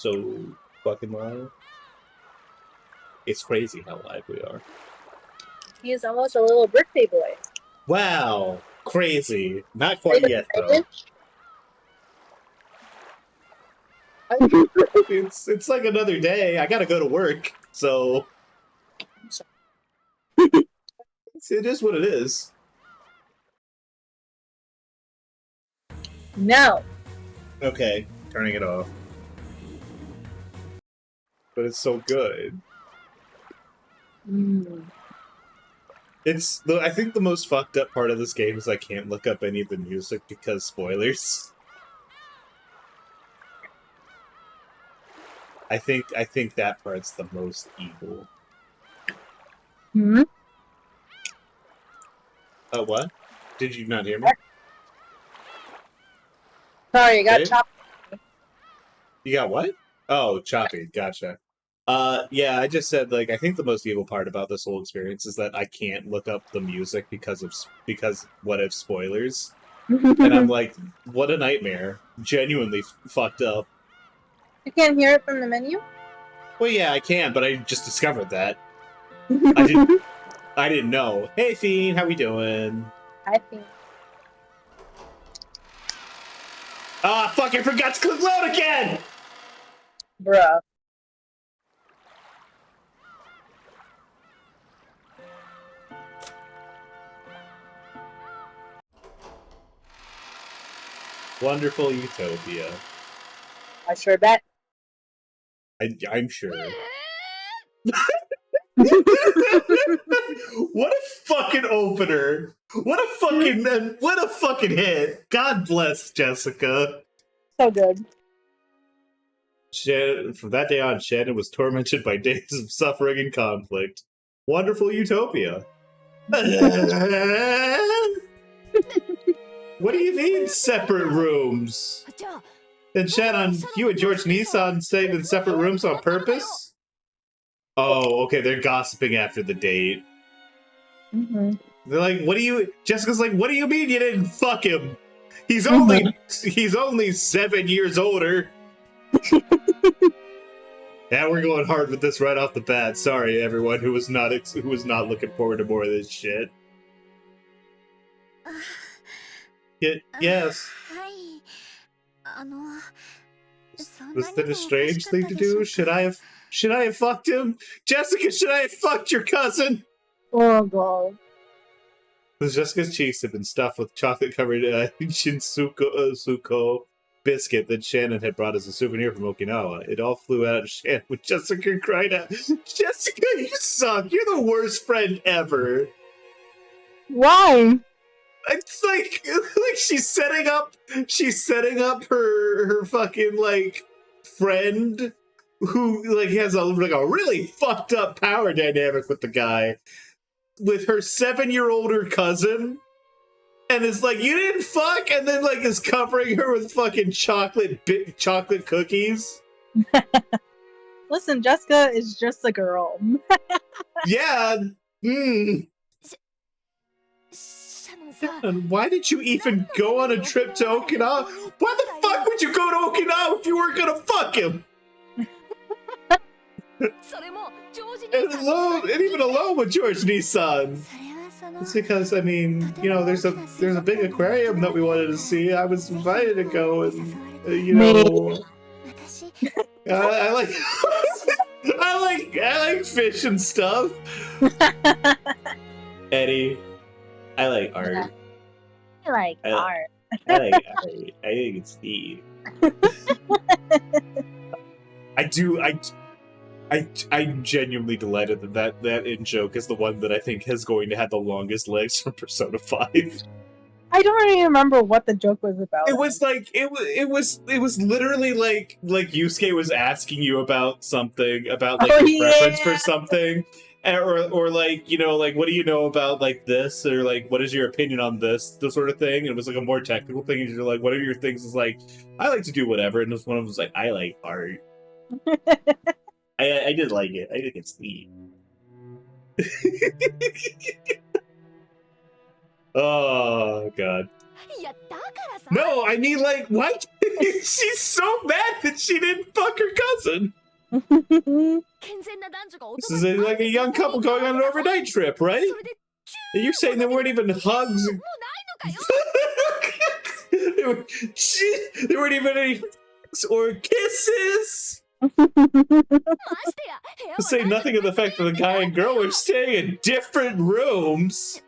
so fucking live. It's crazy how live we are. He is almost a little birthday boy. Wow, crazy. Not quite yet though. It's like another day. I gotta go to work, so it is what it is. No. Okay, turning it off. But it's so good. It's I think the most fucked up part of this game is I can't look up any of the music because spoilers. I think that part's the most evil. What? Did you not hear me? Sorry, you got chopped. You got what? Oh, choppy. Gotcha. Yeah, I just said, like, I think the most evil part about this whole experience is that I can't look up the music because what if spoilers? And I'm like, what a nightmare. Genuinely fucked up. You can't hear it from the menu? Well, yeah, I can, but I just discovered that. I didn't know. Hey, Fiend, how we doing? Hi, Fiend. Ah, fuck, I forgot to click load again! Bruh. Wonderful utopia. I sure bet. I'm sure. What a fucking opener! What a fucking hit! God bless Jessica. So good. From that day on, Shannon was tormented by days of suffering and conflict. Wonderful utopia. What do you mean separate rooms? And Shannon, you and George Nissan stayed in separate rooms on purpose? Oh, okay, they're gossiping after the date. They're like, what do you... Jessica's like, what do you mean you didn't fuck him? He's only 7 years older. Yeah, we're going hard with this right off the bat. Sorry, everyone who was not looking forward to more of this shit. Yes. Was that a strange thing to do? Should I have fucked him? Jessica, should I have fucked your cousin? Oh god. Jessica's cheeks had been stuffed with chocolate-covered Shinsuko biscuit that Shannon had brought as a souvenir from Okinawa. It all flew out of Shannon when Jessica cried out, Jessica, you suck! You're the worst friend ever! Why? It's like she's setting up her fucking, like, friend who, like, has a really fucked up power dynamic with the guy. With her 7-year-older cousin, and is like, you didn't fuck, and then, like, is covering her with fucking chocolate cookies. Listen, Jessica is just a girl. Yeah. And why did you even go on a trip to Okinawa? Why the fuck would you go to Okinawa if you weren't gonna fuck him? and even alone with George Nissan. It's because, I mean, you know, there's a big aquarium that we wanted to see. I was invited to go, and you know, I like I like fish and stuff. Eddie, I like art. I like art. I like art. I think it's neat. I'm genuinely delighted that in-joke is the one that I think is going to have the longest legs from Persona 5. I don't really remember what the joke was about. It was like it was literally like Yusuke was asking you about something, about like your preference for something, or like, you know, like, what do you know about like this, or like, what is your opinion on this sort of thing. And it was like a more technical thing, and you're like, what are your things? Is like, I like to do whatever, and this one of them was like, I like art. I did like it. I think it's neat. Oh god. No, I mean, like, what? She's so mad that she didn't fuck her cousin. This is like a young couple going on an overnight trip, right? And you're saying there weren't even hugs? there weren't even any hugs or kisses? To say nothing of the fact that the guy and girl were staying in different rooms.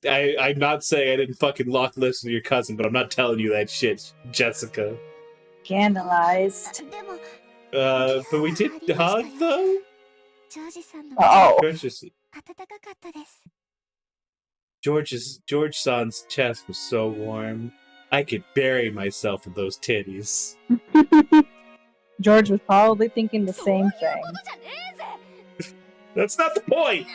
I'm not saying I didn't fucking lock lips with your cousin, but I'm not telling you that shit, Jessica. Scandalized. But we did hug, though? Oh. George-san's chest was so warm. I could bury myself in those titties. George was probably thinking the same thing. That's not the point!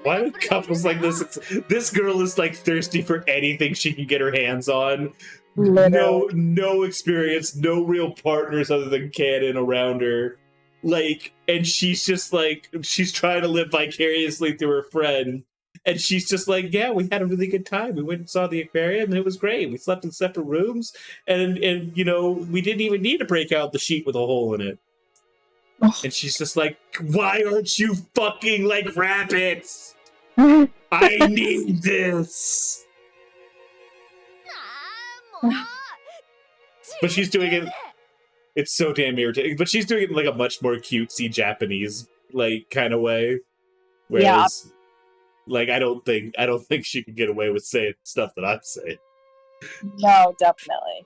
Why do couples like this? This girl is like thirsty for anything she can get her hands on. No experience, no real partners other than canon around her. Like, and she's just like, she's trying to live vicariously through her friend. And she's just like, yeah, we had a really good time. We went and saw the aquarium, and it was great. We slept in separate rooms, and you know, we didn't even need to break out the sheet with a hole in it. And she's just like, why aren't you fucking like rabbits? I need this. But she's doing it. It's so damn irritating. But she's doing it in like a much more cutesy Japanese like kind of way. Whereas, like, I don't think she can get away with saying stuff that I'm saying. No, definitely.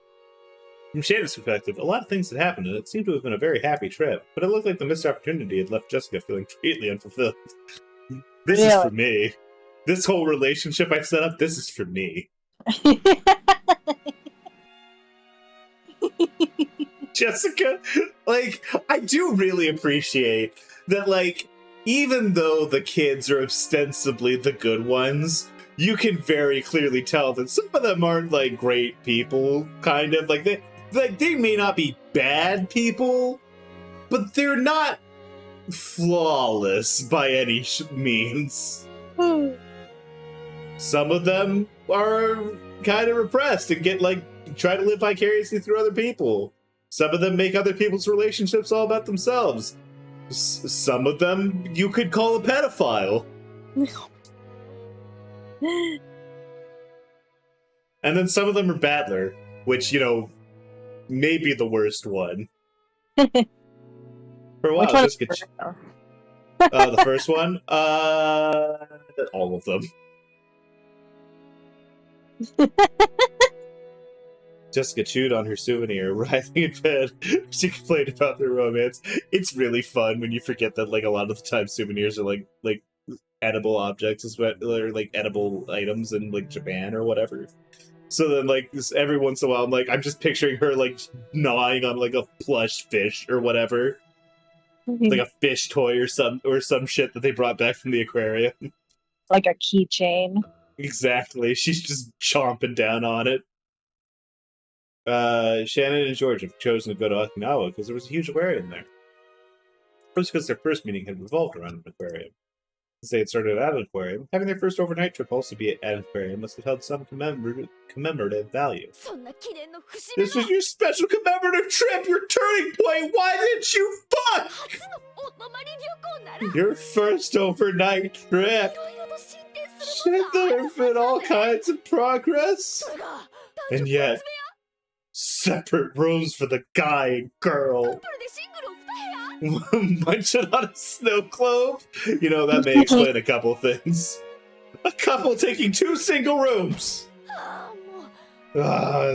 From Shannon's perspective, a lot of things had happened, and it seemed to have been a very happy trip. But it looked like the missed opportunity had left Jessica feeling greatly unfulfilled. This is for me. This whole relationship I set up, this is for me. Jessica, like, I do really appreciate that, like, even though the kids are ostensibly the good ones, you can very clearly tell that some of them aren't, like, great people, kind of. Like, they may not be bad people, but they're not flawless by any means. Some of them are kind of repressed and get, like, try to live vicariously through other people. Some of them make other people's relationships all about themselves. Some of them you could call a pedophile. And then some of them are Battler, which, you know, may be the worst one. For a while, just get the first one? All of them. Jessica chewed on her souvenir, writhing in bed. She complained about their romance. It's really fun when you forget that, like, a lot of the time souvenirs are like edible objects, or like edible items in like Japan or whatever. So then, like, every once in a while, I'm just picturing her like gnawing on like a plush fish or whatever, like a fish toy or some shit that they brought back from the aquarium, like a keychain. Exactly. She's just chomping down on it. Shannon and George have chosen to go to Okinawa because there was a huge aquarium there. First, because their first meeting had revolved around an aquarium. Since they had started at an aquarium, having their first overnight trip also be at an aquarium must have held some commemorative value. This was your special commemorative trip, your turning point! Why didn't you fuck? Your first overnight trip! Should there have been all kinds of progress? And yet, separate rooms for the guy and girl. Munching on a snow globe? You know, that may explain a couple things. A couple taking 2 single rooms! Ah,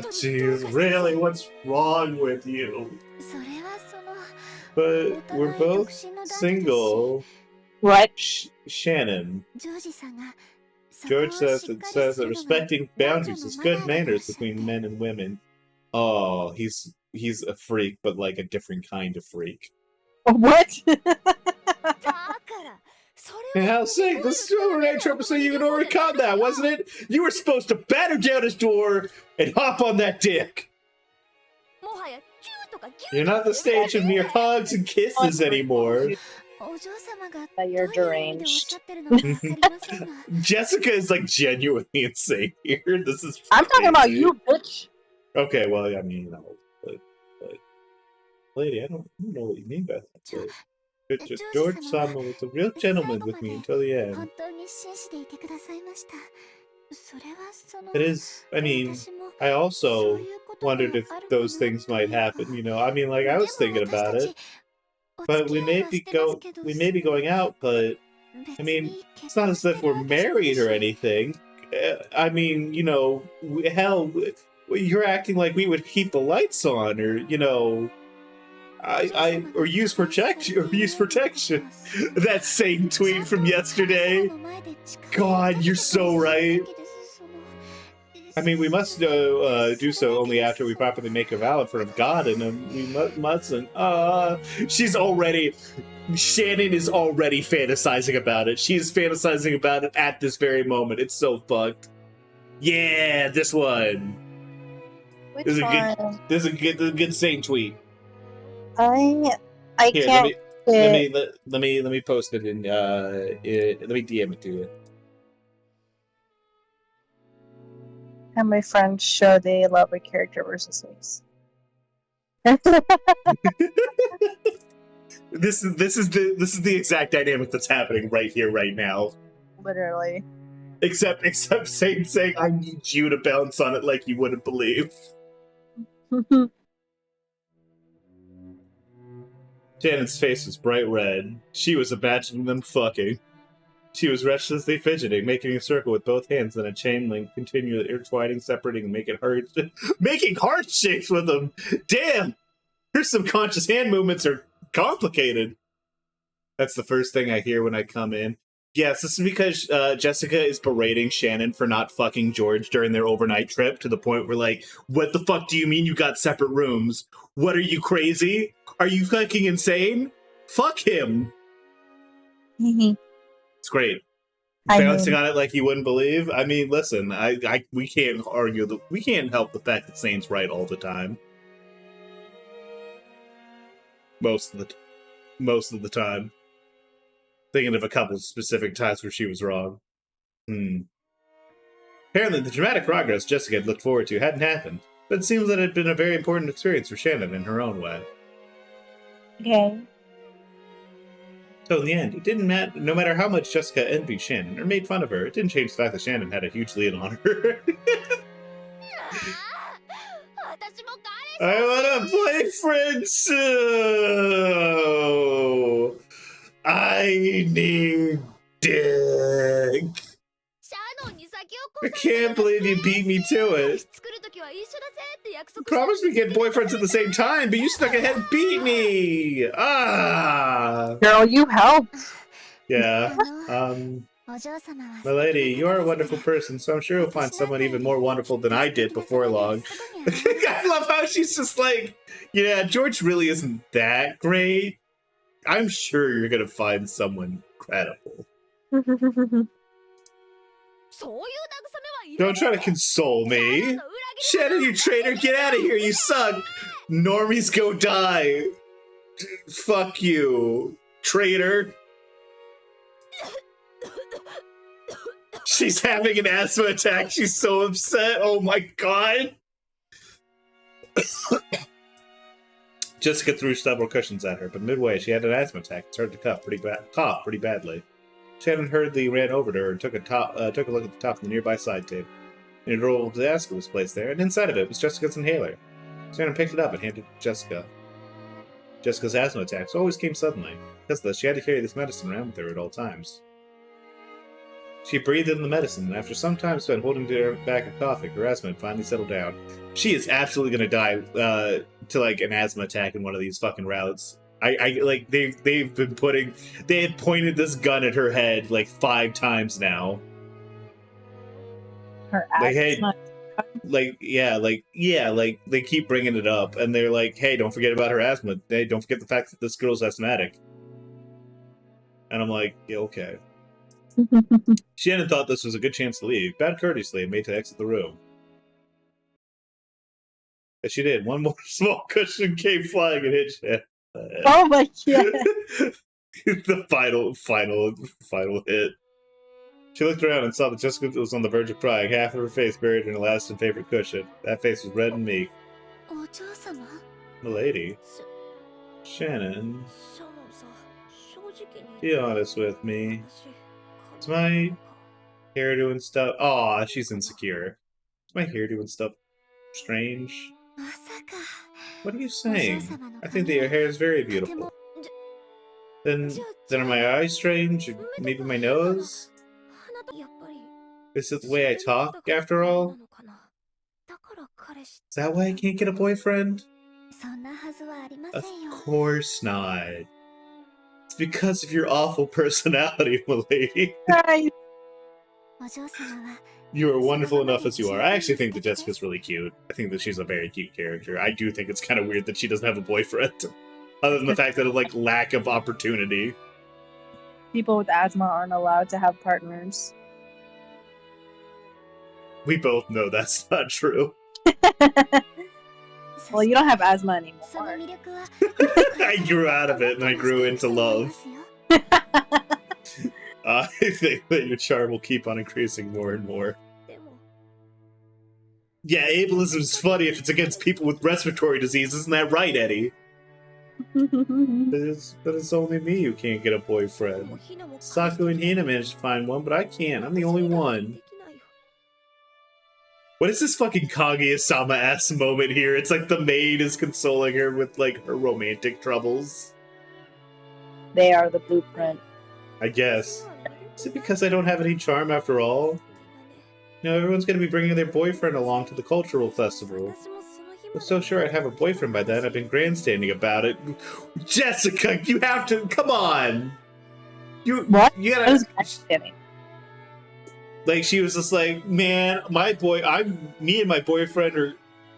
jeez, really? What's wrong with you? But we're both single. What? Shannon. George says that respecting boundaries is good manners between men and women. Oh, he's a freak, but like a different kind of freak. What? And how's sake, this overnight trip was so you could overcome that, wasn't it? You were supposed to batter down his door and hop on that dick. You're not the stage of mere hugs and kisses anymore. That you're deranged. Jessica is like genuinely insane here. This is. I'm talking about you, bitch. Okay, well, I mean, but lady, I don't know what you mean by that. But George Sama was a real gentleman with me until the end. It is. I mean, I also wondered if those things might happen. You know, I mean, like I was thinking about it. But we may be going out, but I mean, it's not as if we're married or anything. I mean, you know, hell, you're acting like we would keep the lights on, or you know, or use protection, That same tweet from yesterday. God, you're so right. I mean, we must do so only after we properly make a vow in front of God, and we mustn't. Shannon is already fantasizing about it. She is fantasizing about it at this very moment. It's so fucked. Yeah, this one. Which This one? is a good same tweet. I Here, can't. let me post it in let me DM it to you. And my friends show they love a character versus race. This is the exact dynamic that's happening right here, right now. Literally. Except saying I need you to bounce on it like you wouldn't believe. Shannon's face was bright red. She was imagining them fucking. She was restlessly fidgeting, making a circle with both hands, then a chain link, continually intertwining, separating, and making heart shapes with them. Damn! Her subconscious hand movements are complicated. That's the first thing I hear when I come in. Yes, this is because Jessica is berating Shannon for not fucking George during their overnight trip, to the point where, like, what the fuck do you mean you got separate rooms? What, are you crazy? Are you fucking insane? Fuck him! It's great. Bouncing on it like you wouldn't believe. I mean, listen, we can't argue we can't help the fact that Saint's right all the time. Most of the time. Thinking of a couple specific times where she was wrong. Apparently, the dramatic progress Jessica had looked forward to hadn't happened, but it seems that it had been a very important experience for Shannon in her own way. Okay. So in the end, it didn't matter. No matter how much Jessica envied Shannon or made fun of her, it didn't change the fact that Shannon had a huge lead on her. I want a boyfriend too! I need dick! I can't believe you beat me to it. Promised we'd get boyfriends at the same time, but you stuck ahead and beat me! Ah! Girl, you helped. Yeah. My lady, you are a wonderful person, so I'm sure you'll find someone even more wonderful than I did before long. I love how she's just like, yeah, George really isn't that great. I'm sure you're gonna find someone credible. Don't try to console me. Shannon, you traitor, get out of here, you suck. Normies go die. Fuck you, traitor. She's having an asthma attack. She's so upset. Oh my god. Jessica threw several cushions at her, but midway she had an asthma attack and started to cough pretty badly. Shannon hurriedly ran over to her and took a look at the top of the nearby side table. An adorable basket was placed there, and inside of it was Jessica's inhaler. Shannon picked it up and handed it to Jessica. Jessica's asthma attacks always came suddenly. Because of this, she had to carry this medicine around with her at all times. She breathed in the medicine, and after some time spent holding her back and coughing, her asthma had finally settled down. She is absolutely gonna die to like an asthma attack in one of these fucking routes. I like they had pointed this gun at her head like 5 times now. Her asthma. Like they keep bringing it up, and they're like, "Hey, don't forget about her asthma. Hey, don't forget the fact that this girl's asthmatic." And I'm like, "Yeah, okay." Shannon thought this was a good chance to leave, bowed courteously, and made to exit the room. As she did, one more small cushion came flying and hit Shannon. Oh my god! The final hit. She looked around and saw that Jessica was on the verge of crying, half of her face buried in her last and favorite cushion. That face was red and meek. Milady. Shannon. Be honest with me. Is my hair doing stuff? Aw, she's insecure. Is my hair doing stuff strange? What are you saying? I think that your hair is very beautiful. Then are my eyes strange? Or maybe my nose? Is it the way I talk, after all? Is that why I can't get a boyfriend? Of course not. It's because of your awful personality, milady. Right. You are wonderful enough as you are. I actually think that Jessica's really cute. I think that she's a very cute character. I do think it's kind of weird that she doesn't have a boyfriend. Other than the fact that of like lack of opportunity. People with asthma aren't allowed to have partners. We both know that's not true. Well, you don't have asthma anymore. I grew out of it and I grew into love. I think that your charm will keep on increasing more and more. Yeah, ableism is funny if it's against people with respiratory disease. Isn't that right, Eddie? But it's only me who can't get a boyfriend. Saku and Hina managed to find one, but I can't. I'm the only one. What is this fucking Kaguya-sama-ass moment here? It's like the maid is consoling her with, like, her romantic troubles. They are the blueprint. I guess. Is it because I don't have any charm after all? You know, everyone's gonna be bringing their boyfriend along to the cultural festival. I was so sure I'd have a boyfriend by then. I've been grandstanding about it. Jessica, you have to... Come on! What? You gotta... I was grandstanding. Like, she was just like, man, me and my boyfriend are,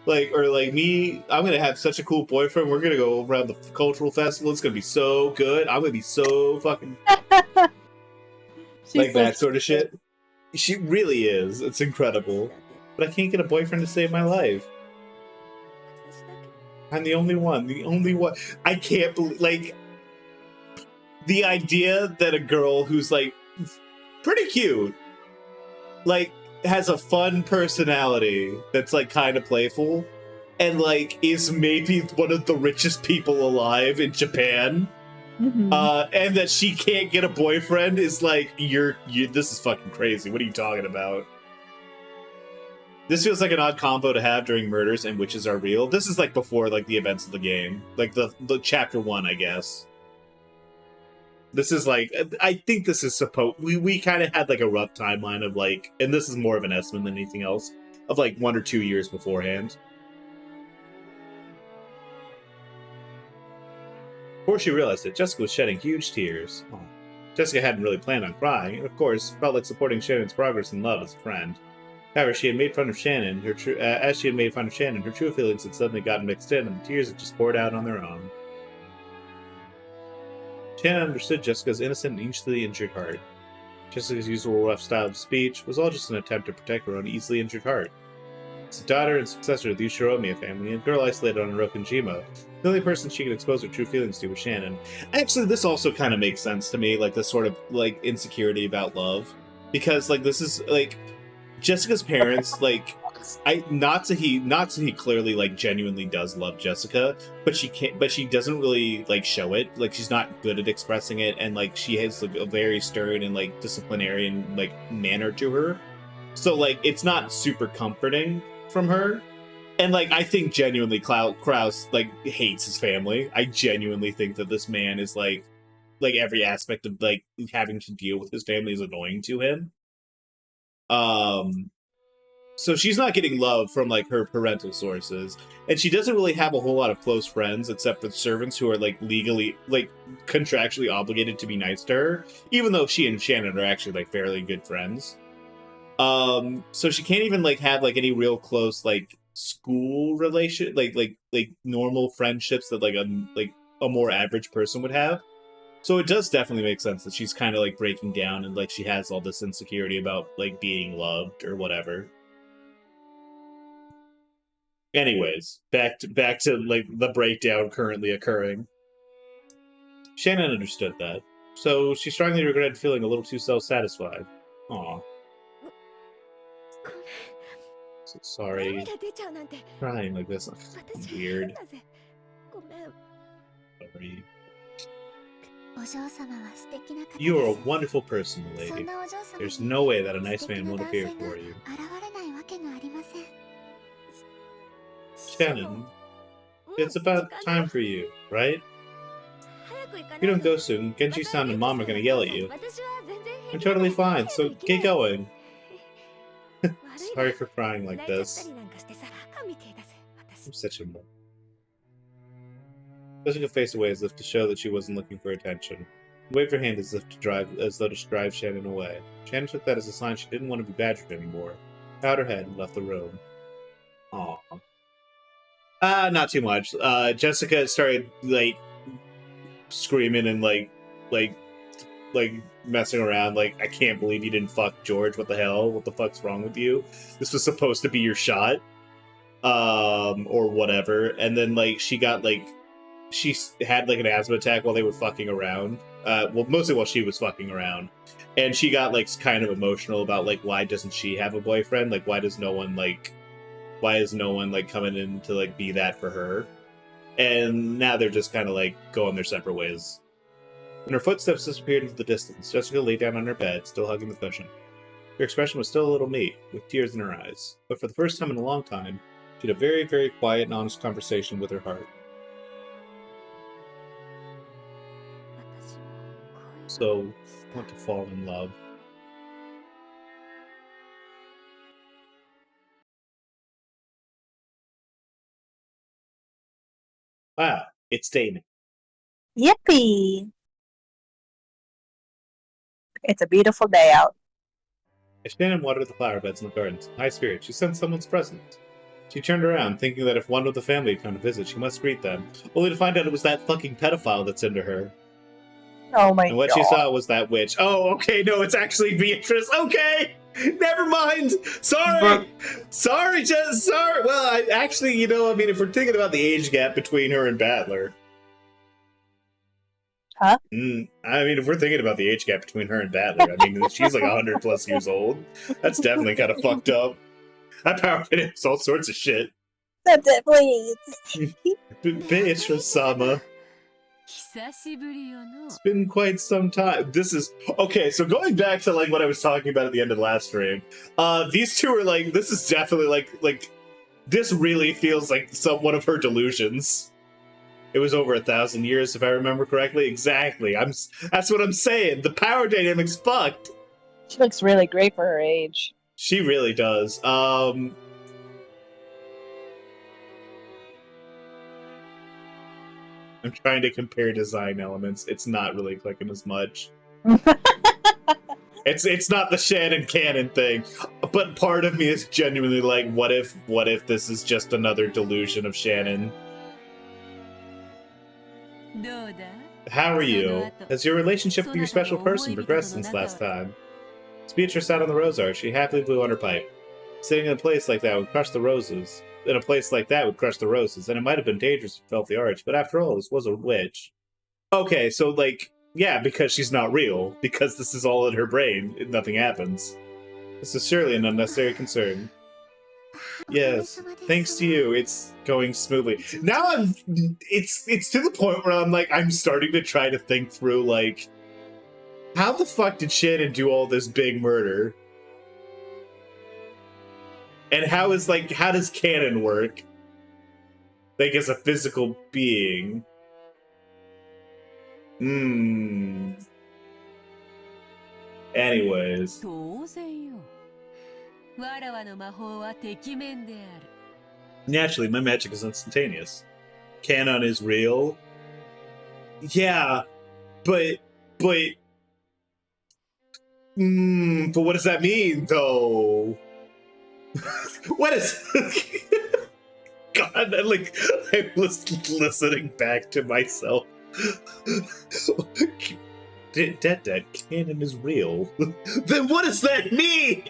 I'm gonna have such a cool boyfriend. We're gonna go around the cultural festival. It's gonna be so good. I'm gonna be so fucking... like that sort of shit. She really is. It's incredible. But I can't get a boyfriend to save my life. I'm the only one. The only one. I can't believe, like, the idea that a girl who's, like, pretty cute, like, has a fun personality that's, like, kind of playful, and, like, is maybe one of the richest people alive in Japan, and that she can't get a boyfriend is, like, this is fucking crazy. What are you talking about? This feels like an odd combo to have during Murders and Witches Are Real. This is, like, before, like, the events of the game. Like, the chapter 1, I guess. This is, like, I think this is supposed... We kind of had, like, a rough timeline of, like... And this is more of an estimate than anything else. Of, like, 1 or 2 years beforehand. Before she realized it, Jessica was shedding huge tears. Oh. Jessica hadn't really planned on crying, and, of course, felt like supporting Shannon's progress in love as a friend. However, she had made fun of Shannon. As she had made fun of Shannon, her true feelings had suddenly gotten mixed in, and the tears had just poured out on their own. Shannon understood Jessica's innocent and easily injured heart. Jessica's usual rough style of speech was all just an attempt to protect her own easily injured heart. As the daughter and successor of the Ushiromiya family, and girl isolated on Orokunjima, the only person she could expose her true feelings to was Shannon. Actually, this also kind of makes sense to me, like, this sort of, like, insecurity about love. Because, like, this is, like... Jessica's parents, like, Natsuhi clearly, like, genuinely does love Jessica, but she doesn't really, like, show it. Like, she's not good at expressing it, and, like, she has, like, a very stern and, like, disciplinarian, like, manner to her. So, like, it's not super comforting from her. And, like, I think genuinely Kraus, like, hates his family. I genuinely think that this man is, like, every aspect of, like, having to deal with his family is annoying to him. So she's not getting love from, like, her parental sources, and she doesn't really have a whole lot of close friends except for servants who are, like, legally, like, contractually obligated to be nice to her, even though she and Shannon are actually, like, fairly good friends. So she can't even, like, have, like, any real close, like, school relation, like normal friendships that, like, a more average person would have. So it does definitely make sense that she's kind of, like, breaking down and, like, she has all this insecurity about, like, being loved or whatever. Anyways, back to like, the breakdown currently occurring. Shannon understood that. So she strongly regretted feeling a little too self-satisfied. Aw. So sorry. Crying like this. Weird. Sorry. You are a wonderful person, lady. There's no way that a nice man won't appear for you. Shannon, it's about time for you, right? If you don't go soon, Genji-san and Mom are gonna yell at you. I'm totally fine, so get going. Sorry for crying like this. I'm such a mom. Pushing her face away as if to show that she wasn't looking for attention. Waved her hand as though to drive Shannon away. Shannon took that as a sign she didn't want to be badgered anymore. Bowed her head and left the room. Aww. Not too much. Jessica started screaming and like messing around. Like, I can't believe you didn't fuck George. What the hell? What the fuck's wrong with you? This was supposed to be your shot, or whatever. And then she got she had an asthma attack while they were fucking around. Well, mostly while she was fucking around, and she got kind of emotional about why doesn't she have a boyfriend? Why does no one why is no one coming in to be that for her? And now they're just kind of going their separate ways. When her footsteps disappeared into the distance, Jessica lay down on her bed, still hugging the cushion. Her expression was still a little meek, with tears in her eyes. But for the first time in a long time, she had a very, very quiet and honest conversation with her heart. So, I want to fall in love. Wow, it's Damon. Yippee! It's a beautiful day out. As Shannon watered the flower beds in the gardens, in high spirits, she sensed someone's presence. She turned around, thinking that if one of the family had come to visit, she must greet them, only to find out it was that fucking pedophile that's into her. Oh my god. And what she saw was that witch. Oh, okay, no, it's actually Beatrice. Okay! Never mind! Sorry! Sorry, Jess, sorry! Well, if we're thinking about the age gap between her and Battler. Huh? If we're thinking about the age gap between her and Battler, she's 100 plus years old. That's definitely kind of fucked up. That power hit is all sorts of shit. That definitely is. Beatrice-sama. It's been quite some time. This is okay. So going back to what I was talking about at the end of the last stream, these two are this is definitely this really feels like one of her delusions. It was over 1,000 years, if I remember correctly. Exactly. That's what I'm saying. The power dynamic's fucked. She looks really great for her age. She really does. I'm trying to compare design elements. It's not really clicking as much. It's not the Shannon canon thing, but part of me is genuinely what if this is just another delusion of Shannon? How are you? Has your relationship with your special person progressed since last time? As Beatrice sat on the rose arch, she happily blew on her pipe. Sitting in a place like that would crush the roses. And it might have been dangerous if it felt the arch, but after all, this was a witch. Okay, so yeah, because she's not real, because this is all in her brain, nothing happens. This is surely an unnecessary concern. Yes, thanks to you, it's going smoothly. Now it's to the point where I'm starting to try to think through, how the fuck did Shannon do all this big murder? And how does canon work? As a physical being? Anyways. Naturally, my magic is instantaneous. Canon is real. Yeah, but what does that mean, though? What is... God, I'm listening back to myself. Dead canon is real. Then what does that mean?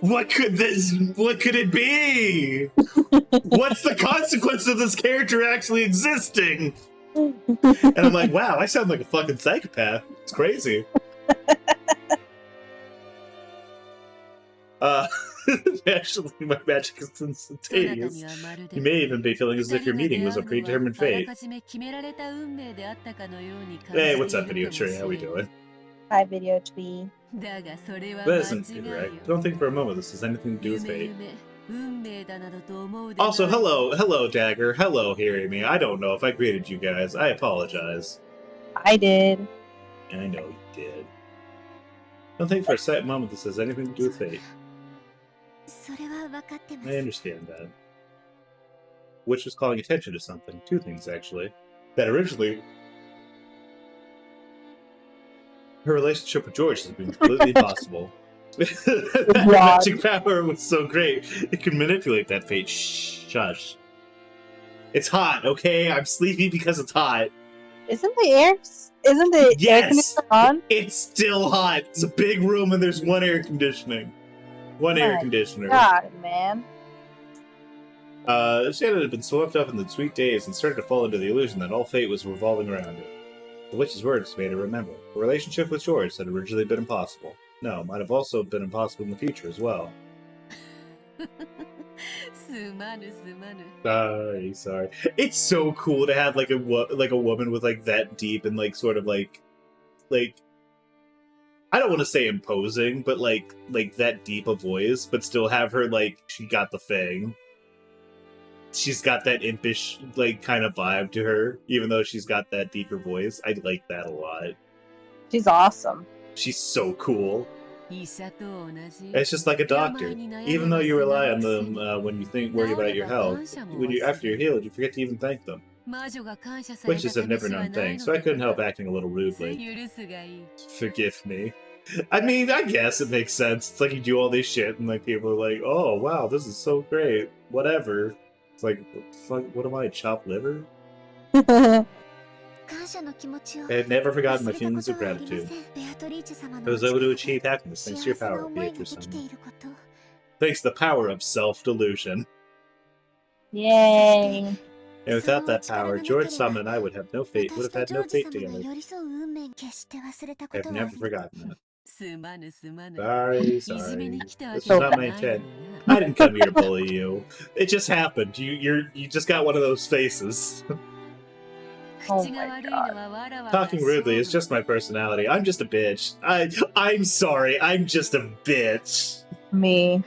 What could it be? What's the consequence of this character actually existing? And I'm like, wow, I sound like a fucking psychopath. It's crazy. Actually, my magic is instantaneous. You may even be feeling as if your meeting was a predetermined fate. Hey, what's up, Video Tree? How we doing? Hi, Video Tree. That isn't correct. Don't think for a moment this has anything to do with fate. Also, hello, Dagger. Hello, hearing me. I don't know if I greeted you guys. I apologize. I did. I know you did. Don't think for a second moment this has anything to do with fate. I understand that. Witch was calling attention to something. Two things, actually. That originally, her relationship with George has been completely impossible. That magic power was so great. It could manipulate that fate. Shush. It's hot, okay? I'm sleepy because it's hot. Isn't the air conditioner on? It's still hot. It's a big room and there's one air conditioning. One air conditioner. God, man. Shannon had been swept up in the sweet days and started to fall into the illusion that all fate was revolving around it. The witch's words made her remember. The relationship with George had originally been impossible. No, might have also been impossible in the future as well. Sorry. It's so cool to have like a woman with like that deep and like sort of like I don't want to say imposing, but like that deep a voice, but still have her like she got the thing. She's got that impish like kind of vibe to her, even though she's got that deeper voice. I like that a lot. She's awesome. She's so cool. It's just like a doctor. Even though you rely on them when you worry about your health, after you're healed, you forget to even thank them. Witches have never known thanks, so I couldn't help acting a little rudely. Forgive me. I mean, I guess it makes sense. It's like you do all this shit, and like people are like, "Oh, wow, this is so great." Whatever. It's like, fuck, what am I, chopped liver? I had never forgotten my feelings of gratitude. I was able to achieve happiness thanks to your power, Beatrice. Thanks to the power of self-delusion. Yay. And without that power, George Summon and I would have no fate. Would have had no fate together. I've never forgotten that. Sorry. This is not my intent. I didn't come here to bully you. It just happened. You just got one of those faces. Oh my god. Talking rudely is just my personality. I'm just a bitch. I'm sorry. I'm just a bitch. Me.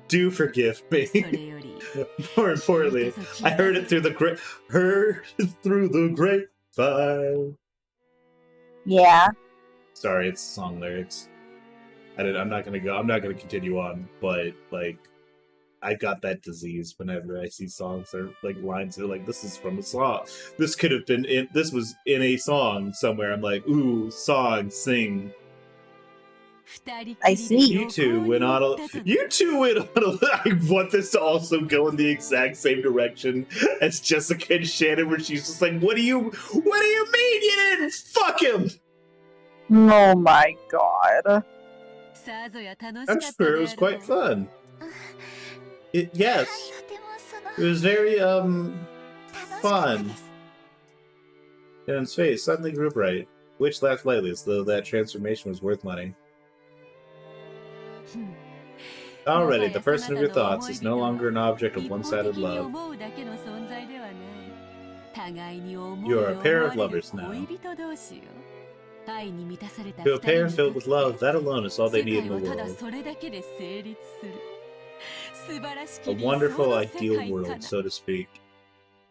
Do forgive me. More importantly, I heard it through the grapevine. Yeah. Sorry, it's song lyrics. I'm not gonna continue on, but like I got that disease whenever I see songs or like lines that are like, this is from a song. This could have been this was in a song somewhere. I'm like, ooh, song, sing. I see. You two went on a I want this to also go in the exact same direction as Jessica and Shannon, where she's just like, what do you mean you didn't fuck him? Oh my god. I'm sure it was quite fun. Yes. It was very fun. Shannon's face suddenly grew bright. Witch laughed lightly as though that transformation was worth money. Already, the person of your thoughts is no longer an object of one-sided love. You are a pair of lovers now. To a pair filled with love, that alone is all they need in the world. A wonderful, ideal world, so to speak.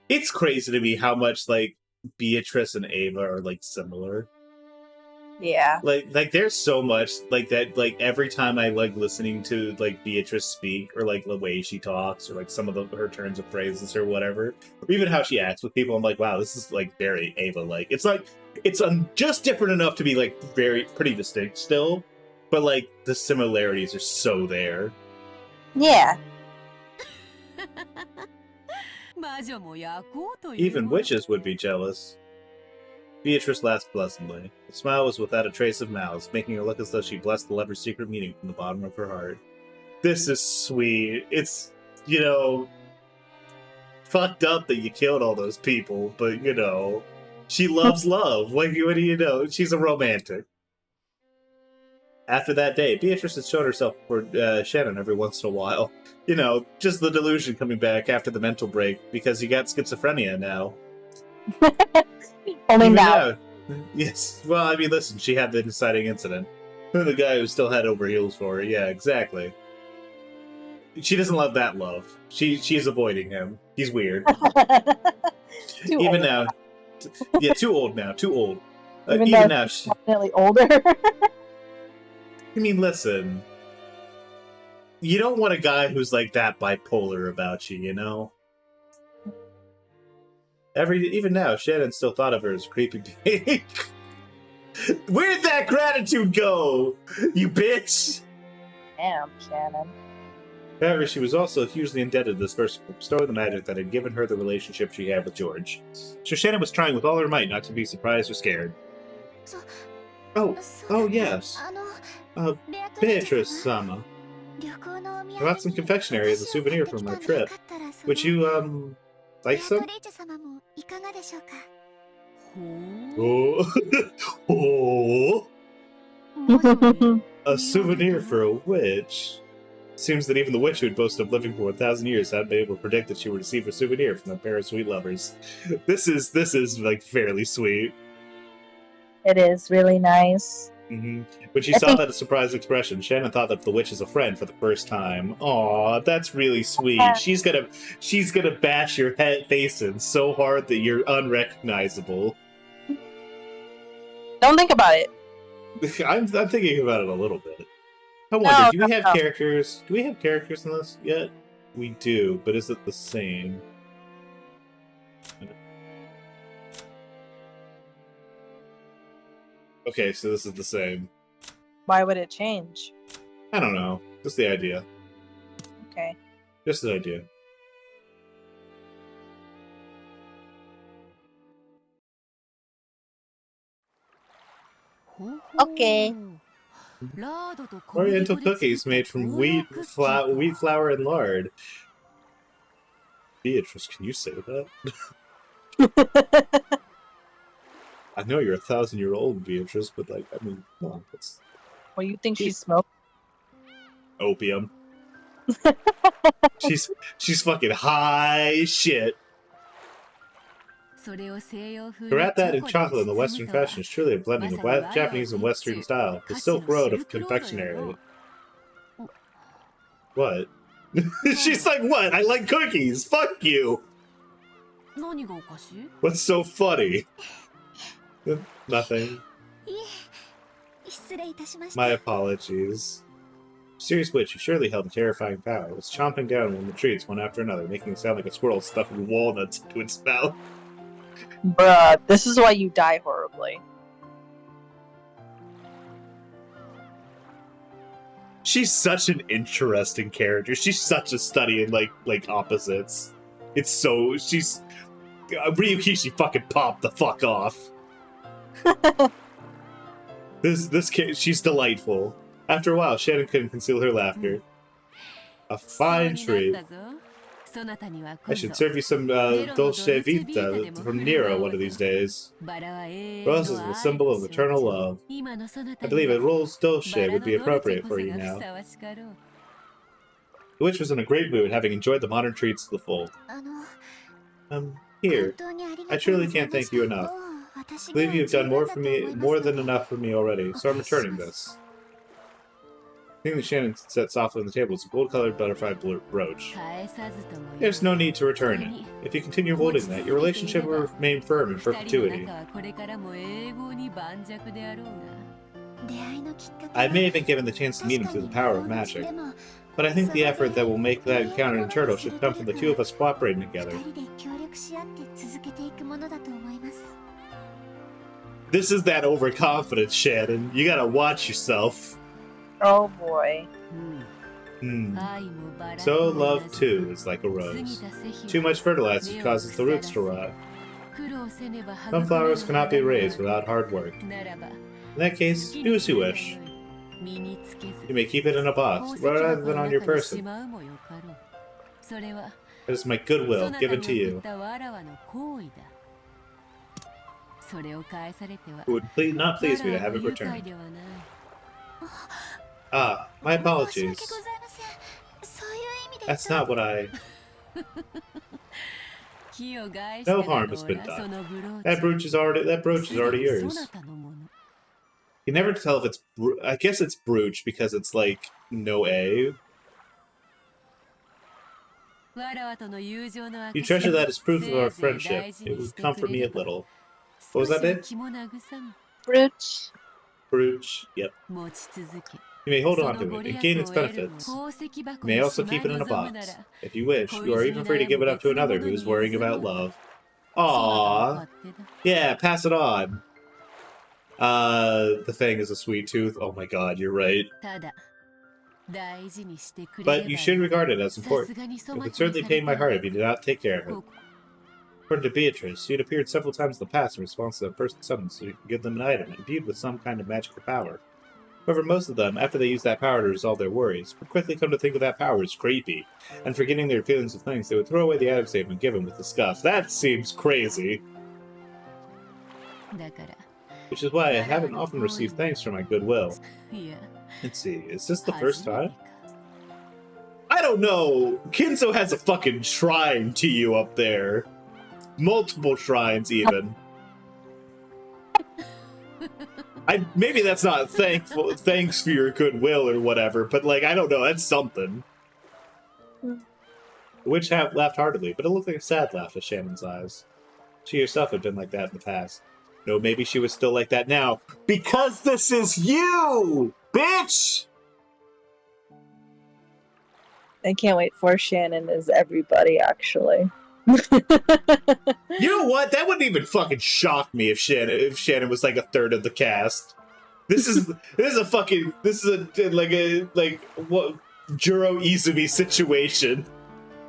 It's crazy to me how much, like, Beatrice and Ava are, like, similar. Yeah. Like there's so much like that, like every time I like listening to like Beatrice speak or like the way she talks or like some of her turns of phrases or whatever, or even how she acts with people, I'm like, wow, this is like very Ava like. It's like it's just different enough to be like pretty distinct still, but like the similarities are so there. Yeah. Even witches would be jealous. Beatrice laughed pleasantly. The smile was without a trace of malice, making her look as though she blessed the lover's secret meaning from the bottom of her heart. This is sweet. It's, you know, fucked up that you killed all those people, but you know, she loves love. What do you know? She's a romantic. After that day, Beatrice has shown herself for Shannon every once in a while. You know, just the delusion coming back after the mental break because you got schizophrenia now. Only now. Yes. Well, I mean, listen, she had the inciting incident. The guy who still head over heels for her. Yeah, exactly. She doesn't love that love. She's avoiding him. He's weird. Even now. Yeah, too old now. Too old. Even now. She's definitely older. I mean, listen. You don't want a guy who's like that bipolar about you, you know? Even now, Shannon still thought of her as a creepy pig. Where'd that gratitude go, you bitch? Damn, Shannon. However, she was also hugely indebted to this person for bestowing the magic that had given her the relationship she had with George. So Shannon was trying with all her might not to be surprised or scared. Oh yes. Beatrice-sama. I bought some confectionery as a souvenir from our trip. Would you, like some? Oh. Oh. A souvenir for a witch. Seems that even the witch who had boasted of living for 1,000 years hadn't been able to predict that she would receive a souvenir from a pair of sweet lovers. This is like fairly sweet. It is really nice. Mm-hmm. When she saw that surprised expression, Shannon thought that the witch is a friend for the first time. Aw, that's really sweet. She's gonna bash your face in so hard that you're unrecognizable. Don't think about it. I'm thinking about it a little bit. I wonder, do we have characters? Do we have characters in this yet? We do, but is it the same? Okay, so this is the same. Why would it change? I don't know. Just the idea. Okay. Just the idea. Okay. Oriental cookies made from wheat flour, and lard. Beatrice, can you say that? I know you're 1,000-year-old, Beatrice, but like, I mean, come on. Well, you think she smoked? Opium. she's fucking high shit. To wrap that in chocolate in the Western fashion is truly a blending of Japanese and Western style. The Silk Road of confectionery. What? She's like, what? I like cookies. Fuck you. What's so funny? Nothing. My apologies. Mysterious witch, who surely held a terrifying power, was chomping down on the treats one after another, making it sound like a squirrel stuffing walnuts into its mouth. Bruh, this is why you die horribly. She's such an interesting character. She's such a study in like opposites. It's so she's Ryukishi fucking popped the fuck off. This kid, she's delightful. After a while, Shannon couldn't conceal her laughter. A fine treat. I should serve you some dolce vita from Nero one of these days. Roses are the symbol of eternal love. I believe a rose dolce would be appropriate for you now. The witch was in a great mood, having enjoyed the modern treats to the full. Here. I truly can't thank you enough. I believe you have done more than enough for me already, so I'm returning this. The thing that Shannon set softly on the table is a gold-colored butterfly brooch. There's no need to return it. If you continue holding that, your relationship will remain firm in perpetuity. I may have been given the chance to meet him through the power of magic, but I think the effort that will make that encounter internal should come from the two of us cooperating together. This is that overconfidence, Shannon. You gotta watch yourself. Oh boy. So love too is like a rose. Too much fertilizer causes the roots to rot. Some flowers cannot be raised without hard work. In that case, do as you wish. You may keep it in a box, rather than on your person. That is my goodwill given to you. It would not please me to have it returned. Ah, my apologies. That's not what I... No harm has been done. That brooch is already yours. You never tell if it's... I guess it's brooch because it's like no A. You treasure that as proof of our friendship. It would comfort me a little. What was that it? Brooch. Brooch. Yep. You may hold on to it and gain its benefits. You may also keep it in a box. If you wish, you are even free to give it up to another who is worrying about love. Aww. Yeah, pass it on. The thing is a sweet tooth. Oh my god, you're right. But you should regard it as important. It would certainly pain my heart if you did not take care of it. According to Beatrice, she had appeared several times in the past in response to a person's summons, so you can give them an item imbued with some kind of magical power. However, most of them, after they use that power to resolve their worries, would quickly come to think of that power as creepy, and forgetting their feelings of things, they would throw away the items they've been given with disgust. That seems crazy. Which is why I haven't often received thanks for my goodwill. Let's see, is this the first time? I don't know! Kinzo has a fucking shrine to you up there. Multiple shrines, even. Maybe that's not thanks for your goodwill or whatever, but like, I don't know, that's something. The witch laughed heartily, but it looked like a sad laugh to Shannon's eyes. She herself had been like that in the past. No, maybe she was still like that now. Because this is you, bitch! I can't wait for Shannon as everybody, actually. You know what? That wouldn't even fucking shock me if Shannon was like a third of the cast. This is like what Juro Izumi situation.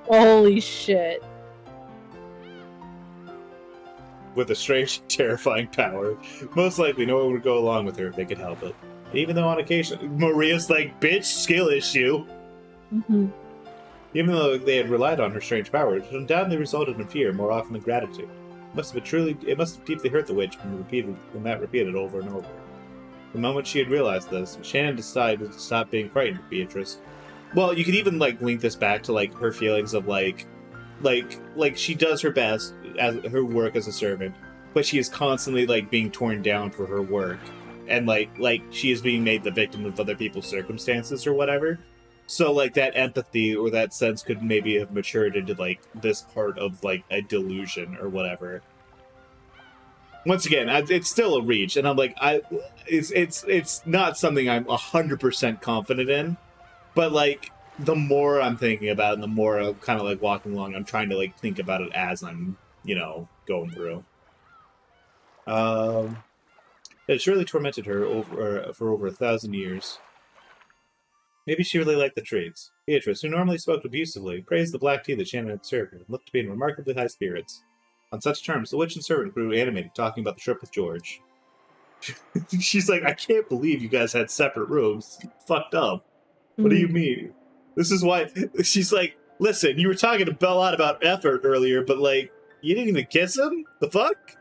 Holy shit. With a strange, terrifying power. Most likely no one would go along with her if they could help it. Even though on occasion Maria's like, bitch, skill issue. Mm-hmm. Even though they had relied on her strange powers, it undoubtedly resulted in fear more often than gratitude. It must have deeply hurt the witch when that repeated over and over. The moment she had realized this, Shannon decided to stop being frightened of Beatrice. Well, you could even like link this back to like her feelings of like she does her best as her work as a servant, but she is constantly like being torn down for her work, and like she is being made the victim of other people's circumstances or whatever. So, like, that empathy or that sense could maybe have matured into, like, this part of, like, a delusion or whatever. Once again, it's still a reach, and I'm like, it's not something I'm 100% confident in, but, like, the more I'm thinking about it, and the more I'm kind of, like, walking along, I'm trying to, like, think about it as I'm, you know, going through. It surely tormented her for over 1,000 years. Maybe she really liked the treats. Beatrice, who normally spoke abusively, praised the black tea that Shannon had served her, and looked to be in remarkably high spirits. On such terms, the witch and servant grew animated, talking about the trip with George. She's like, I can't believe you guys had separate rooms. Fucked up. What do you mean? This is why... She's like, listen, you were talking to a lot about effort earlier, but, like, you didn't even kiss him? The fuck?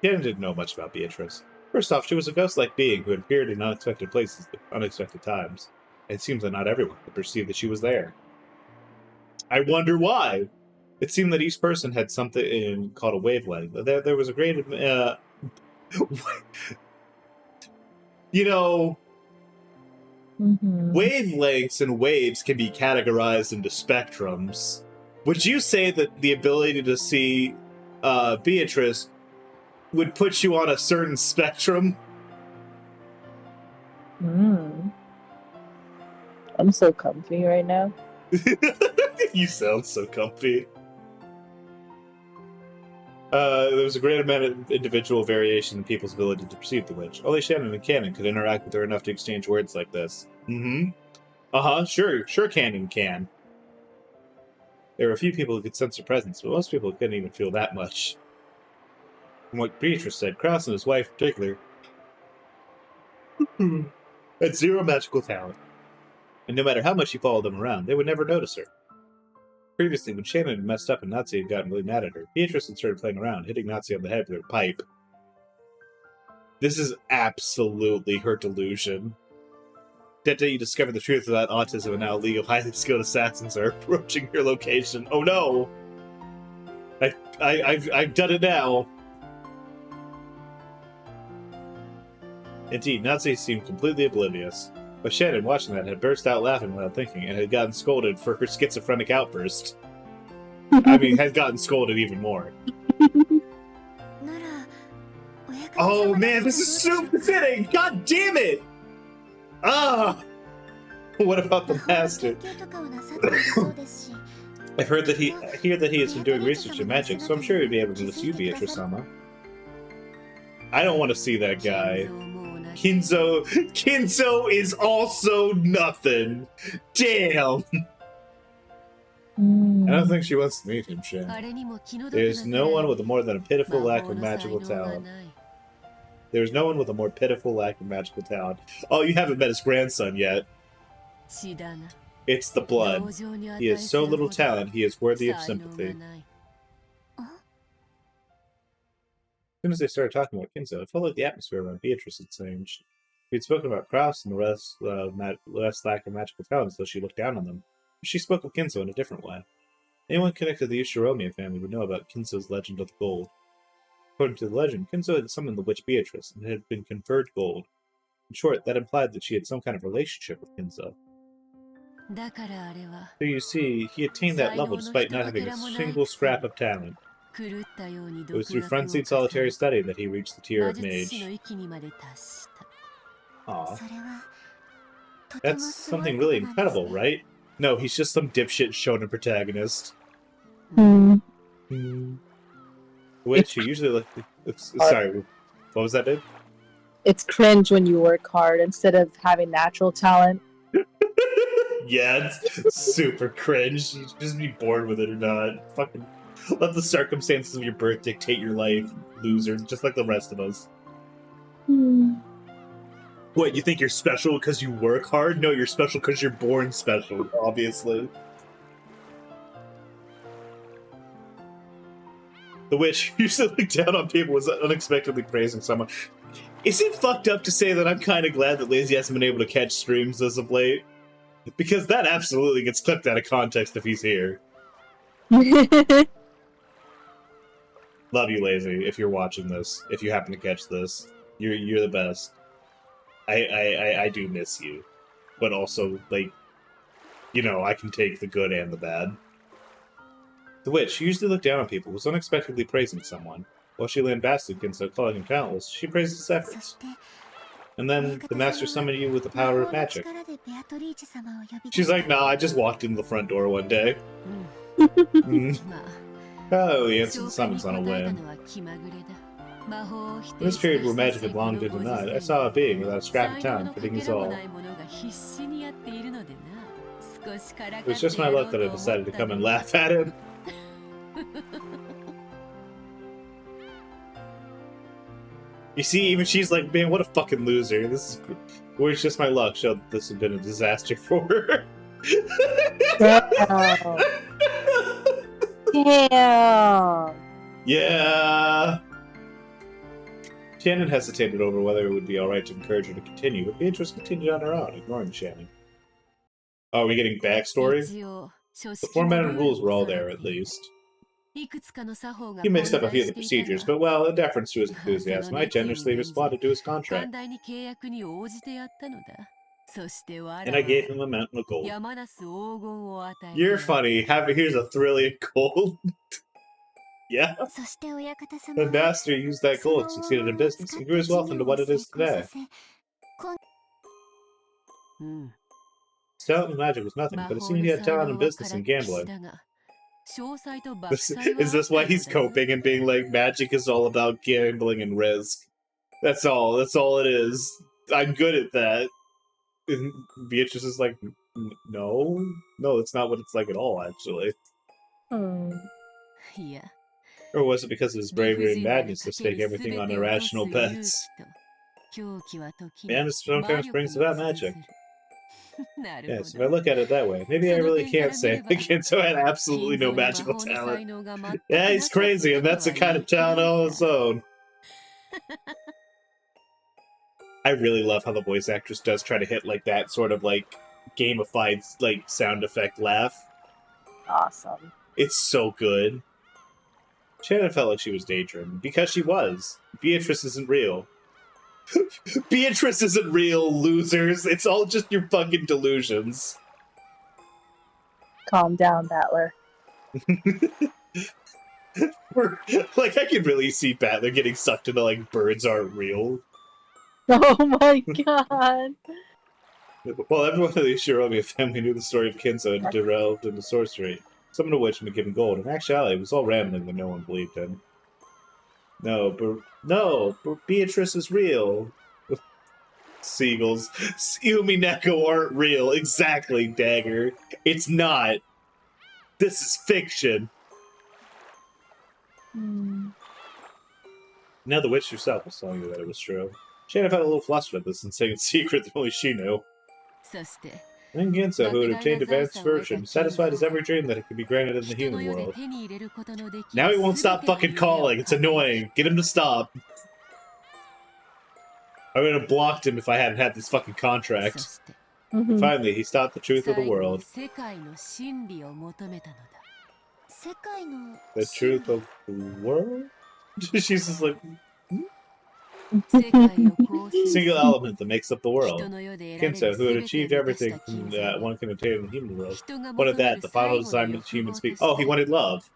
Shannon didn't know much about Beatrice. First off, she was a ghost-like being who had appeared in unexpected places at unexpected times. It seems that not everyone could perceive that she was there. I wonder why. It seemed that each person had something called a wavelength. There was a great... you know... Wavelengths and waves can be categorized into spectrums. Would you say that the ability to see Beatrice would put you on a certain spectrum? I'm so comfy right now. You sound so comfy. There was a great amount of individual variation in people's ability to perceive the witch. Only Shannon and Cannon could interact with her enough to exchange words like this. Sure Cannon can. There were a few people who could sense her presence, but most people couldn't even feel that much. From what Beatrice said, Krauss and his wife in particular had zero magical talent. And no matter how much she followed them around, they would never notice her. Previously, when Shannon had messed up and Nazi had gotten really mad at her, Beatrice had started playing around, hitting Nazi on the head with her pipe. This is absolutely her delusion. That day you discover the truth about autism and now illegal, highly skilled assassins are approaching your location. Oh no! I've done it now. Indeed, Nazi seemed completely oblivious. But Shannon, watching that, had burst out laughing without thinking, and had gotten scolded for her schizophrenic outburst. I mean, had gotten scolded even more. Oh man, this is super fitting! God damn it! Ah! What about the master? I hear that he has been doing research in magic, so I'm sure he'd be able to list you, Beatrice-sama. I don't want to see that guy. Kinzo is also nothing. Damn. I don't think she wants to meet him, Shin. There's no one with more than a pitiful lack of magical talent. There's no one with a more pitiful lack of magical talent. Oh, you haven't met his grandson yet. It's the blood. He has so little talent, he is worthy of sympathy. As soon as they started talking about Kinzo, it felt like the atmosphere around Beatrice had changed. We'd spoken about Kraus and the rest lack of magical talents, though she looked down on them. She spoke of Kinzo in a different way. Anyone connected to the Ushiromiya family would know about Kinzo's legend of the gold. According to the legend, Kinzo had summoned the witch Beatrice and had been conferred gold. In short, that implied that she had some kind of relationship with Kinzo. So you see, he attained that level despite not having a single scrap of talent. It was through frenzied solitary study that he reached the tier of mage. Aww. That's something really incredible, right? No, he's just some dipshit shonen protagonist. Which you usually like. Sorry, what was that, dude? It's cringe when you work hard instead of having natural talent. Yeah, it's super cringe. You should just be bored with it or not. Fucking let the circumstances of your birth dictate your life, loser, just like the rest of us. What, you think you're special because you work hard? No, you're special because you're born special, obviously. The witch usually looked down on people was unexpectedly praising someone. Is it fucked up to say that I'm kind of glad that Lazy hasn't been able to catch streams as of late? Because that absolutely gets clipped out of context if he's here. Love you, Lazy, if you're watching this. If you happen to catch this. You're the best. I do miss you. But also, like, you know, I can take the good and the bad. The witch, who usually looked down on people, was unexpectedly praising someone. While she lambasted Kinzo, calling him talentless, she praised his efforts. And then the master summoned you with the power of magic. She's like, nah, I just walked in the front door one day. Oh, he answered the summons on a whim. In this period where magic had long been denied, I saw a being without a scrap of talent fitting his all. It was just my luck that I decided to come and laugh at him. You see, even she's like, man, what a fucking loser. This is where it's just my luck showed that this had been a disaster for her. Damn. Damn. Yeah. Shannon hesitated over whether it would be alright to encourage her to continue, but Beatrice continued on her own, ignoring Shannon. Oh, are we getting backstory? The format and rules were all there, at least. He mixed up a few of the procedures, but well, in deference to his enthusiasm, I generously responded to his contract. And I gave him a mountain of gold. You're funny. Here's a thrilling gold. Yeah. The master used that gold and succeeded in business and grew his wealth into what it is today. Talent and magic was nothing, but it seemed he had talent in business and gambling. Is this why he's coping and being like, magic is all about gambling and risk? That's all. That's all it is. I'm good at that. And Beatrice is like, no, that's not what it's like at all, actually. Yeah. Or was it because of his bravery and madness to stake everything on irrational bets? Madness sometimes brings about magic. Yes, if I look at it that way, maybe I really can't say Kinzo had absolutely no magical talent. Yeah, he's crazy, and that's a kind of talent on its own. I really love how the voice actress does try to hit like that sort of like gamified like sound effect laugh. Awesome. It's so good. Shannon felt like she was daydreaming because she was. Beatrice isn't real. Beatrice isn't real, losers. It's all just your fucking delusions. Calm down, Battler. Like, I can really see Battler getting sucked into, like, birds aren't real. Oh my god. Well, everyone in the Shiromi family knew the story of Kinzo and delved into sorcery. Some of the witch had been given gold. In actuality, it was all rambling that no one believed in. No, Beatrice is real. Seagulls. Umineko aren't real. Exactly, Dagger. It's not. This is fiction. Now the witch herself was telling you that it was true. Shannon felt a little flustered at this and saying a secret that only she knew. Then Ginza, who had obtained advanced version, satisfied his every dream that it could be granted in the human world. Now he won't stop fucking calling. It's annoying. Get him to stop. I would have blocked him if I hadn't had this fucking contract. And finally, he stopped the truth of the world. The truth of the world? She's just like... Single element that makes up the world. Kinzo, who had achieved everything that one can attain in the human world, wanted that, the final desire of human speak. Oh, he wanted love.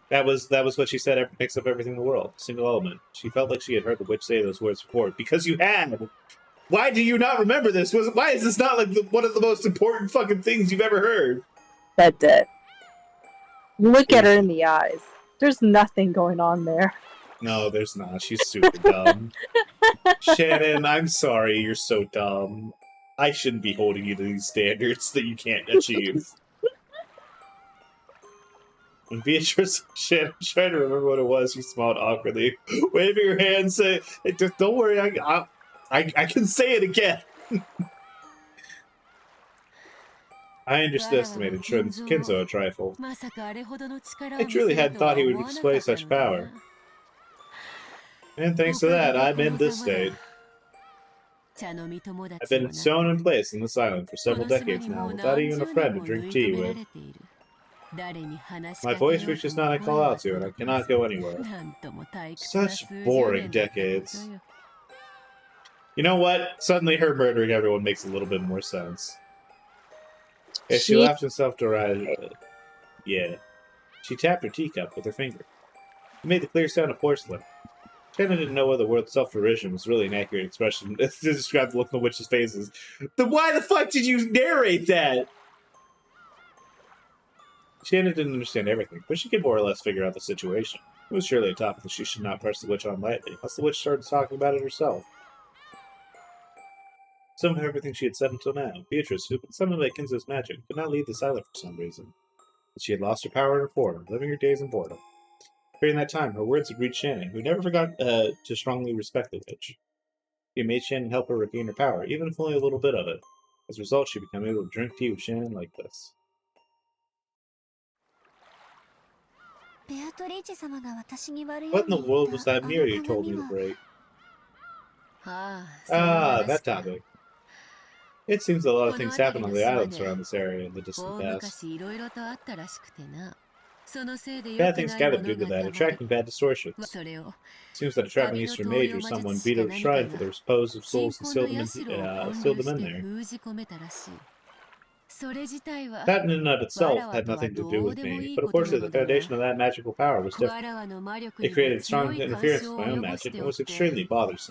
That was what she said makes up everything in the world. Single element. She felt like she had heard the witch say those words before. Because you had! Why do you not remember this? Why is this not like one of the most important fucking things you've ever heard? That's it. Look at her in the eyes. There's nothing going on there. No, there's not. She's super dumb. Shannon, I'm sorry. You're so dumb. I shouldn't be holding you to these standards that you can't achieve. When Beatrice Shannon tried to remember what it was, she smiled awkwardly, waving her hand, saying, hey, don't worry, I can say it again. I underestimated Kinzo a trifle. I truly hadn't thought he would display such power. And thanks to that, I'm in this state. I've been sewn in place in this island for several decades now, without even a friend to drink tea with. My voice reaches none I call out to, and I cannot go anywhere. Such boring decades. You know what? Suddenly her murdering everyone makes a little bit more sense. Yeah, she laughed in self-deride. Yeah. She tapped her teacup with her finger. It made the clear sound of porcelain. Shannon didn't know whether the word self-derision was really an accurate expression to describe the look on the witch's faces. Then why the fuck did you narrate that? Shannon didn't understand everything, but she could more or less figure out the situation. It was surely a topic that she should not press the witch on lightly, unless the witch started talking about it herself. Some of everything she had said until now, Beatrice, who had been summoned by Kinzo's magic, could not leave this island for some reason. But she had lost her power and her form, living her days in boredom. During that time, her words had reached Shannon, who never forgot to strongly respect the witch. She made Shannon help her regain her power, even if only a little bit of it. As a result, she became able to drink tea with Shannon like this. What in the world was that mirror you told me to break? That topic. It seems that a lot of things happen on the islands around this area in the distant past. Bad things gathered due to that, attracting bad distortions. It seems that a traveling Eastern mage or someone beat up a shrine for their supposed souls and sealed them in there. That in and of itself had nothing to do with me, but unfortunately the foundation of that magical power was different. It created strong interference with my own magic and was extremely bothering. Is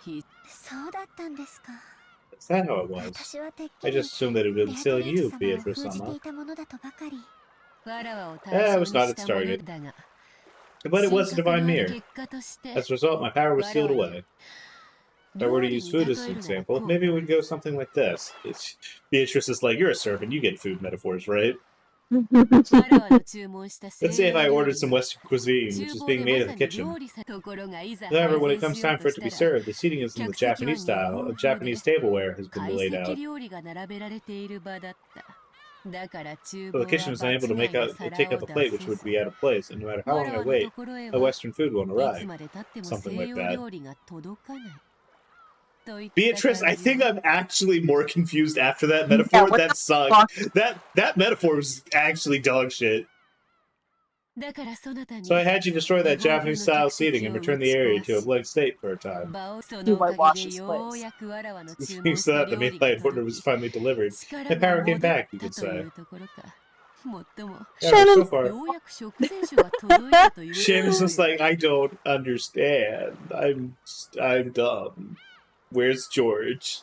that how it was? I just assumed that it would be sealing you, Beatrice-sama. I was not it started. But it was a divine mirror. As a result, my power was sealed away. If I were to use food as an example, maybe it would go something like this. Beatrice is like, you're a servant, you get food metaphors, right? Let's say if I ordered some Western cuisine, which is being made in the kitchen. However, when it comes time for it to be served, the seating is in the Japanese style. A Japanese tableware has been laid out. So the kitchen is unable to take up a plate which would be out of place, and no matter how long I wait, the Western food won't arrive. Something like that. Beatrice, I think I'm actually more confused after that metaphor. Yeah, that sucked. That metaphor was actually dog shit. So I had you destroy that Japanese-style seating and return the area to a blank state for a time. You whitewash this place. Thanks to that, the mail order was finally delivered. My power came back, you could say. Yeah, so far, Shannon's just like, I don't understand. I'm dumb. Where's George?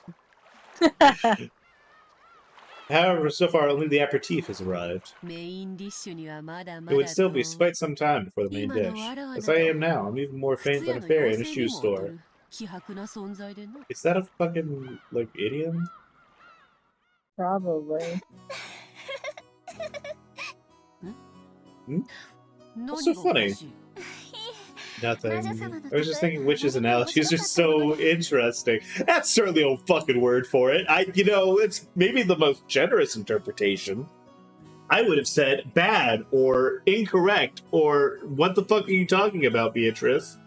However, so far only the aperitif has arrived. It would still be quite some time before the main dish. As I am now, I'm even more faint than a fairy in a shoe store. Is that a fucking, like, idiom? Probably. What's so funny? Nothing. I was just thinking witches' analogies are so interesting. That's certainly a fucking word for it. It's maybe the most generous interpretation. I would have said bad or incorrect or what the fuck are you talking about, Beatrice?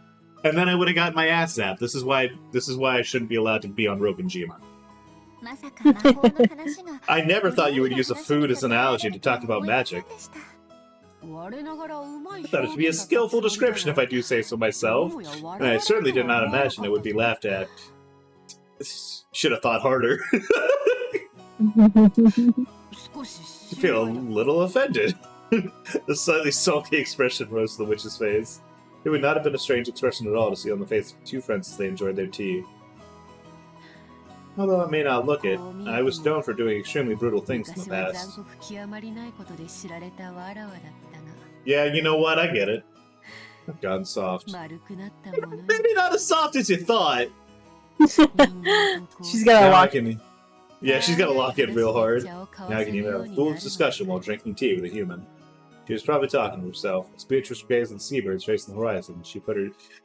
And then I would have gotten my ass zapped. This is why I shouldn't be allowed to be on Rogunjima. I never thought you would use a food as an analogy to talk about magic. I thought it would be a skillful description if I do say so myself, and I certainly did not imagine it would be laughed at. Should have thought harder. I feel a little offended. The slightly sulky expression rose to the witch's face. It would not have been a strange expression at all to see on the face of two friends as they enjoyed their tea. Although I may not look it, I was known for doing extremely brutal things in the past. Yeah, you know what? I get it. I've gotten soft. Maybe not as soft as you thought. She's gonna lock in. Yeah, she's gonna lock in real hard. Now I can even have a fool's discussion while drinking tea with a human. She was probably talking to herself. As Beatrice gazed at the seabirds tracing the horizon,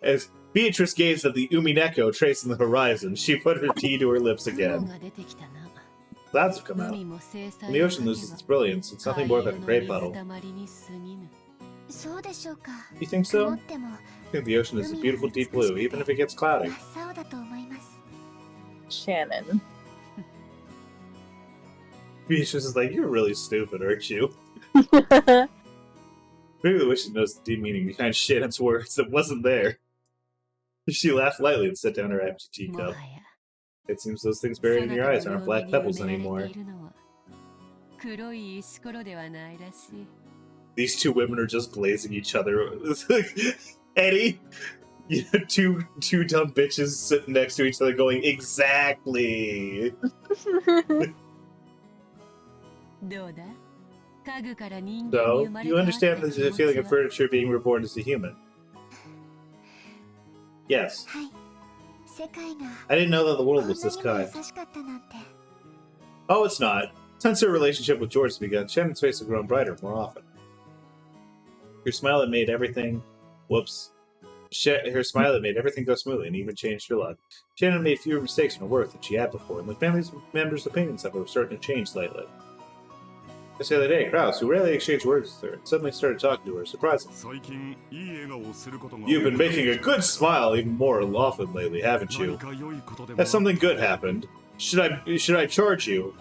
As Beatrice gazed at the Umineko tracing the horizon, she put her tea to her lips again. Clouds have come out. When the ocean loses its brilliance, it's nothing more than a gray puddle. You think so? I think the ocean is a beautiful deep blue, even if it gets cloudy. Shannon. Beatrice is like, you're really stupid, aren't you? Maybe the witch knows the deep meaning behind Shannon's words that wasn't there. She laughed lightly and set down her empty teacup. It seems those things buried in your eyes aren't black pebbles anymore. These two women are just glazing each other. Eddie, two dumb bitches sitting next to each other going, exactly. So, you understand the feeling of furniture being reborn as a human? Yes. I didn't know that the world was this kind. Oh, it's not. Since her relationship with George has begun, Shannon's face has grown brighter more often. Her smile had made everything... Whoops. Her smile had made everything go smoothly and even changed her luck. Shannon made fewer mistakes in her work than she had before, and the family members' opinions of her were starting to change slightly. Just the other day, Krause, who rarely exchanged words with her, suddenly started talking to her, surprisingly. You've been making a good smile even more often lately, haven't you? Has something good happened? Should I charge you?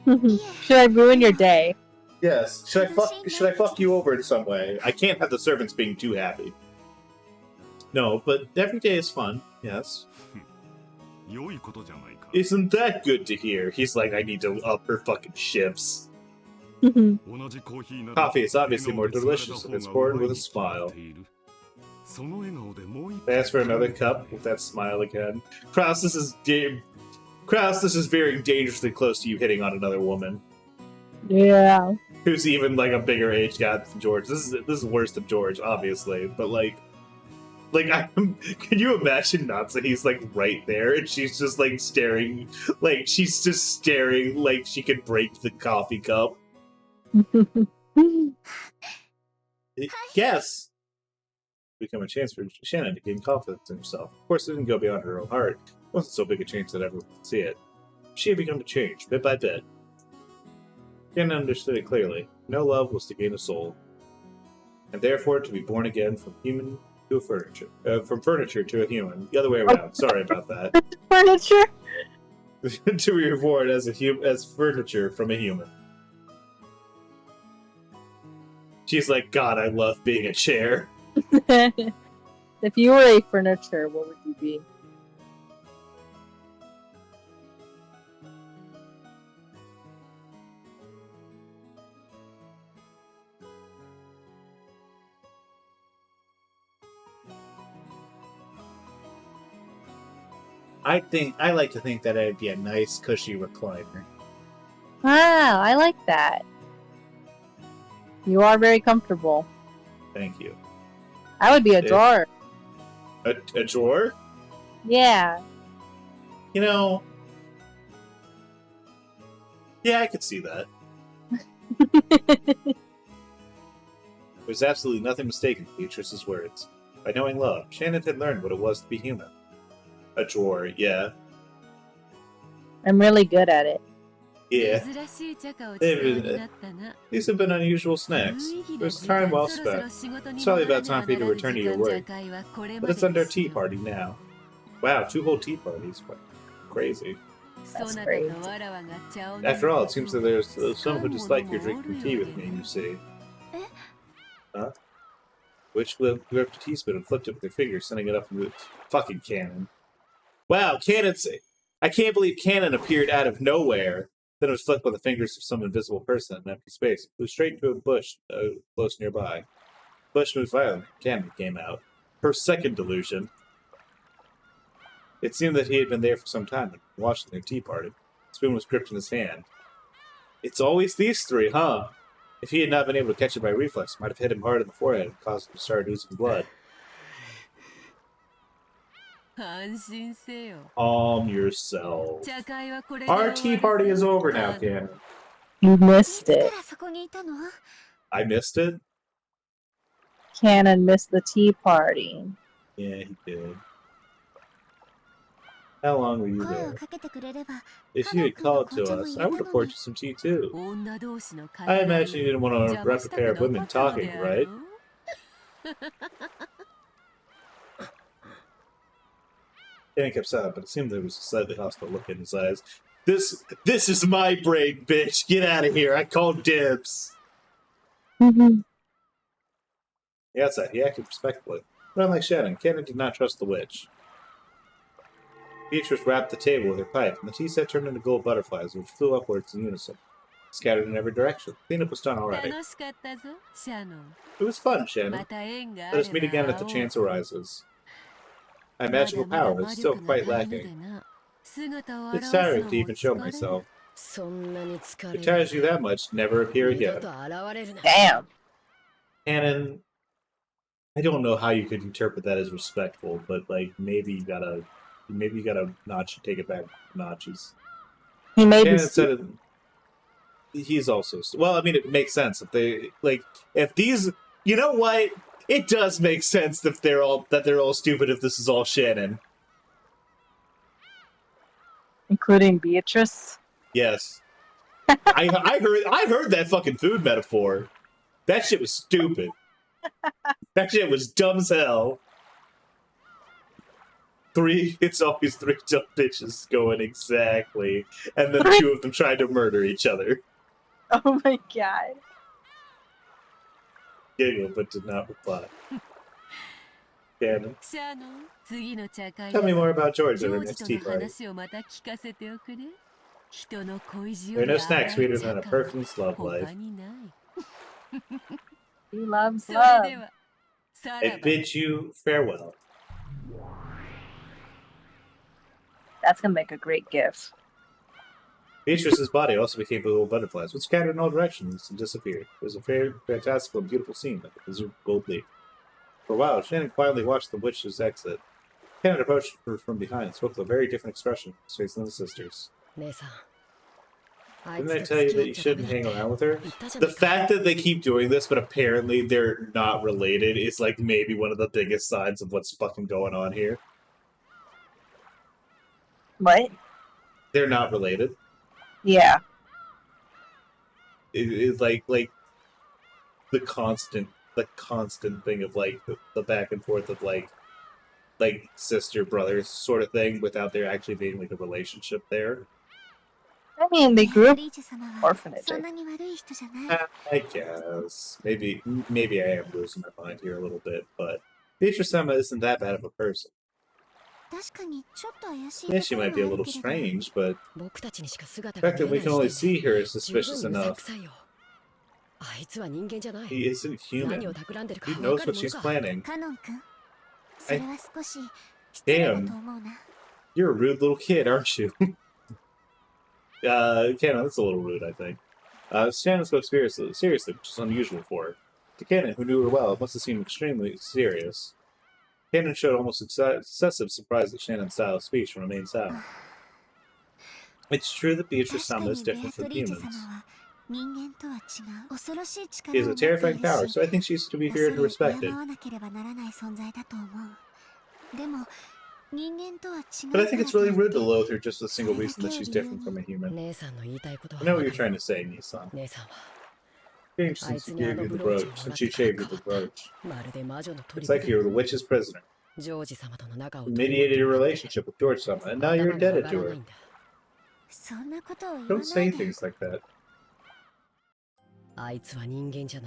Should I ruin your day? Yes. Should I fuck you over in some way? I can't have the servants being too happy. No, but every day is fun. Yes. Isn't that good to hear? He's like, I need to up her fucking shifts. Coffee is obviously more delicious if it's poured with a smile. I asked for another cup with that smile again. Krause, this is very dangerously close to you hitting on another woman. Yeah. Who's even like a bigger age gap than George. This is worse than George, obviously, but like can you imagine Natsa? He's like right there, and she's just like staring, like she could break the coffee cup. Yes! Become a chance for Shannon to gain confidence in herself. Of course, it didn't go beyond her own heart. It wasn't so big a change that everyone could see it. She had begun to change, bit by bit. Shannon understood it clearly. No love was to gain a soul, and therefore to be born again from human to a furniture. From furniture to a human. The other way around. Sorry about that. Furniture? To be reborn as furniture from a human. She's like, God, I love being a chair. If you were a furniture, what would you be? I like to think that it'd be a nice, cushy recliner. Wow, I like that. You are very comfortable. Thank you. I would be a drawer. A drawer? Yeah. You know, yeah, I could see that. There's absolutely nothing mistaken in Beatrice's words. By knowing love, Shannon had learned what it was to be human. A drawer, yeah. I'm really good at it. Yeah. These have been unusual snacks. There's time well spent. It's probably about time for you to return to your work. But it's under a tea party now. Wow, 2 whole tea parties. Crazy. That's crazy. After all, it seems that there's some who dislike your drinking tea with me, you see. Huh? Witch grabbed a teaspoon and flipped it with her finger, sending it up into the fucking cannon. Wow, cannons! I can't believe cannon appeared out of nowhere. Then it was flicked with the fingers of some invisible person in an empty space. It flew straight into a bush close nearby. Bush moved violently. Cannon came out. Her second delusion. It seemed that he had been there for some time and watched their tea party. The spoon was gripped in his hand. It's always these 3, huh? If he had not been able to catch it by reflex, it might have hit him hard in the forehead and caused him to start oozing blood. Calm yourself. Our tea party is over now, Cannon. You missed it. I missed it? Cannon missed the tea party. Yeah, he did. How long were you there? If you had called to us, I would have poured you some tea too. I imagine you didn't want to interrupt a pair of women talking, right? Danny kept silent, but it seemed there was a slightly hostile look in his eyes. This is my brain, bitch! Get out of here! I called dibs! The outside, he acted respectfully. But unlike Shannon, Cannon did not trust the witch. Beatrice rapped the table with her pipe, and the tea set turned into gold butterflies, which flew upwards in unison, scattered in every direction. Cleanup was done already. It was fun, Shannon. Let us meet again if the chance arises. My magical power is still quite lacking. It's tiring to even show myself. If it tires you that much, never appear again. Damn. Cannon, I don't know how you could interpret that as respectful, but like maybe you gotta take it back notches. He may be. He's also well. I mean, it makes sense if they if these. You know what? It does make sense that they're all stupid if this is all Shannon, including Beatrice. Yes, I heard that fucking food metaphor. That shit was stupid. That shit was dumb as hell. It's always 3 dumb bitches going exactly, and then 2 of them tried to murder each other. Oh my god. Giggled, but did not reply. Cannon. Tell me more about George at our next tea party. There are no snacks sweeter than a person's love life. He loves love. I bid you farewell. That's gonna make a great gift. Beatrice's body also became little butterflies, which scattered in all directions and disappeared. It was a very fantastical and beautiful scene, like a deserted gold leaf. For a while, Shannon quietly watched the witch's exit. Cannon approached her from behind and spoke with a very different expression on his face than the sisters. Didn't I tell you that you shouldn't hang around with her? The fact that they keep doing this, but apparently they're not related, is like maybe one of the biggest signs of what's fucking going on here. What? They're not related. Yeah. It's like the constant thing of like the back and forth of like sister brothers sort of thing without there actually being like a relationship there. I mean, they grew up orphanage. I guess maybe I am losing my mind here a little bit, but Beatrice-sama isn't that bad of a person. Yeah, she might be a little strange, but the fact that we can only see her is suspicious enough. He isn't human. He knows what she's planning. Damn, you're a rude little kid, aren't you? Canon, that's a little rude, I think. Shannon spoke seriously, which is unusual for her. To Canon, who knew her well, it must have seemed extremely serious. Canon showed almost excessive surprise at Shannon's style of speech remained silent. It's true that Beatrice-sama is different from humans. She has a terrifying power, so I think she's to be feared and respected. But I think it's really rude to loathe her just for the single reason that she's different from a human. I know what you're trying to say, Nissan. Changed since she gave you the brooch, since she shaved you the brooch. It's like you're the witch's prisoner. You mediated your relationship with George-sama, and now you're indebted to her. Don't say things like that.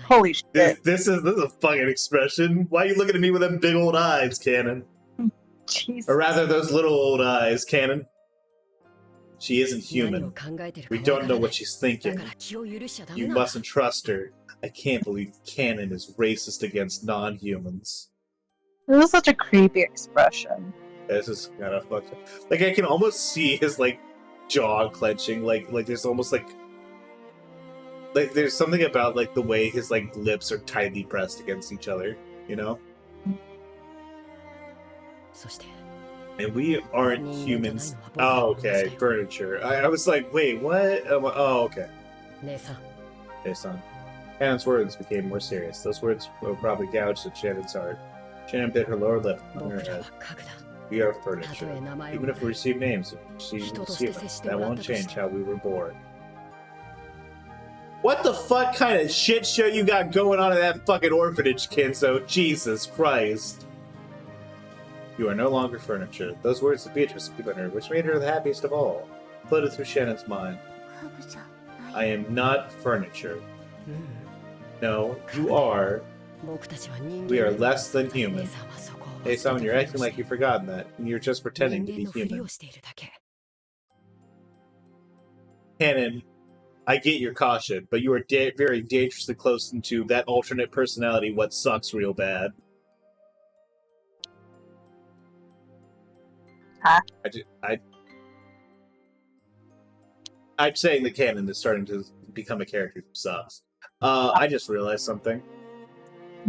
Holy shit. This is a fucking expression. Why are you looking at me with them big old eyes, Canon? Jesus. Or rather, those little old eyes, Canon. She isn't human. We don't know what she's thinking. You mustn't trust her. I can't believe Canon is racist against non-humans. It was such a creepy expression. This is kind of fucked up. Like, I can almost see his, like, jaw clenching. Like there's almost, like, there's something about, like, the way his, like, lips are tightly pressed against each other, you know? And we aren't humans. Oh, okay. Furniture. I was like, wait, what? Oh, okay. Nei-san. Shannon's words became more serious. Those words were probably gouged at Shannon's heart. Shannon bit her lower lip on her head. We are furniture. Even if we receive names, that won't change how we were born. What the fuck kind of shit show you got going on in that fucking orphanage, Kinzo? Jesus Christ. You are no longer furniture. Those words of Beatrice had given her, which made her the happiest of all, floated through Shannon's mind. I am not furniture. No, you are. We are less than human. Hey, Simon, you're acting like you've forgotten that, and you're just pretending to be human. Canon, I get your caution, but you are very dangerously close into that alternate personality what sucks real bad. Huh? I'm saying that Canon is starting to become a character who sucks. I just realized something.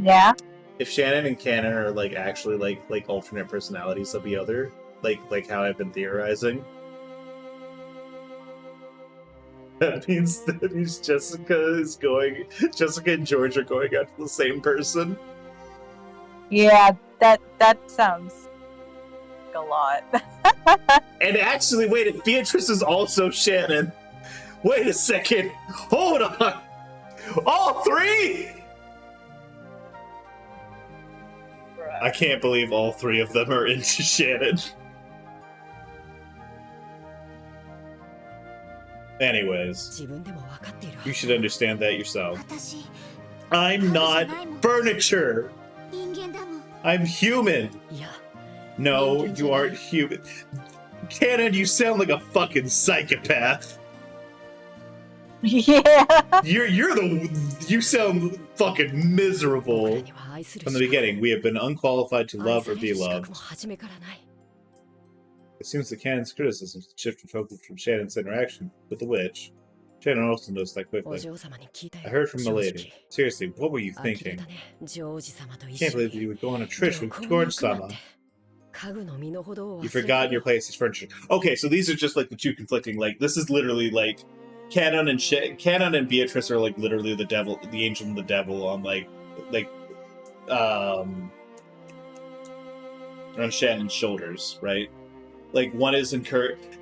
Yeah? If Shannon and Canon are like actually like alternate personalities of the other, like how I've been theorizing, that means Jessica and George are going after the same person. Yeah, that sounds like a lot. And actually, wait, if Beatrice is also Shannon, wait a second, hold on, all three? I can't believe all three of them are into Shannon. Anyways, you should understand that yourself. I'm not furniture. I'm human. No, you aren't human. Canon, you sound like a fucking psychopath. Yeah. You sound fucking miserable. From the beginning, we have been unqualified to love or be loved. It seems that Canon's criticisms shifted focus from Shannon's interaction with the witch. Shannon also noticed that quickly. I heard from Milady. Seriously, what were you thinking? I can't believe you would go on a trip with George-sama. You forgot your place as furniture. Okay, so these are just like the two conflicting, like, this is literally like Canon and Beatrice are like literally the devil, the angel and the devil on like on Shannon's shoulders, right? Like one is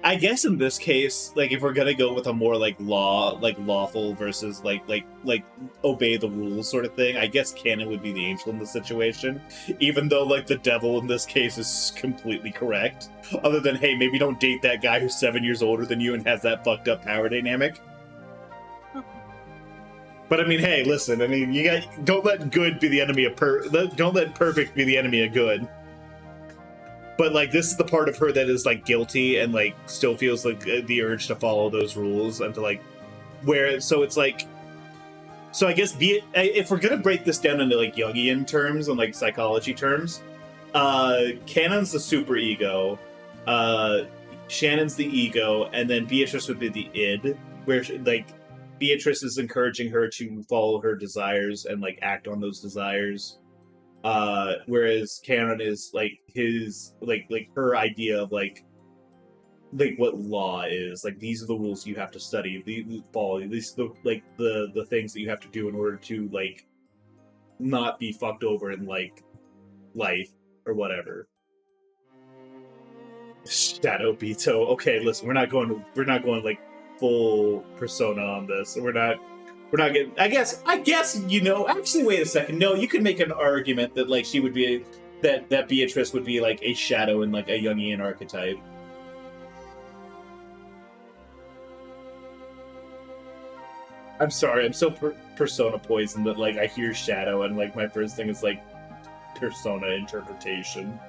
I guess in this case, like if we're gonna go with a more like lawful versus like obey the rules sort of thing, I guess Canon would be the angel in the situation, even though like the devil in this case is completely correct. Other than, hey, maybe don't date that guy who's 7 years older than you and has that fucked up power dynamic. But I mean, hey, listen, I mean, don't let good be the enemy of don't let perfect be the enemy of good. But like this is the part of her that is like guilty and like still feels like the urge to follow those rules and to like so it's like, so I guess if we're gonna break this down into like Jungian terms and like psychology terms, Canon's the super ego, Shannon's the ego, and then Beatrice would be the id, where like Beatrice is encouraging her to follow her desires and like act on those desires. Whereas Canon is like his like her idea of like what law is. Like these are the rules you have to study, follow. These are the things that you have to do in order to like not be fucked over in like life or whatever. Shadow Beto. Okay, listen, we're not going like full persona on this. We're not getting. I guess actually, wait a second. No, you could make an argument that like she would be that Beatrice would be like a shadow in like a Jungian archetype. I'm sorry, I'm so persona poisoned that like I hear shadow and like my first thing is like persona interpretation.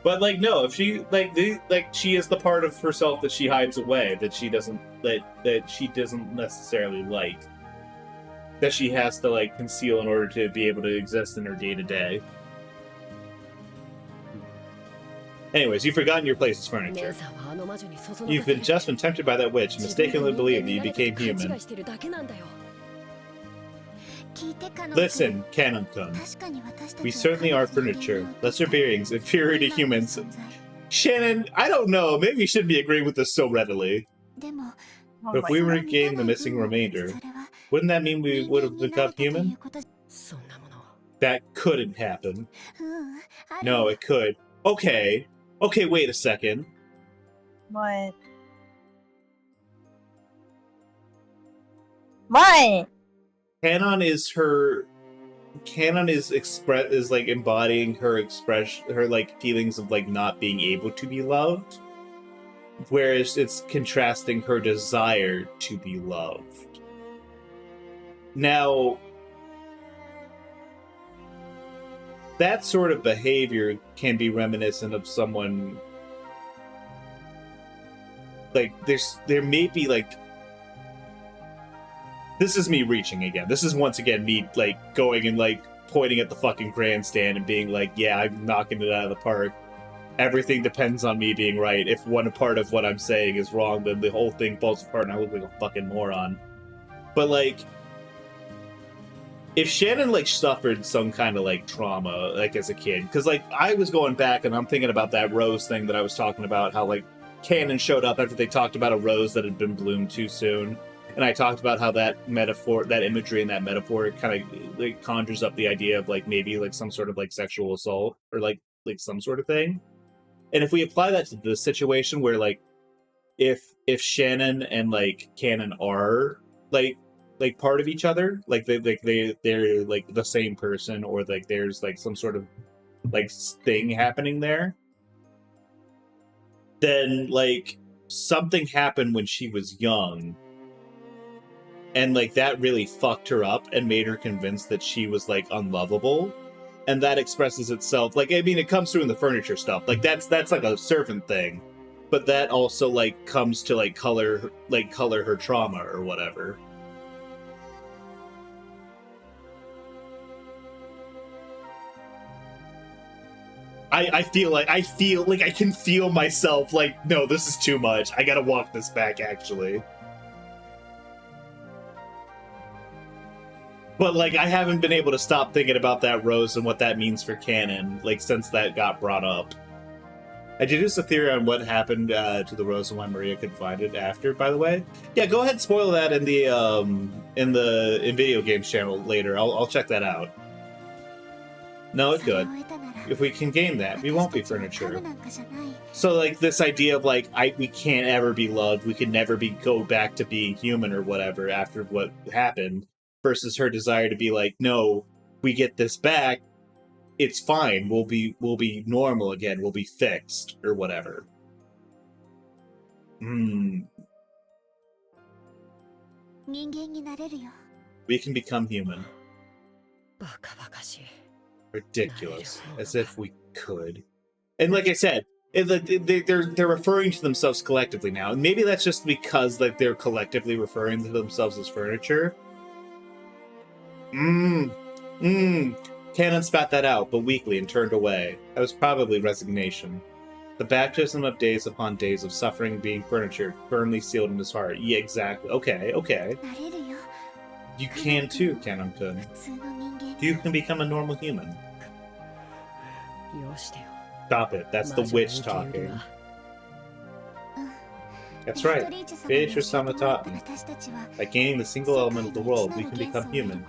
But like no, if she she is the part of herself that she hides away, that she doesn't necessarily like, that she has to like conceal in order to be able to exist in her day-to-day. Anyways, you've forgotten your place as furniture. You've just been tempted by that witch and mistakenly believed that you became human. Listen, Canon-kun. We certainly are furniture, lesser beings, inferior to humans. Shannon, I don't know, maybe you shouldn't be agreeing with this so readily. But if we regain the missing remainder, wouldn't that mean we would have become human? That couldn't happen. No, it could. Okay, wait a second. What? What? Canon is like embodying her expression, her like feelings of like not being able to be loved, whereas it's contrasting her desire to be loved. Now, that sort of behavior can be reminiscent of someone like there may be like, this is me reaching again. This is once again me like going and like pointing at the fucking grandstand and being like, yeah, I'm knocking it out of the park. Everything depends on me being right. If one part of what I'm saying is wrong, then the whole thing falls apart and I look like a fucking moron. But like, if Shannon like suffered some kind of like trauma like as a kid, because like I was going back and I'm thinking about that rose thing that I was talking about, how like Canon showed up after they talked about a rose that had been bloomed too soon. And I talked about how that metaphor, that imagery and that metaphor kind of like conjures up the idea of like maybe like some sort of like sexual assault or like some sort of thing. And if we apply that to the situation where like if Shannon and like Canon are like part of each other, like they're like the same person, or like there's like some sort of like thing happening there, then like something happened when she was young. And, like, that really fucked her up and made her convinced that she was, like, unlovable. And that expresses itself, like, I mean, it comes through in the furniture stuff. Like, that's like a servant thing. But that also, like, comes to, like, color her trauma or whatever. I feel like I can feel myself, like, no, this is too much. I gotta walk this back, actually. But, like, I haven't been able to stop thinking about that rose and what that means for Canon, like, since that got brought up. I deduced a theory on what happened to the rose and why Maria couldn't find it after, by the way. Yeah, go ahead and spoil that in the in video games channel later. I'll check that out. No, it's good. If we can gain that, we won't be furniture. So like this idea of like we can't ever be loved, we can never go back to being human or whatever after what happened, versus her desire to be like, no, we get this back, it's fine. We'll be normal again. We'll be fixed or whatever. We can become human. Ridiculous. As if we could. And like I said, they're referring to themselves collectively now. And maybe that's just because like they're collectively referring to themselves as furniture. Canon spat that out, but weakly, and turned away. That was probably resignation. The baptism of days upon days of suffering being furniture, firmly sealed in his heart. Yeah, exactly. Okay. You can too, Canon-kun. You can become a normal human. Stop it. That's the witch talking. That's right. Beatrice-sama taught me. By gaining the single element of the world, we can become human.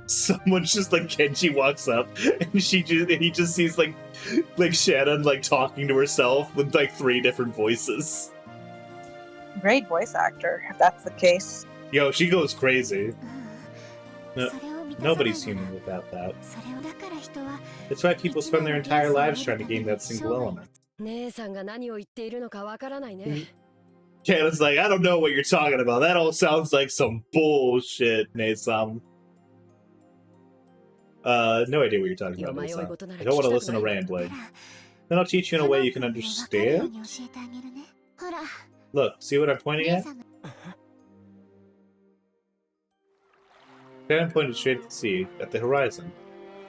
Someone's just like Kenji walks up and he just sees like Shannon like talking to herself with like 3 different voices. Great voice actor, if that's the case. Yo, she goes crazy. No, nobody's human without that. That's why people spend their entire lives trying to gain that single element. Cannon's like, I don't know what you're talking about. That all sounds like some bullshit, Nae-san. No idea what you're talking about, Nae-san. I don't want to listen to rambling. Then I'll teach you in a way you can understand. Look, see what I'm pointing at? Cannon pointed straight at the sea, at the horizon.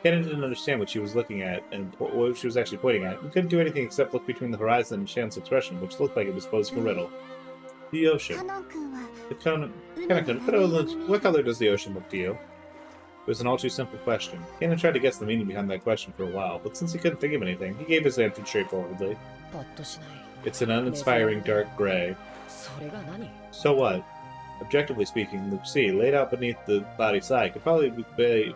Cannon didn't understand what she was looking at and what she was actually pointing at. He couldn't do anything except look between the horizon and Shannon's expression, which looked like it was posing a riddle. The ocean. What color does the ocean look to you? It was an all too simple question. Cannon tried to guess the meaning behind that question for a while, but since he couldn't think of anything, he gave his answer straightforwardly. It's an uninspiring dark gray. So what? Objectively speaking, the sea, laid out beneath the body's side, could probably be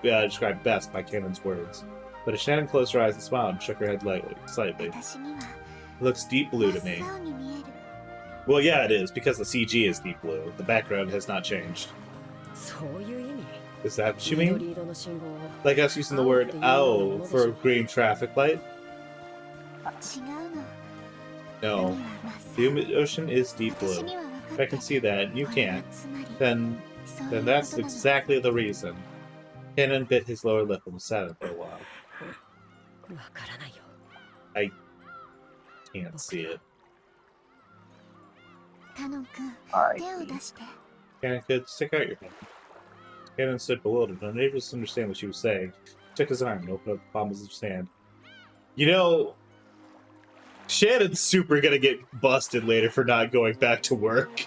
described best by Cannon's words. But as Shannon closed her eyes and smiled and shook her head slightly. It looks deep blue to me. Well, yeah, it is, because the CG is deep blue. The background has not changed. Is that what you mean? Like us using the word owl for a green traffic light? No. The ocean is deep blue. If I can see that, and you can't, then that's exactly the reason. Cannon bit his lower lip and was silent for a while. I can't see it. Cannon could stick out your hand. Cannon stood bewildered, unable to understand what she was saying. He took his arm and opened up the palm of his hand. You know, Shannon's super gonna get busted later for not going back to work.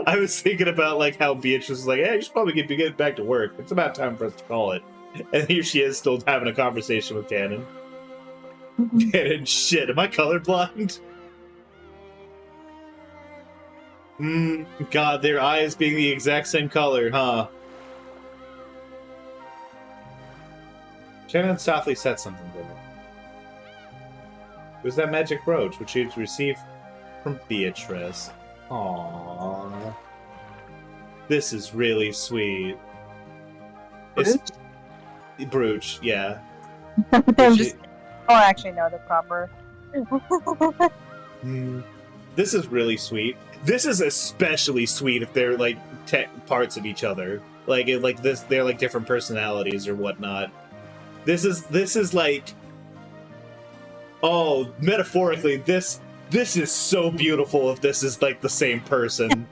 I was thinking about like how Beatrice was like, hey, you should probably get back to work. It's about time for us to call it. And here she is still having a conversation with Cannon. Cannon, shit, am I colorblind? God, their eyes being the exact same color, huh? Shannon softly said something to her. It was that magic brooch which she had received from Beatrice. Aww. This is really sweet. It's brooch, yeah. I'm just... Oh, I actually know the proper. This is really sweet. This is especially sweet if they're like parts of each other. Like this, they're like different personalities or whatnot. This is like, oh, metaphorically, this is so beautiful if this is like the same person.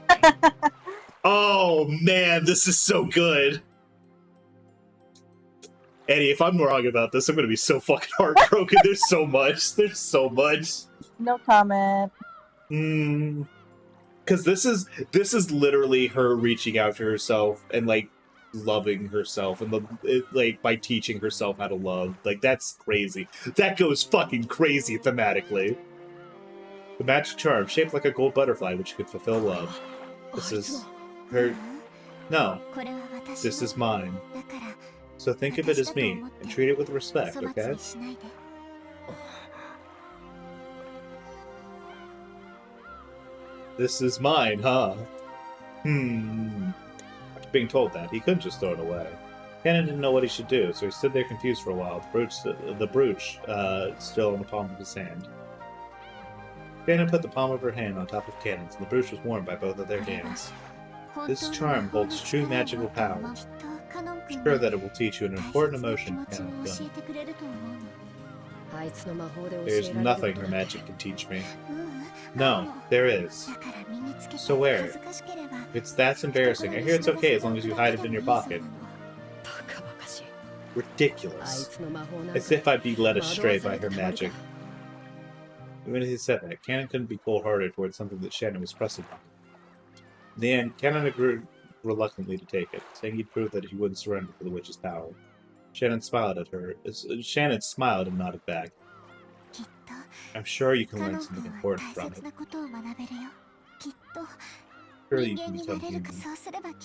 Oh man, this is so good. Eddie, if I'm wrong about this, I'm gonna be so fucking heartbroken. There's so much. There's so much. No comment. Because this is literally her reaching out to herself and like loving herself and like by teaching herself how to love. Like that's crazy. That goes fucking crazy thematically. The magic charm shaped like a gold butterfly which could fulfill love. This is her. No, this is mine. So think of it as me and treat it with respect, okay? This is mine, huh? After being told that, he couldn't just throw it away. Cannon didn't know what he should do, so he stood there confused for a while, the brooch still in the palm of his hand. Cannon put the palm of her hand on top of Cannon's, and the brooch was warmed by both of their hands. This charm holds true magical power. I'm sure that it will teach you an important emotion, Cannon. There's nothing her magic can teach me. No, there is. So where? If that's embarrassing, I hear it's okay as long as you hide it in your pocket. Ridiculous. As if I'd be led astray by her magic. Even as he said that, Cannon couldn't be cold-hearted towards something that Shannon was pressing on. In the end, Cannon agreed reluctantly to take it, saying he'd prove that he wouldn't surrender to the witch's power. Shannon smiled at her. Shannon smiled and nodded back. I'm sure you can learn something important from it. Surely you can become human.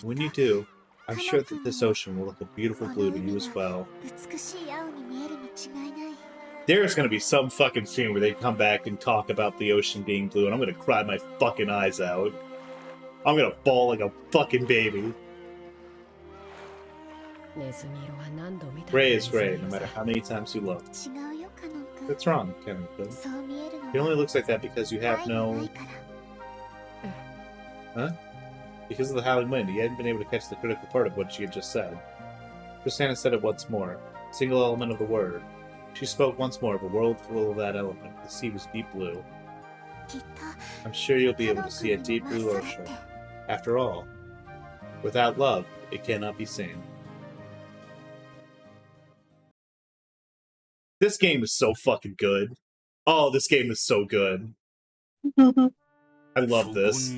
When you do, I'm sure that this ocean will look a beautiful blue to you as well. There's gonna be some fucking scene where they come back and talk about the ocean being blue, and I'm gonna cry my fucking eyes out. I'm gonna bawl like a fucking baby. Gray is gray, no matter how many times you look. What's wrong, Cannon? It only looks like that because you have no... Huh? Because of the howling wind, he hadn't been able to catch the critical part of what she had just said. Christina said it once more. A single element of the word. She spoke once more of a world full of that element. The sea was deep blue. I'm sure you'll be able to see a deep blue ocean. After all, without love, it cannot be seen. This game is so fucking good. Oh, this game is so good. I love this.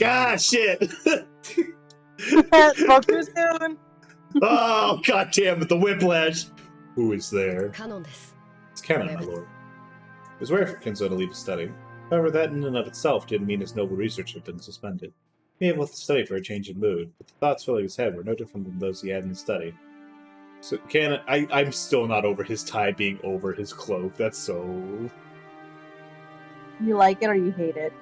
Ah, shit! Spoke too soon. Oh, god damn it, the whiplash! Who is there? It's Cannon, my lord. It was rare for Kinzo to leave his study. However, that in and of itself didn't mean his noble research had been suspended. He able to study for a change in mood, but the thoughts filling his head were no different than those he had in the study. So, Cannon, I'm still not over his tie being over his cloak. That's so... You like it or you hate it?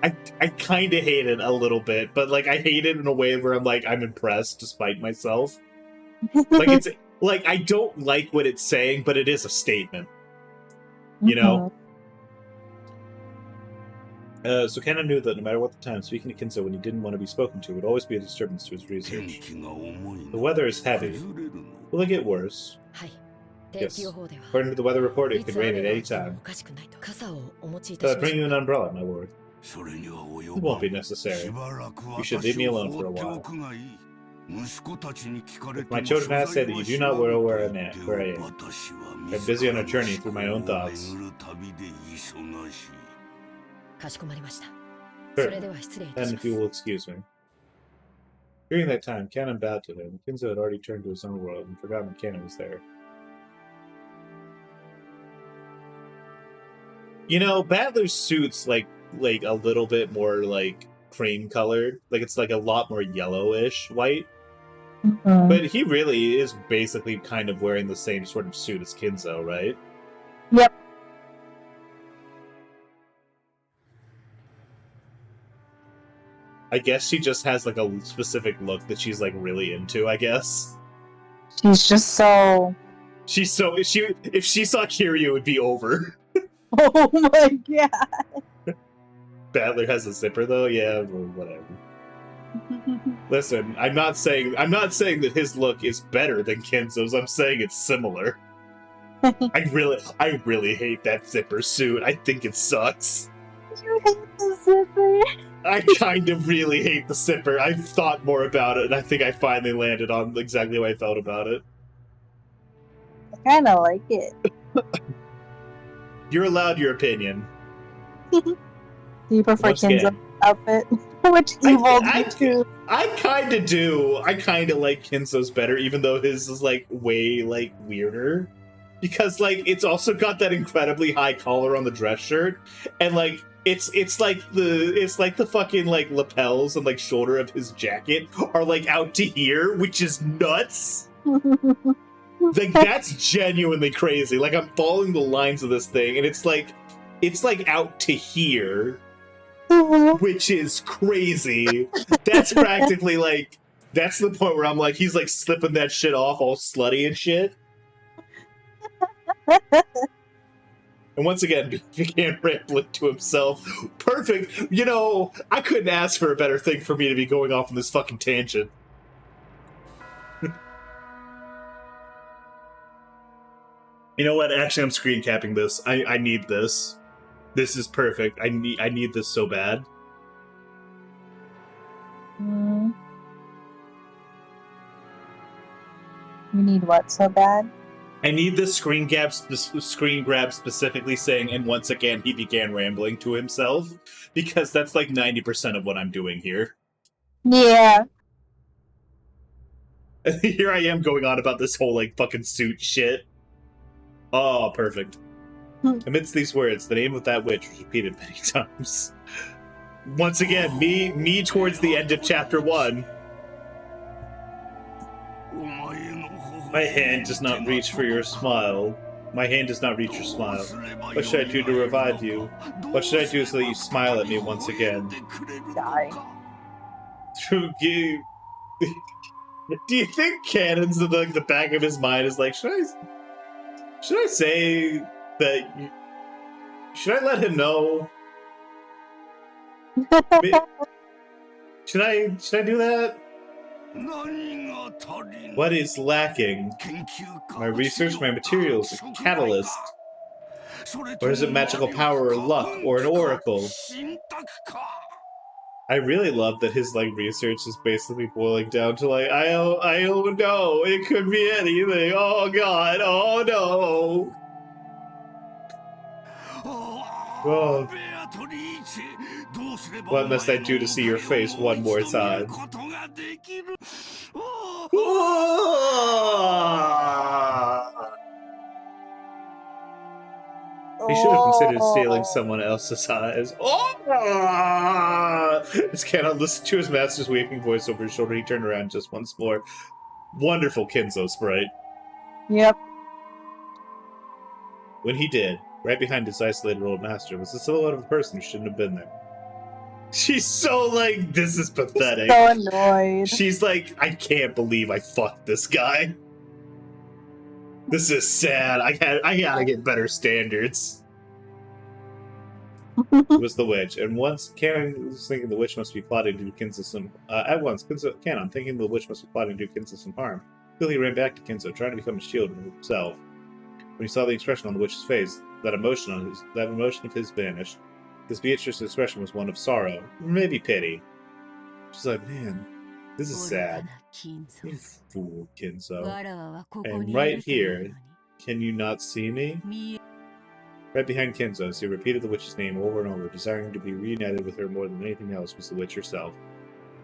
I kind of hate it a little bit, but, like, I hate it in a way where I'm, like, I'm impressed despite myself. Like, it's... Like, I don't like what it's saying, but it is a statement. You know? So Cannon knew that no matter what the time, speaking to Kinzo when he didn't want to be spoken to would always be a disturbance to his research. The weather is heavy. Will it get worse? Yes. According to the weather report, it could rain at any time. So I'd bring you an umbrella, my lord. It won't be necessary. You should leave me alone for a while. If my children ask, say that you do not know where I am. I'm busy on a journey through my own thoughts. Sure. Then if you will excuse me. During that time, Cannon bowed to him. Kinzo had already turned to his own world and forgotten Cannon was there. You know, Battler's suit's like a little bit more like cream colored. Like it's like a lot more yellowish white. But he really is basically kind of wearing the same sort of suit as Kinzo, right? Yep. I guess she just has like a specific look that she's like really into, I guess. She's just so... if she saw Kiryu, it would be over. Oh my god. Battler has a zipper though, yeah, well, whatever. Listen, I'm not saying that his look is better than Kinzo's. I'm saying it's similar. I really hate that zipper suit. I think it sucks. You hate the zipper? I kind of really hate the zipper. I've thought more about it, and I think I finally landed on exactly what I felt about it. I kind of like it. You're allowed your opinion. Do you prefer Kinzo's outfit? Which evil do you I choose? kind of do. I kind of like Kinzo's better, even though his is like way like weirder, because like it's also got that incredibly high collar on the dress shirt, and like it's like the fucking like lapels and like shoulder of his jacket are like out to here, which is nuts. Like that's genuinely crazy. Like I'm following the lines of this thing, and it's like out to here, which is crazy. That's practically like, that's the point where I'm like, he's like slipping that shit off all slutty and shit. And once again, began rambling to himself. Perfect. You know, I couldn't ask for a better thing for me to be going off on this fucking tangent. You know what? Actually, I'm screen capping this. I need this. This is perfect. I need this so bad. You need what so bad? I need this screen grab specifically saying, and once again he began rambling to himself, because that's like 90% of what I'm doing here. Yeah. Here I am going on about this whole like fucking suit shit. Oh, perfect. Amidst these words, the name of that witch was repeated many times. Once again, me towards the end of chapter 1. My hand does not reach for your smile. My hand does not reach your smile. What should I do to revive you? What should I do so that you smile at me once again? Die. Do you think Cannon's in the back of his mind is like, should I say that? Should I let him know? Should I do that? What is lacking? My research, my materials, a catalyst. Or is it magical power or luck or an oracle? I really love that his like research is basically boiling down to like, I don't know, it could be anything. Oh god, oh no. Oh. What must I do to see your face one more time? He should have considered stealing someone else's eyes. As Canon listened to his master's weeping voice over his shoulder, he turned around just once more. Wonderful Kinzo sprite. Yep. When he did, right behind his isolated old master was the silhouette of a person who shouldn't have been there. She's so like, this is pathetic. So annoyed. She's like, I can't believe I fucked this guy. This is sad. I gotta get better standards. It was the witch, and once Canon was thinking the witch must be plotting to do Kinzo some. At once, Canon thinking the witch must be plotting to do Kinzo some harm. He ran back to Kinzo, trying to become a shield for himself. When he saw the expression on the witch's face, that emotion of his vanished. Because Beatrice's expression was one of sorrow, maybe pity. She's like, man, this is sad. You fool, Kinzo. And right here, can you not see me? Right behind Kinzo, as he repeated the witch's name over and over, desiring to be reunited with her more than anything else, was the witch herself.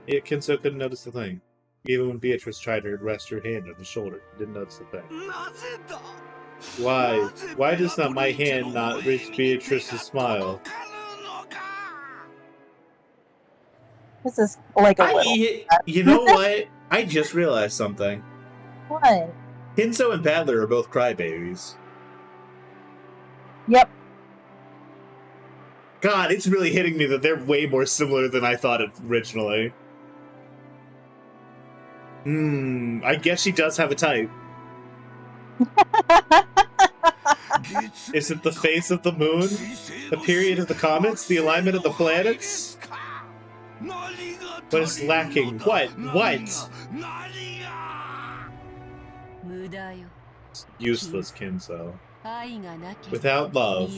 Yet Kinzo couldn't notice the thing. Even when Beatrice tried to rest her hand on his shoulder, he didn't notice the thing. Why? Why does not my hand not reach Beatrice's smile? This is like a little. You know what? I just realized something. What? Kinzo and Badler are both crybabies. Yep. God, it's really hitting me that they're way more similar than I thought originally. I guess she does have a type. Is it the face of the moon? The period of the comets? The alignment of the planets? What is lacking? What? What? It's useless, Kinzo. Without love,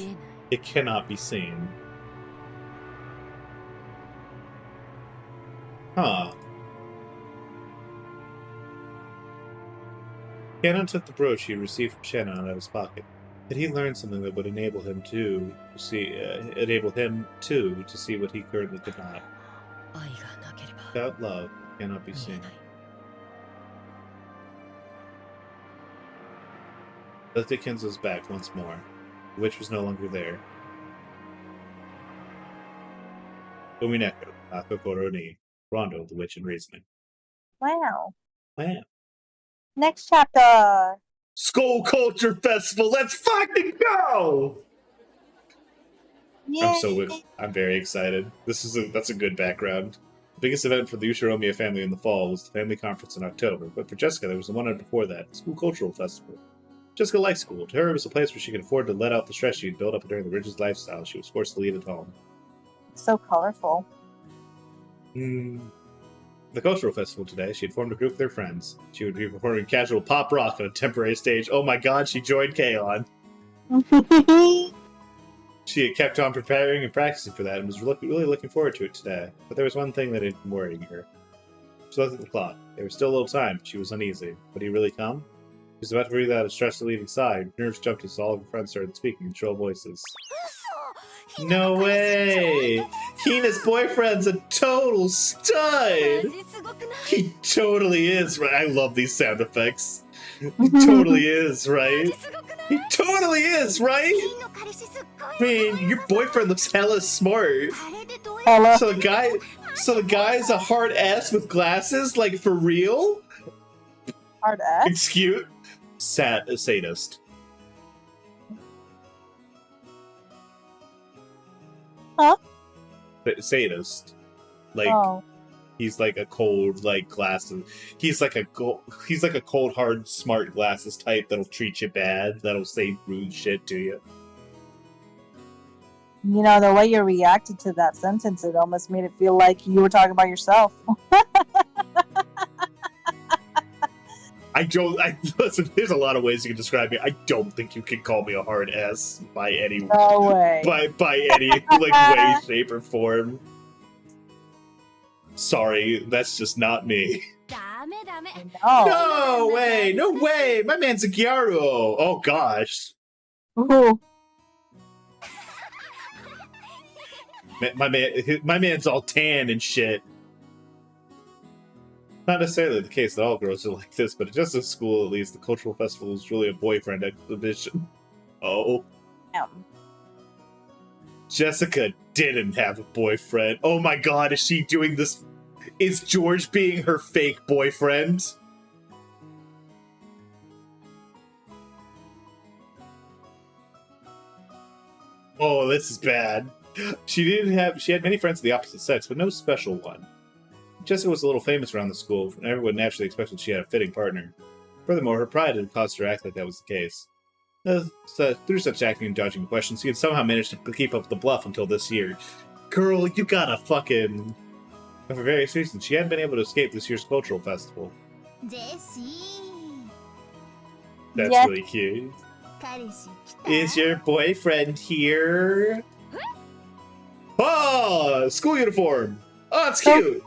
it cannot be seen. Huh. Canon took the brooch he received from Shannon out of his pocket. Had he learned something that would enable him to see what he currently could not? Without love, cannot be seen. Lifted Kenzo's back once more. The witch was no longer there. Umineko, Akokoro ni, Rondo, the witch and reasoning. Wow. Wow. Next chapter. School Culture Festival, let's fucking go! Yay. I'm very excited. That's a good background. The biggest event for the Ushiromiya family in the fall was the family conference in October, but for Jessica there was the one before that, School Cultural Festival. Jessica liked school. To her, it was a place where she could afford to let out the stress she'd built up during the rigid lifestyle she was forced to lead at home. So colorful. The cultural festival today, she had formed a group with her friends. She would be performing casual pop rock on a temporary stage. Oh my god, she joined K-On! She had kept on preparing and practicing for that and was really looking forward to it today. But there was one thing that had been worrying her. She looked at the clock. There was still a little time, but she was uneasy. Would he really come? She was about to breathe out a stress relieving sigh. Nerves jumped as all of her friends started speaking in shrill voices. No way! Hina's boyfriend's a total stud! He totally is, right? I love these sound effects. He totally is, right? He totally is, right? I mean, your boyfriend looks hella smart. Hello. So the guy's a hard ass with glasses, like for real? Hard ass? Excuse? Sadist. Huh? Sadist. Like, he's like a cold, like glasses. He's like a cold, hard, smart glasses type that'll treat you bad. That'll say rude shit to you. You know, the way you reacted to that sentence, it almost made it feel like you were talking about yourself. Listen, there's a lot of ways you can describe me. I don't think you can call me a hard ass by any No way. by any like way, shape, or form. Sorry, that's just not me. No way! No way! My man's a Gyaru! Oh gosh. Ooh. My man's all tan and shit. Not necessarily the case that all girls are like this, but just at school, at least, the cultural festival is really a boyfriend exhibition. Oh. Jessica didn't have a boyfriend. Oh my god, is she doing this? Is George being her fake boyfriend? Oh, this is bad. She had many friends of the opposite sex, but no special one. Jessica was a little famous around the school, and everyone naturally expected she had a fitting partner. Furthermore, her pride had caused her to act like that was the case. Through such acting and dodging questions, she had somehow managed to keep up the bluff until this year. Girl, you gotta fucking... For various reasons, she hadn't been able to escape this year's cultural festival. That's really cute. Is your boyfriend here? Oh, school uniform! Oh, it's cute!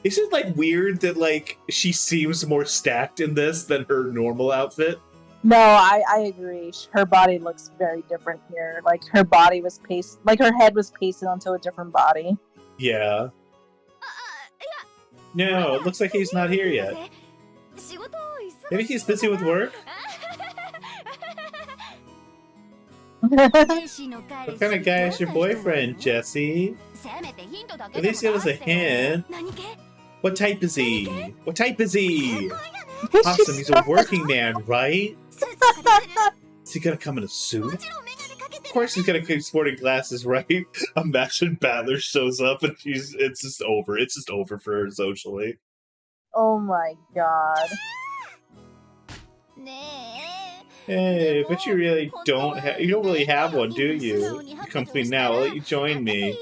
Is it, like, weird that, like, she seems more stacked in this than her normal outfit? No, I agree. Her body looks very different here. Like, her body was pasted... Like, her head was pasted onto a different body. Yeah. No, it looks like he's not here yet. Maybe he's busy with work? What kind of guy is your boyfriend, Jesse? At least give us a hint. What type is he? What type is he? Awesome, he's a working man, right? Is he gonna come in a suit? Of course he's gonna keep sporting glasses, right? Imagine Battler shows up and it's just over. It's just over for her socially. Oh my god. Hey, but you really don't really have one, do you? You come clean now, I'll let you join me.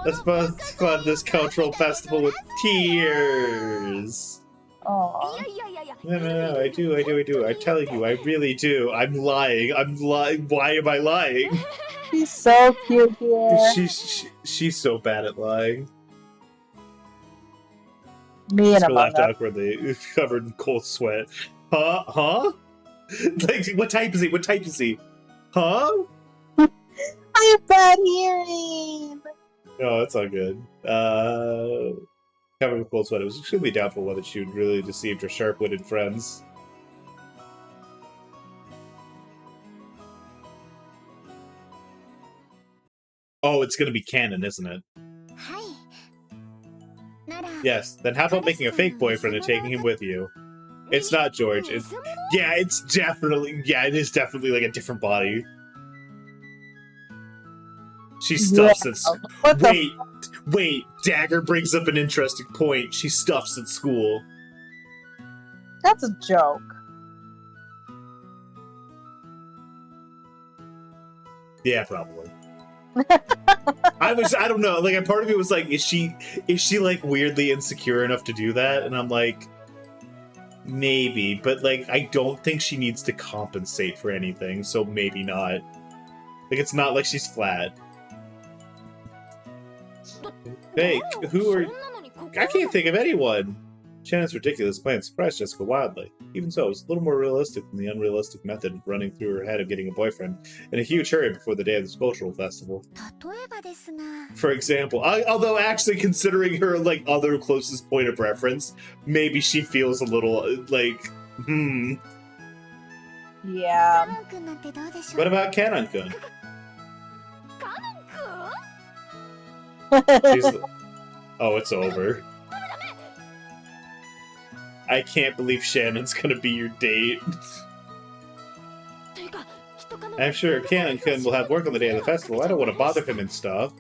Let's both fund this cultural festival with tears. Aww. No, I do. I'm telling you, I really do. I'm lying. Why am I lying? She's so cute here. She's so bad at lying. Me and She laughed Among Us. awkwardly, covered in cold sweat. Huh? Like, what type is he? Huh? I have bad hearing. No, it's all good. Covered with cold sweat. It was extremely doubtful whether she would really deceived her sharp-witted friends. Oh, it's gonna be canon, isn't it? Yes. Then how about making a fake boyfriend and taking him with you? It's not George. It's yeah. It's definitely It is definitely like a different body. She stuffs it. Wait. Dagger brings up an interesting point. She stuffs at school. That's a joke. Yeah, probably. I don't know. Like, a part of me was like, is she like weirdly insecure enough to do that? And I'm like, maybe, but like, I don't think she needs to compensate for anything, so maybe not. Like, it's not like she's flat. Hey, who are... I can't think of anyone! Shannon's ridiculous plan surprised Jessica wildly. Even so, it was a little more realistic than the unrealistic method of running through her head of getting a boyfriend in a huge hurry before the day of this cultural festival. For example, although actually considering her like other closest point of reference, maybe she feels a little like, Yeah. What about Kanon-kun? Oh, it's over. I can't believe Shannon's gonna be your date. I'm sure Kanon-kun will have work on the day of the festival. I don't want to bother him and stuff.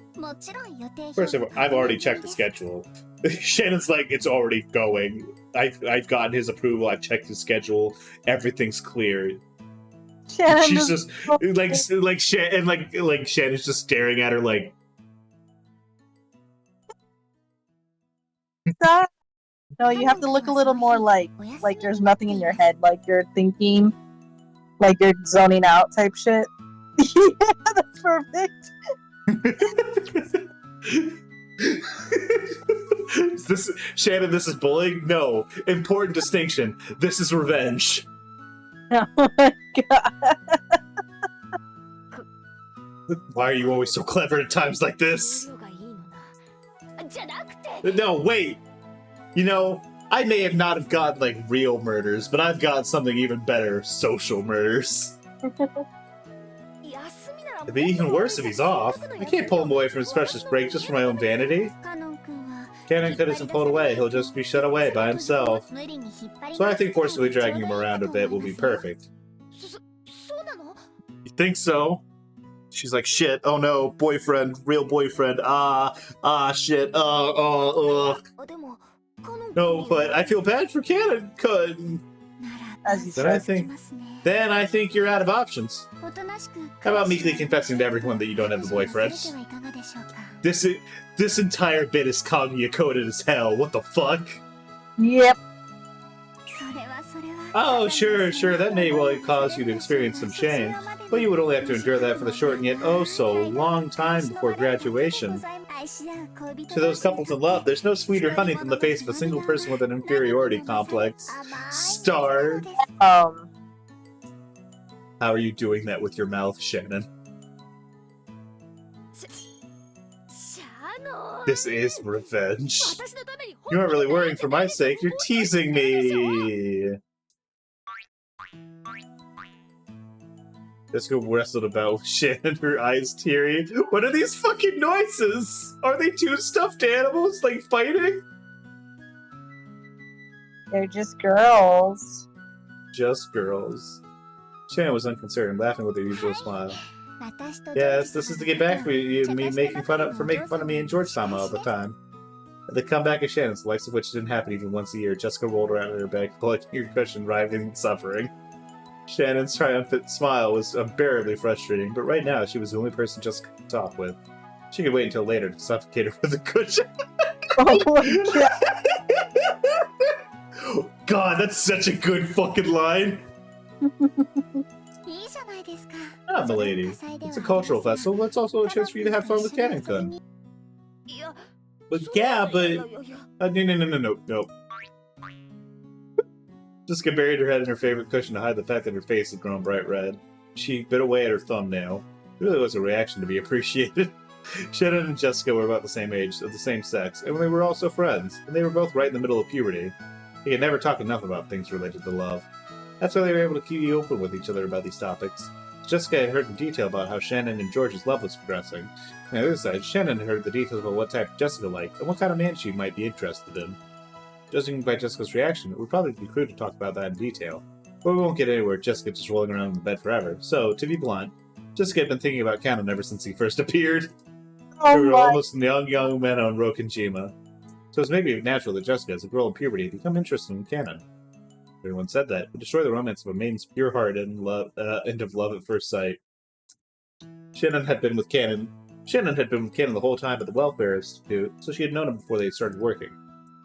First of all, I've already checked the schedule. Shannon's like, it's already going. I've gotten his approval. I've checked his schedule. Everything's clear. Shannon She's just like Shannon's just staring at her like. Stop. No, you have to look a little more like there's nothing in your head, like you're thinking, like you're zoning out type shit. Yeah, that's perfect. Shannon, this is bullying? No. Important distinction. This is revenge. Oh my god. Why are you always so clever at times like this? No, wait. You know, I may have not have gotten, like, real murders, but I've got something even better. Social murders. It'd be even worse if he's off. I can't pull him away from his precious break just for my own vanity. Kanon-kun isn't pulled away. He'll just be shut away by himself. So I think forcibly dragging him around a bit will be perfect. You think so? She's like, shit, oh no, boyfriend, real boyfriend, shit, No, but I feel bad for Kanon-kun. Then I think you're out of options. How about meekly confessing to everyone that you don't have a boyfriend? This entire bit is Kaguya coded as hell. What the fuck? Yep. Oh, sure, that may well cause you to experience some shame, but you would only have to endure that for the short and yet oh so long time before graduation. To those couples in love, there's no sweeter honey than the face of a single person with an inferiority complex. Starred. How are you doing that with your mouth, Shannon? This is revenge. You aren't really worrying for my sake, you're teasing me! Jessica wrestled about with Shannon, her eyes teary. What are these fucking noises? Are they two stuffed animals, like, fighting? They're just girls. Just girls. Shannon was unconcerned, laughing with her usual smile. Yes, this is to get back for you me making fun of me and George-sama all the time. The comeback of Shannon's, the likes of which didn't happen even once a year. Jessica rolled around in her bed, clutching her cushion, writhing and suffering. Shannon's triumphant smile was unbearably frustrating, but right now she was the only person Jessica could talk with. She could wait until later to suffocate her with a cushion. Oh my god. God, that's such a good fucking line. Ah, milady. It's a cultural festival, but it's also a chance for you to have fun with Kanon-kun. But yeah, but... No. Jessica buried her head in her favorite cushion to hide the fact that her face had grown bright red. She bit away at her thumbnail. It really was a reaction to be appreciated. Shannon and Jessica were about the same age, of the same sex, and they were also friends, and they were both right in the middle of puberty. They could never talk enough about things related to love. That's why they were able to keep you open with each other about these topics. Jessica had heard in detail about how Shannon and George's love was progressing. On the other side, Shannon had heard the details about what type Jessica liked, and what kind of man she might be interested in. Judging by Jessica's reaction, it would probably be crude to talk about that in detail. But we won't get anywhere with Jessica just rolling around in the bed forever. So, to be blunt, Jessica had been thinking about Canon ever since he first appeared. Oh We were my. almost young men on Rokenjima. So it's maybe natural that Jessica, as a girl in puberty, become interested in Canon. Everyone said that would destroy the romance of a maiden's pure heart and love, end of love at first sight. Shannon had been with Canon the whole time at the Welfare Institute, so she had known him before they started working.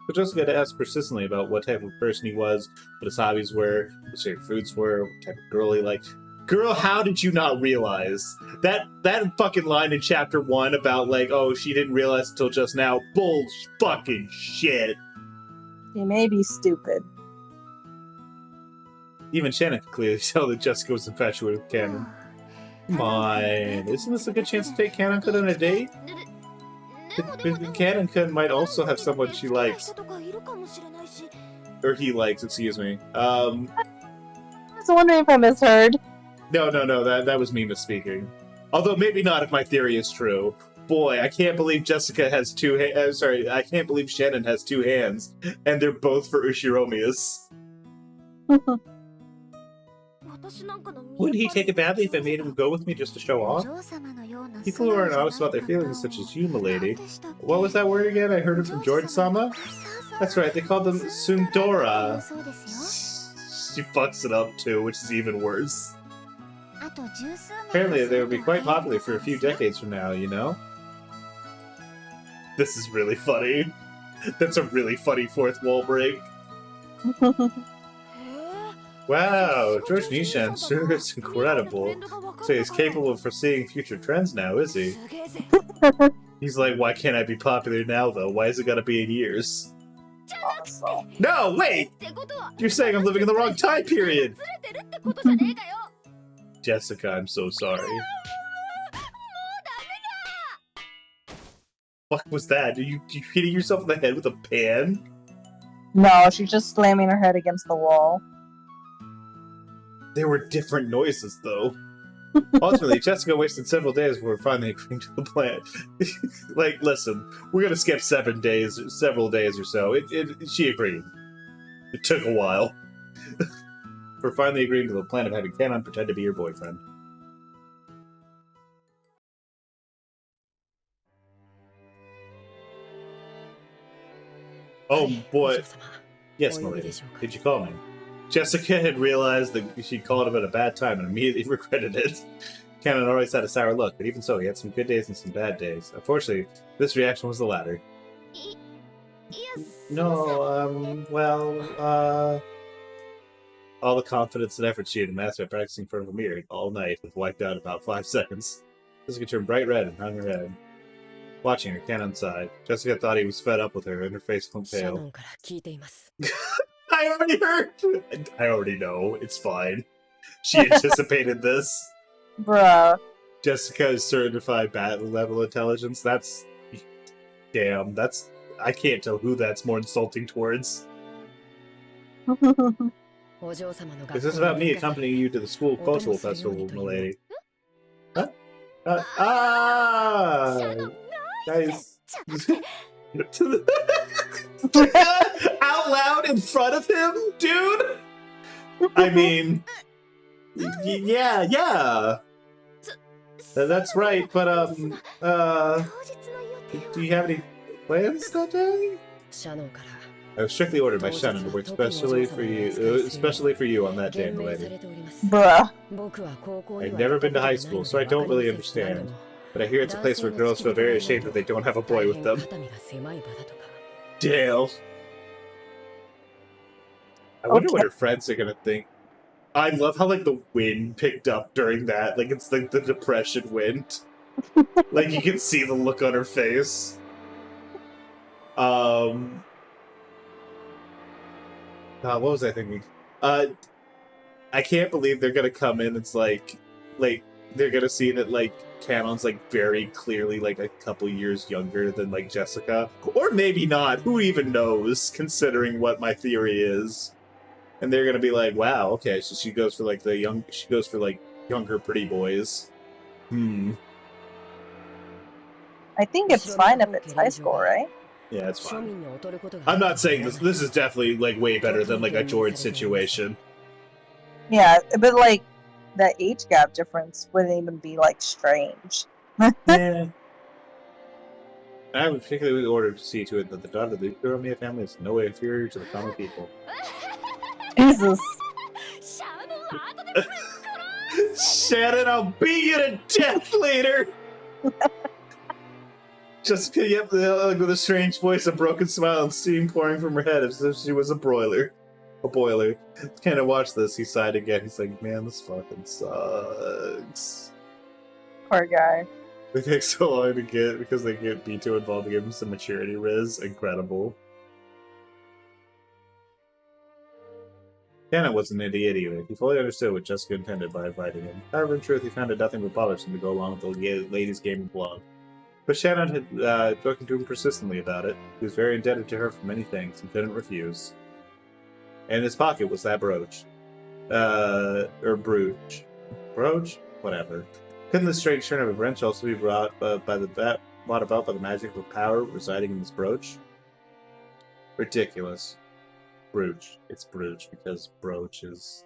But Jessica had asked persistently about what type of person he was, what his hobbies were, what his favorite foods were, what type of girl he liked. Girl, how did you not realize? That fucking line in chapter 1 about, like, oh, she didn't realize until just now. Bull fucking shit. She may be stupid. Even Shannon could clearly tell that Jessica was infatuated with Canon. Come on, isn't this a good chance to take Canon-kun on a date? Canon-kun might also have someone she likes. Or he likes, excuse me. I was wondering if I misheard. No, that was me misspeaking. Although maybe not if my theory is true. Boy, I can't believe Jessica has two hands. I can't believe Shannon has two hands, and they're both for Ushiromiya's. Wouldn't he take it badly if I made him go with me just to show off? People who aren't honest about their feelings, such as you, milady. What was that word again? I heard it from George-sama? That's right, they called them Sundora. She fucks it up too, which is even worse. Apparently they would be quite popular for a few decades from now, you know? This is really funny. That's a really funny fourth wall break. Wow, George Nishan sure is incredible. So he's capable of foreseeing future trends now, is he? He's like, why can't I be popular now, though? Why is it gotta be in years? Awesome. No, wait! You're saying I'm living in the wrong time period! Jessica, I'm so sorry. What was that? Are you hitting yourself in the head with a pan? No, she's just slamming her head against the wall. There were different noises, though. Ultimately, Jessica wasted several days before finally agreeing to the plan. Like, listen, we're gonna skip several days or so. She agreed. It took a while. For finally agreeing to the plan of having Canon pretend to be your boyfriend. Oh boy. Yes, milady. Did you call me? Jessica had realized that she called him at a bad time and immediately regretted it. Canon always had a sour look, but even so, he had some good days and some bad days. Unfortunately, this reaction was the latter. No, all the confidence and effort she had amassed by practicing in front of a mirror all night was wiped out in about 5 seconds. Jessica turned bright red and hung her head. Watching her, Canon sighed. Jessica thought he was fed up with her, and her face went pale. I already heard! I already know. It's fine. She anticipated this. Bruh. Jessica's certified battle level intelligence. That's... Damn, that's... I can't tell who that's more insulting towards. Is this about me accompanying you to the school cultural festival, milady? Huh? Guys. Out loud in front of him, dude? I mean... Yeah. That's right, but, do you have any plans that day? I was strictly ordered by Shannon to work especially for you on that day, milady. Bruh. I've never been to high school, so I don't really understand. But I hear it's a place where girls feel very ashamed if they don't have a boy with them. Damn. I wonder what her friends are gonna think. I love how, like, the wind picked up during that. Like, it's like the depression wind. Like, you can see the look on her face. What was I thinking? I can't believe they're gonna come in. It's like they're gonna see that like Canon's like very clearly like a couple years younger than like Jessica, or maybe not. Who even knows? Considering what my theory is, and they're gonna be like, "Wow, okay, so she goes for like she goes for like younger pretty boys." I think it's fine if it's high school, right? Yeah, it's fine. I'm not saying this. This is definitely like way better than like a George situation. Yeah, but like the age gap difference wouldn't even be like strange. Yeah. I would particularly order to see to it that the daughter of the Uromiya family is in no way inferior to the common people. Jesus. Shannon, I'll beat you to death later! Jessica, yep, with a strange voice, a broken smile, and steam pouring from her head as if she was a boiler. Kind of watch this, he sighed again. He's like, man, this fucking sucks. Poor guy. They take so long to get because they get B2 involved to give him some maturity riz. Incredible. Cannon was an idiot either. He fully understood what Jessica intended by inviting him. However, in truth, he found it nothing but bothersome to go along with the ladies' gaming blog. But Shannon had spoken to him persistently about it. He was very indebted to her for many things and couldn't refuse. And in his pocket was that brooch. Or brooch. Brooch? Whatever. Couldn't this strange turn of events also be brought about by the magic of power residing in this brooch? Ridiculous. Brooch. It's brooch because brooch is...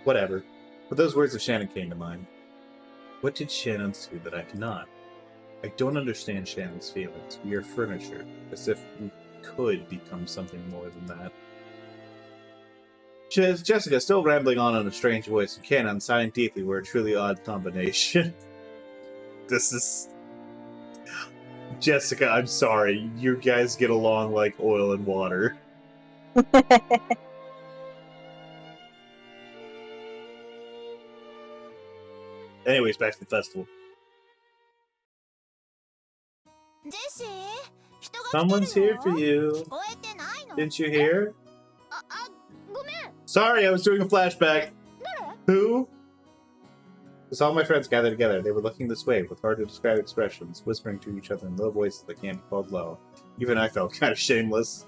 Whatever. But those words of Shannon came to mind. What did Shannon do that I cannot? I don't understand Shannon's feelings. We are furniture, as if we could become something more than that. Jessica, still rambling on in a strange voice, and Cannon, sighing deeply, were a truly odd combination. This is... Jessica, I'm sorry. You guys get along like oil and water. Anyways, back to the festival. Someone's here for you. Didn't you hear? Sorry, I was doing a flashback. Who? As all my friends gathered together, they were looking this way with hard-to-describe expressions, whispering to each other in low voices that can't be called low. Even I felt kind of shameless.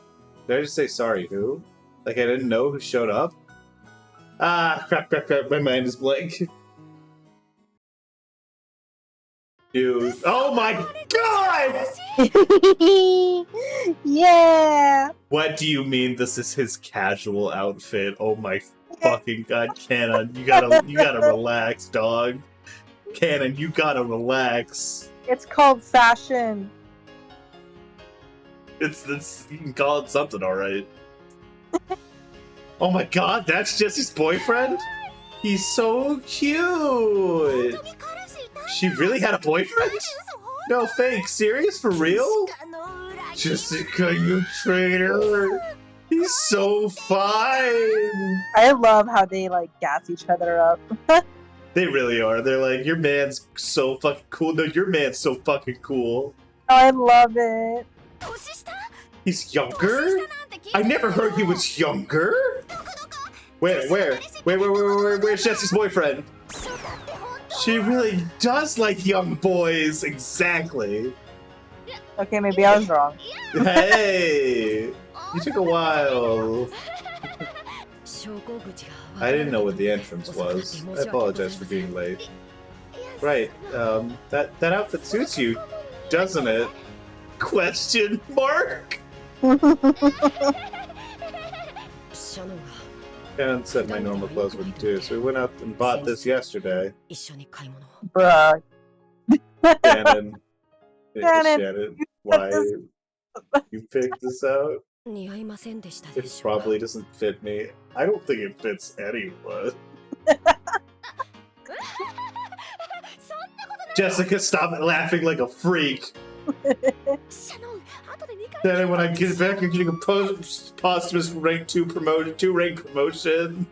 Did I just say sorry, who? Like I didn't know who showed up? Ah, crap, my mind is blank. Dude. Oh my god! Yeah! What do you mean this is his casual outfit? Oh my fucking god, Cannon, you gotta relax, dog. Cannon, you gotta relax. It's called fashion. It's you can call it something, alright. Oh my god, that's Jesse's boyfriend? He's so cute! She really had a boyfriend? No fake, serious? For real? Jessica, you traitor! He's so fine! I love how they, like, gas each other up. They really are. They're like, your man's so fucking cool. No, your man's so fucking cool. Oh, I love it. He's younger? I never heard he was younger. Where's Jesse's boyfriend? She really does like young boys. Exactly. Okay, maybe I was wrong. Hey, you took a while. I didn't know what the entrance was. I apologize for being late. Right, that outfit suits you, doesn't it? Question mark? Cannon said my normal clothes would do, so we went out and bought this yesterday. Bruh. Shannon. Shannon, why you picked this out? It probably doesn't fit me. I don't think it fits anyone. Jessica, stop laughing like a freak. Then when I get back, I'm getting a posthumous rank 2 promotion, 2 rank promotion.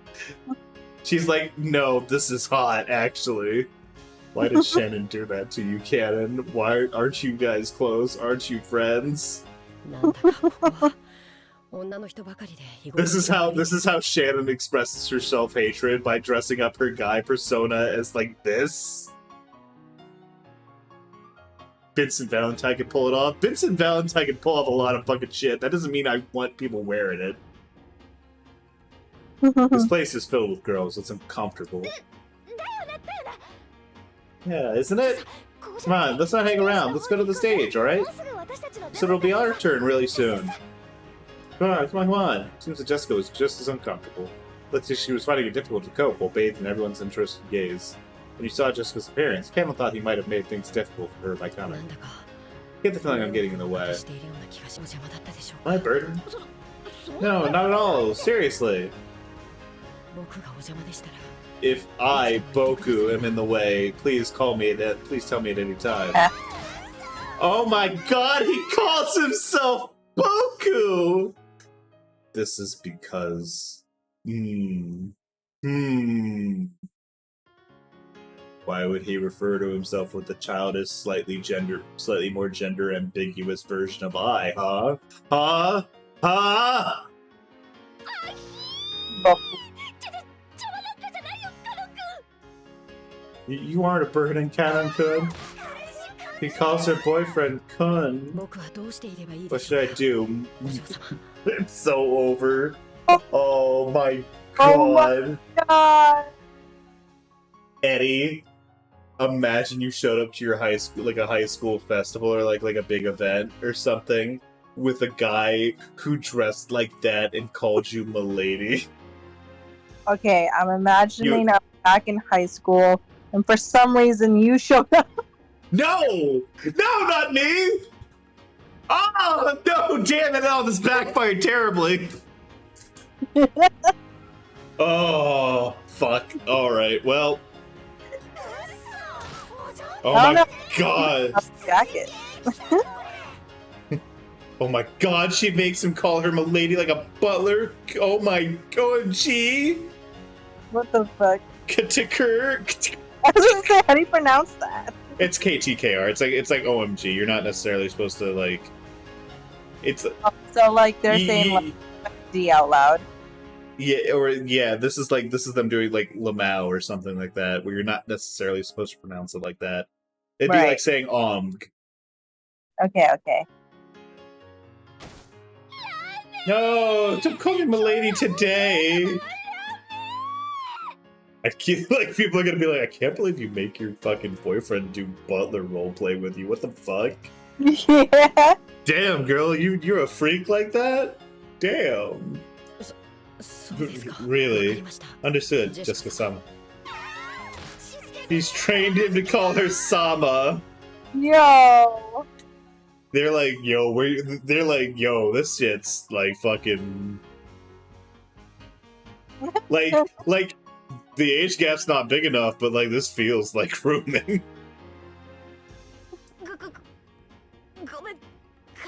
She's like, no, this is hot, actually. Why did Shannon do that to you, Cannon? Why aren't you guys close? Aren't you friends? This is how Shannon expresses her self-hatred, by dressing up her guy persona as like this. Vincent Valentine can pull it off. Vincent Valentine can pull off a lot of fucking shit. That doesn't mean I want people wearing it. This place is filled with girls. It's uncomfortable. Yeah, isn't it? Come on, let's not hang around. Let's go to the stage, alright? So it'll be our turn really soon. Come on, come on, come on. Seems that Jessica was just as uncomfortable. Let's say she was finding it difficult to cope while bathed in everyone's interested gaze. When you saw Jessica's appearance, Cameron thought he might have made things difficult for her by coming. I get the feeling I'm getting in the way. My burden? No, not at all. Seriously. If I, Boku, am in the way, please call me at please tell me at any time. Oh my god, he calls himself Boku! This is because... Why would he refer to himself with the childish, slightly more gender ambiguous version of I, huh? Huh? Huh? You aren't a burden, Canon-kun. He calls her boyfriend Kun. What should I do? It's so over. Oh my god. Oh my god. Eddie, imagine you showed up to your high school, like a high school festival or like a big event or something, with a guy who dressed like that and called you m'lady. Okay, I'm imagining I'm back in high school, and for some reason you showed up. No! No, not me! Oh, no, damn it! Oh, this backfired terribly. Oh, fuck. Alright, well. Oh my god. Jacket. Oh my god, she makes him call her m'lady like a butler. Oh my god, gee. What the fuck? Katikir. I was gonna say, how do you pronounce that? It's KTKR. It's like OMG. You're not necessarily supposed to like. It's so like they're saying like D out loud. Yeah, or yeah, this is them doing like Lamau or something like that, where you're not necessarily supposed to pronounce it like that. It'd be like saying Okay, okay. No, don't call me m'lady today. I can't, like, people are gonna be like, I can't believe you make your fucking boyfriend do butler roleplay with you. What the fuck? Yeah. Damn, girl, you're a freak like that? Damn. Really? Understood, Jessica-sama. He's trained him to call her Sama. Yo. They're like, yo, this shit's like fucking like the age gap's not big enough, but like this feels like grooming.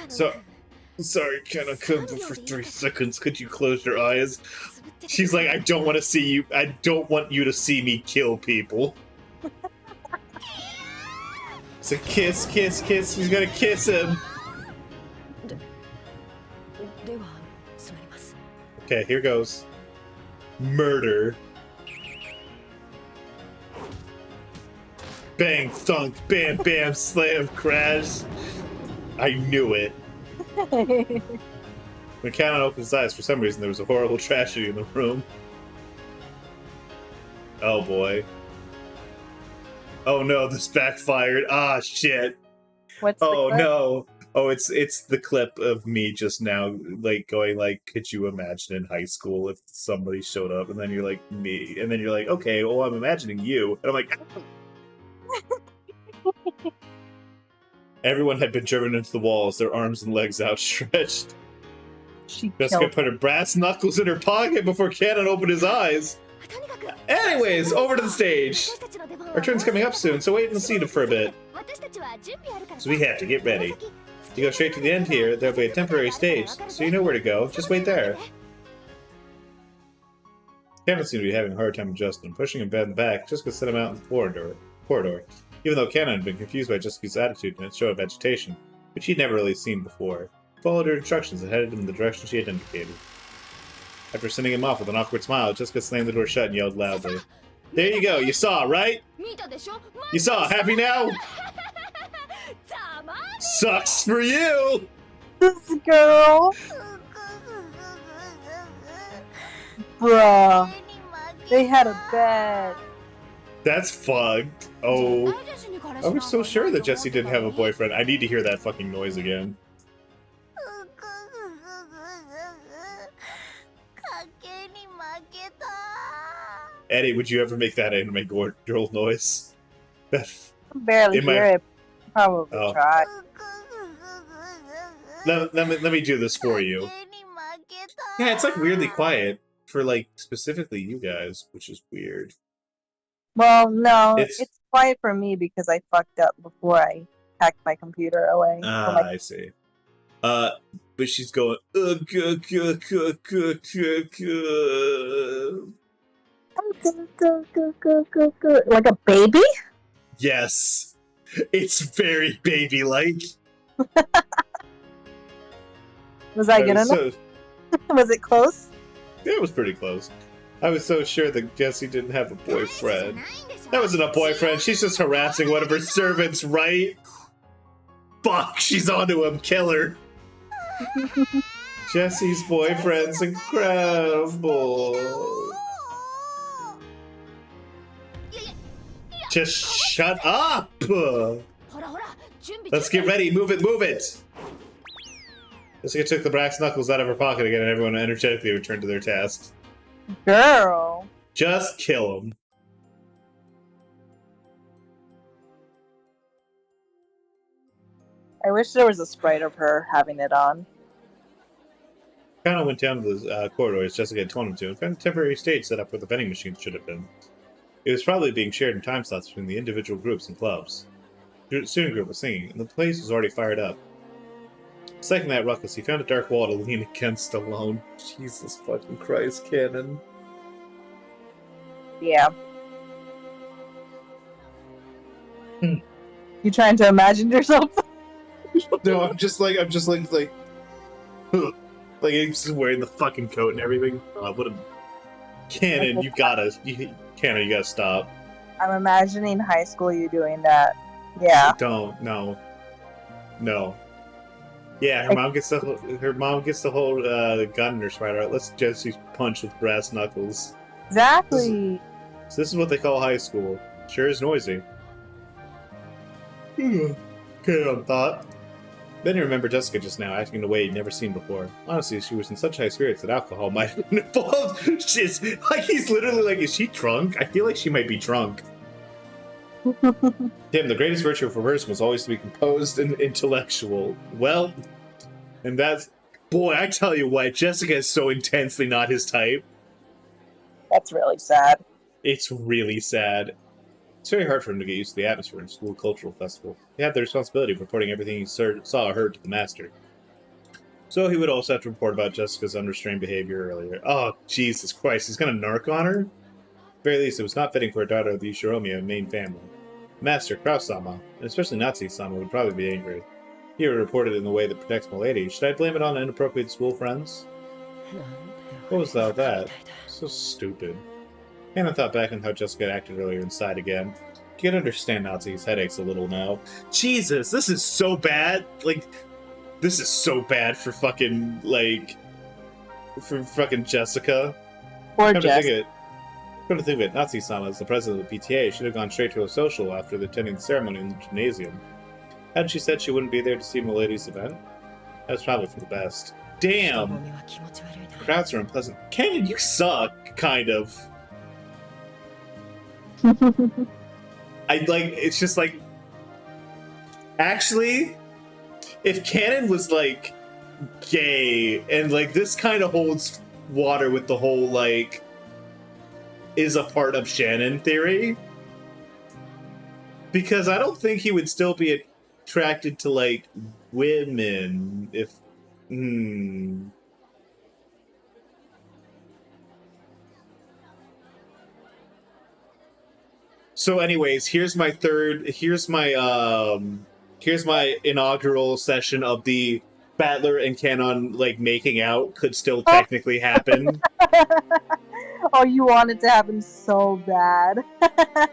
So sorry, can I come for 3 seconds? Could you close your eyes? She's like, I don't want to see you. I don't want you to see me kill people. It's a kiss, kiss, kiss. He's gonna kiss him. Okay, here goes. Murder. Bang, thunk, bam, bam, slam, crash. I knew it. When Cannon opened his eyes, for some reason there was a horrible tragedy in the room. Oh boy. Oh no, this backfired. Ah, shit. What's the clip? No. Oh, it's the clip of me just now, like, going like, could you imagine in high school if somebody showed up, and then you're like, me, and then you're like, okay, well, I'm imagining you, and I'm like, everyone had been driven into the walls, their arms and legs outstretched. Jessica put her brass knuckles in her pocket before Cannon opened his eyes. Anyways, over to the stage. Our turn's coming up soon, so wait and see for a bit. So we have to get ready. To go straight to the end here, there'll be a temporary stage, so you know where to go. Just wait there. Cannon seemed to be having a hard time adjusting. Pushing him in the back, Jessica set him out in the corridor. Even though Cannon had been confused by Jessica's attitude and its show of agitation, which he'd never really seen before. followed her instructions and headed in the direction she had indicated. After sending him off with an awkward smile, Jessica slammed the door shut and yelled loudly. There you go, you saw, right? You saw, happy now? Sucks for you! This girl. Bruh. They had a bed. That's fucked. Oh. I was so sure that Jessie didn't have a boyfriend. I need to hear that fucking noise again. Eddie, would you ever make that anime girl noise? I barely hear it. Probably try. Let me do this for you. Yeah, it's like weirdly quiet for like specifically you guys, which is weird. Well, no, it's quiet for me because I fucked up before I packed my computer away. I see. But she's going like a baby? Yes. It's very baby-like. Was I good enough? Was it close? Yeah, it was pretty close. I was so sure that Jessie didn't have a boyfriend. That wasn't a boyfriend. She's just harassing one of her servants, right? Fuck, she's onto him. Kill her. Jessie's boyfriend's incredible. Just shut up! Let's get ready. Move it, move it! Jessica took the brass knuckles out of her pocket again and everyone energetically returned to their tasks. Girl. Just kill him. I wish there was a sprite of her having it on. Kano went down to the corridor as Jessica had told him to and found a temporary stage set up where the vending machines should have been. It was probably being shared in time slots between the individual groups and clubs. The student group was singing, and the place was already fired up. Second that ruckus, he found a dark wall to lean against alone. Jesus fucking Christ, Canon. Yeah. You trying to imagine yourself? No, I'm just like, like he's just wearing the fucking coat and everything. What a Canon, you gotta stop. I'm imagining high school you doing that. Yeah. Don't, no. Yeah, her mom gets the whole gun in her spider. Let's Jessie punch with brass knuckles. Exactly. So this is what they call high school. Sure is noisy. Okay, on thought. Then you remember Jessica just now, acting in a way he'd never seen before. Honestly, she was in such high spirits that alcohol might have been involved. She's like, he's literally like, is she drunk? I feel like she might be drunk. Damn, the greatest virtue of a person was always to be composed and intellectual. Well, and that's... Boy, I tell you what, Jessica is so intensely not his type. That's really sad. It's really sad. It's very hard for him to get used to the atmosphere in a school cultural festival. He had the responsibility of reporting everything he saw or heard to the master. So he would also have to report about Jessica's unrestrained behavior earlier. Oh, Jesus Christ, he's gonna narc on her? At the very least, it was not fitting for a daughter of the Ushiromi main family. Master, Kraus-sama, and especially Natsu-sama, would probably be angry. He would report it in the way that protects my lady. Should I blame it on inappropriate school friends? What was that? So stupid. Hannah thought back on how Jessica acted earlier and sighed again. You can understand Natsu's headaches a little now. Jesus, this is so bad. Like, this is so bad for fucking, like, for fucking Jessica. Poor Jess. Come to think of it, Natsu-sama, as the president of the PTA, should have gone straight to a social after attending the ceremony in the gymnasium. Hadn't she said she wouldn't be there to see Milady's event? That was probably for the best. Damn! The crowds are unpleasant. Cannon, you suck, kind of. It's just like, actually, if Canon was like gay and like this kind of holds water with the whole like is a part of Shannon theory, because I don't think he would still be attracted to like women if So anyways, here's my inaugural session of the Battler and Canon like making out could still technically happen. Oh, you want it to happen so bad.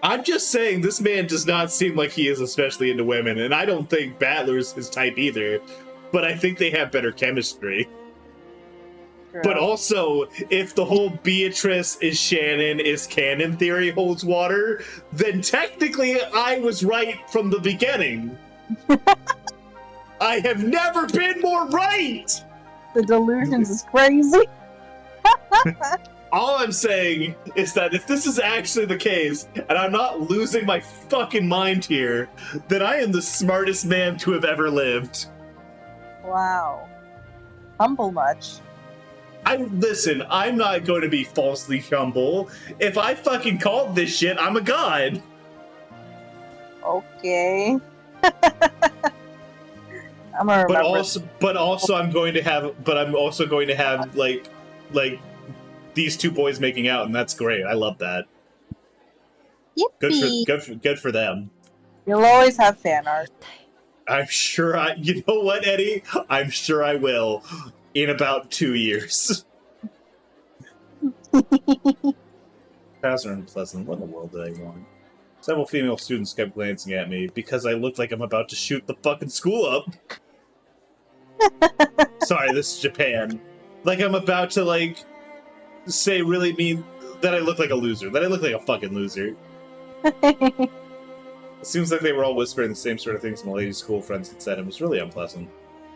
I'm just saying, this man does not seem like he is especially into women, and I don't think Battler's his type either. But I think they have better chemistry. True. But also, if the whole Beatrice is Shannon is canon theory holds water, then technically I was right from the beginning. I have never been more right! The delusions is crazy. All I'm saying is that if this is actually the case, and I'm not losing my fucking mind here, then I am the smartest man to have ever lived. Wow. Humble much. Listen, I'm not going to be falsely humble. If I fucking called this shit, I'm a god. Okay. I'm gonna remember. But also I'm also going to have like these two boys making out, and that's great. I love that. Yippee. Good for them. You'll always have fan art. I'm sure you know what, Eddie? I'm sure I will in about 2 years. Past are unpleasant. What in the world did I want? Several female students kept glancing at me because I looked like I'm about to shoot the fucking school up. Sorry, this is Japan. Like I'm about to like say really mean that I look like a loser. That I look like a fucking loser. It seems like they were all whispering the same sort of things my lady's school friends had said. It was really unpleasant.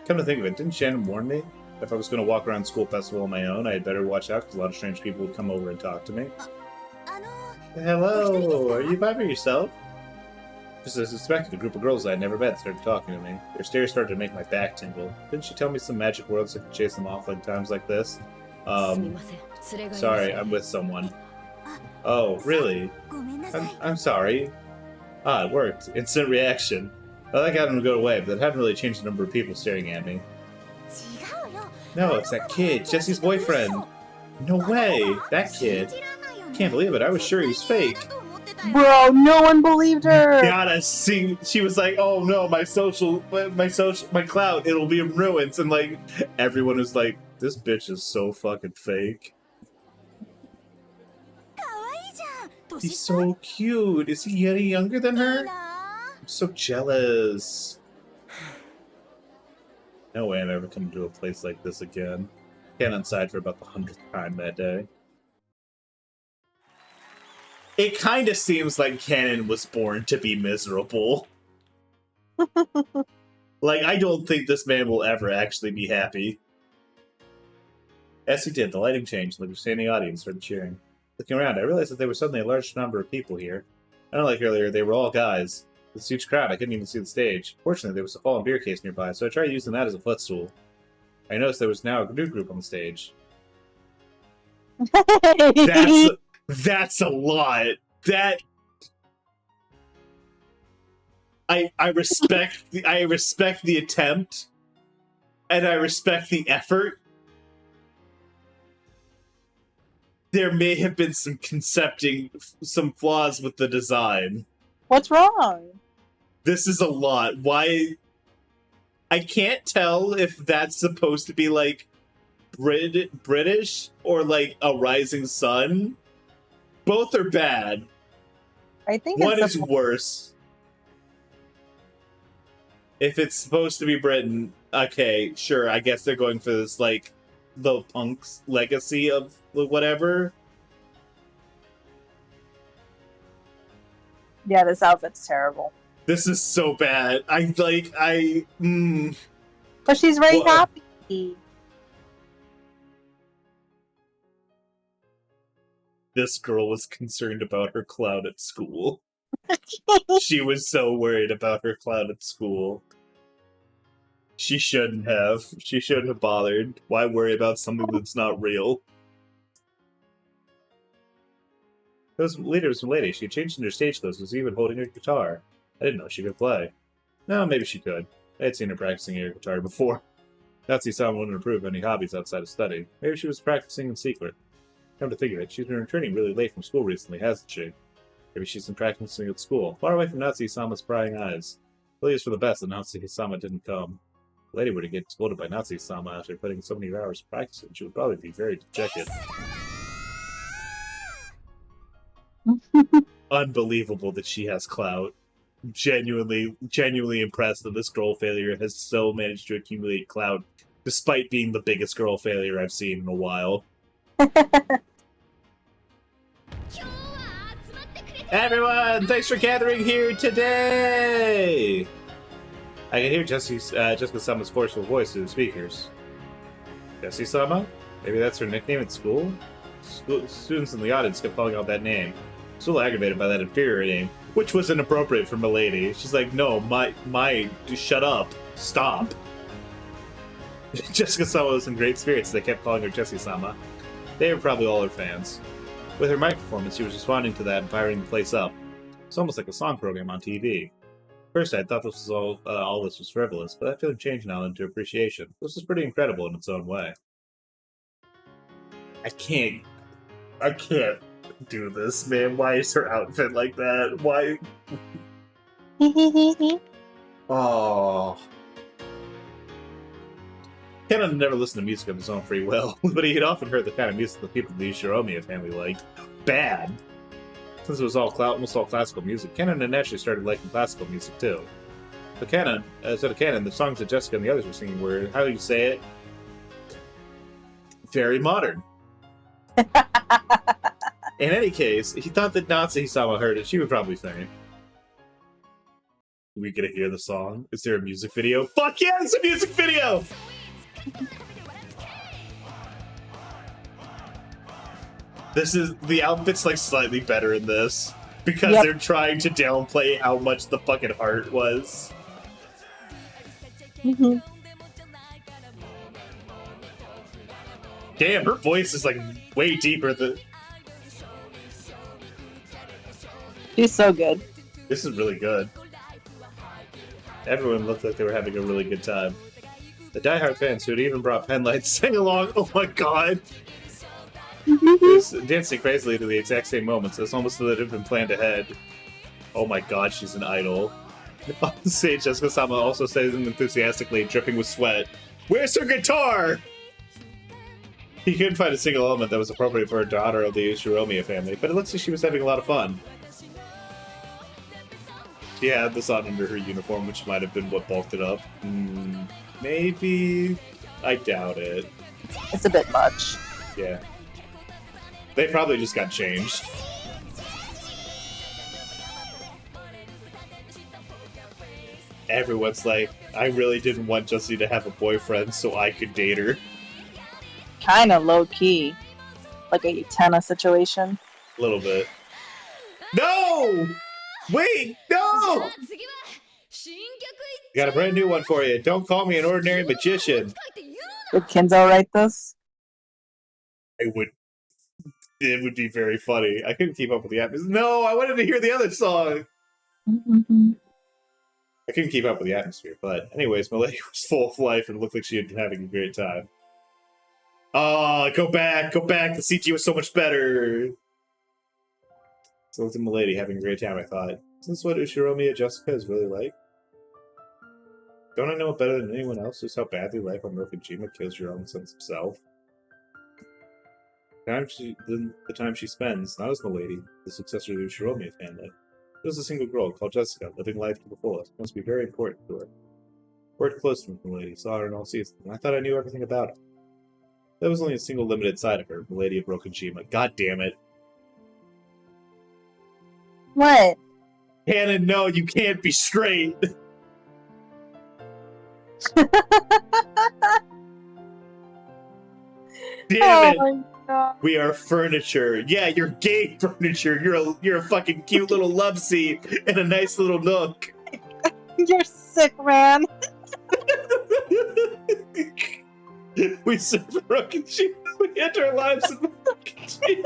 Come to think of it, didn't Shannon warn me? If I was going to walk around school festival on my own, I had better watch out because a lot of strange people would come over and talk to me. Hello, are you by yourself? Just as expected, a group of girls I had never met started talking to me. Their stares started to make my back tingle. Didn't she tell me some magic words that could chase them off like times like this? Sorry, I'm with someone. Oh, really? I'm sorry. Ah, it worked. Instant reaction. Well, that got him to go away, but that hadn't really changed the number of people staring at me. No, it's that kid, Jesse's boyfriend. No way, that kid. Can't believe it, I was sure he was fake. Bro, no one believed her. Gotta see, she was like, oh no, my clout, it'll be in ruins. And like, everyone was like, this bitch is so fucking fake. He's so cute. Is he any younger than her? I'm so jealous. No way I'm ever coming to a place like this again. Can't inside for about the 100th time that day. It kind of seems like Canon was born to be miserable. Like, I don't think this man will ever actually be happy. As he did, the lighting changed, and the standing audience started cheering. Looking around, I realized that there was suddenly a large number of people here. Unlike earlier, they were all guys. This huge crowd, I couldn't even see the stage. Fortunately, there was a fallen beer case nearby, so I tried using that as a footstool. I noticed there was now a new group on the stage. That's a lot. That I respect the attempt, and I respect the effort. There may have been some flaws with the design. What's wrong? This is a lot. Why? I can't tell if that's supposed to be like British or like a rising sun. Both are bad. I think one is worse. If it's supposed to be Britain, okay, sure. I guess they're going for this like the punk's legacy of whatever. Yeah, this outfit's terrible. This is so bad. But she's very happy. This girl was concerned about her clout at school. She was so worried about her clout at school. She shouldn't have. She shouldn't have bothered. Why worry about something that's not real? Those leaders and lady. She changed into her stage clothes, was even holding her guitar. I didn't know she could play. No, maybe she could. I had seen her practicing her guitar before. Nazi-sama wouldn't approve of any hobbies outside of study. Maybe she was practicing in secret. Come to think of it, she's been returning really late from school recently, hasn't she? Maybe she's been practicing at school, far away from Nazi-sama's prying eyes. Really is for the best that Nazi-sama didn't come. The lady were to get scolded by Nazi-sama after putting so many hours practicing, she would probably be very dejected. Unbelievable that she has clout. Genuinely impressed that this girl failure has so managed to accumulate clout, despite being the biggest girl failure I've seen in a while. Everyone, thanks for gathering here today! I can hear Jessica-sama's forceful voice through the speakers. Jessie-sama? Maybe that's her nickname at school? Students in the audience kept calling out that name. So aggravated by that inferior name, which was inappropriate for Milady. She's like, no, shut up. Stop. Jessica-sama was in great spirits. They kept calling her Jessie-sama. They were probably all her fans. With her mic performance, she was responding to that and firing the place up. It's almost like a song program on TV. First, I thought this was all this was frivolous, but that feeling changed now into appreciation. This is pretty incredible in its own way. I can't do this, man. Why is her outfit like that? Why? Oh. Kenan never listened to music of his own free will, but he had often heard the kind of music the people of the Shiromiya family liked. Bad! Since it was almost all classical music, Kenan had naturally started liking classical music too. So to Kenan, the songs that Jessica and the others were singing were, how do you say it? Very modern. In any case, he thought that Nazi-sama heard it. She would probably faint. We gonna hear the song? Is there a music video? Fuck yeah, it's a music video! The outfit's like slightly better in this because they're trying to downplay how much the fucking heart was. Damn, her voice is like way deeper than. She's so good. This is really good. Everyone looked like they were having a really good time. The diehard fans who had even brought pen lights sang along. Oh my god! It was dancing crazily to the exact same moments. It's almost as though it had been planned ahead. Oh my god, she's an idol. On stage, Jessica-sama also says enthusiastically, dripping with sweat, "Where's her guitar?" He couldn't find a single element that was appropriate for a daughter of the Shiromiya family, but it looks like she was having a lot of fun. She had this on under her uniform, which might have been what bulked it up. Maybe? I doubt it. It's a bit much. Yeah. They probably just got changed. Everyone's like, I really didn't want Jessie to have a boyfriend so I could date her. Kinda low-key. Like a Utena situation. A little bit. No! Wait, no! Got a brand new one for you. Don't call me an ordinary magician. Did Kenzo write this? It would be very funny. I couldn't keep up with the atmosphere. No, I wanted to hear the other song. I couldn't keep up with the atmosphere, but anyways, Milady was full of life and looked like she had been having a great time. Oh, go back. The CG was so much better. So I looked at Milady having a great time, I thought. Is this what Ushiromiya Jessica is really like? Don't I know it better than anyone else just how badly life on Rokujima kills your own sense of self? The time she spends, not as Milady, the successor of the Ushiromiya family. There's a single girl called Jessica, living life to the fullest. It must be very important to her. Worked close with Milady, saw her in all seasons, and I thought I knew everything about her. That was only a single limited side of her, Milady of Rokujima. God damn it. What? Hannah, no, you can't be straight! Damn it! We are furniture. Yeah, you're gay furniture. You're a fucking cute little love seat in a nice little nook. You're sick, man. We serve Rokujima. We end our lives in Rokujima.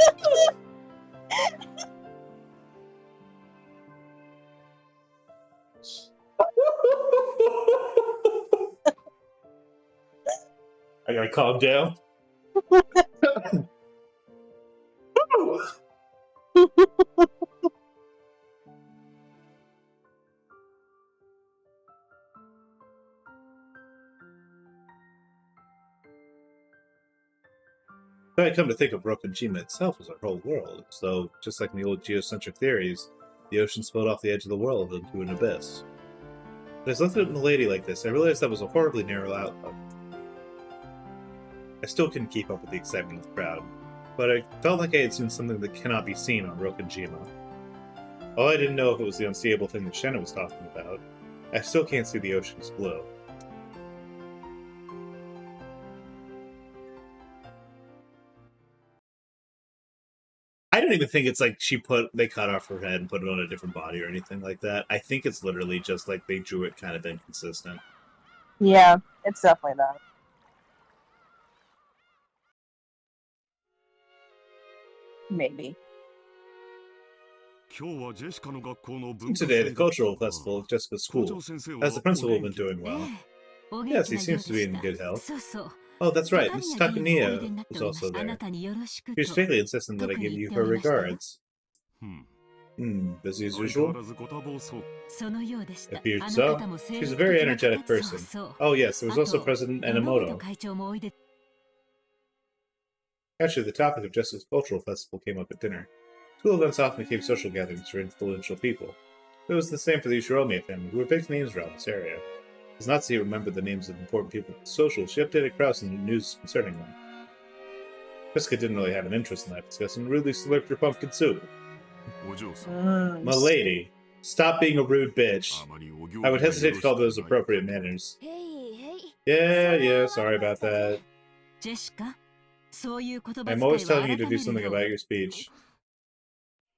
I gotta calm down. But I come to think of Rokkenjima itself as our whole world, so just like in the old geocentric theories, the ocean spilled off the edge of the world into an abyss. But as I looked at a lady like this, I realized that was a horribly narrow outlook. I still couldn't keep up with the excitement of the crowd, but I felt like I had seen something that cannot be seen on Rokkenjima. Although I didn't know if it was the unseeable thing that Shenna was talking about, I still can't see the ocean's blue. I don't even think it's like they cut off her head and put it on a different body or anything like that. I think it's literally just like they drew it kind of inconsistent. Yeah, it's definitely that. Maybe. Today, the cultural festival of Jessica's school. Has the principal been doing well? Yes, he seems to be in good health. Oh, that's right. Mrs. Takamiya was also there. She was particularly insistent that I give you her regards. Busy as usual? Appeared so. She's a very energetic person. Oh yes, there was also President Enomoto. Actually, the topic of Jessica's cultural festival came up at dinner. School events often became social gatherings for influential people. It was the same for the Ushiromiya family, who were big names around this area. As Natsuki remembered the names of important people at the social, she updated Krause on the news concerning them. Jessica didn't really have an interest in that discussion and rudely slurped her pumpkin soup. My lady, stop being a rude bitch. I would hesitate to call those appropriate manners. Yeah, sorry about that. I'm always telling you to do something about your speech.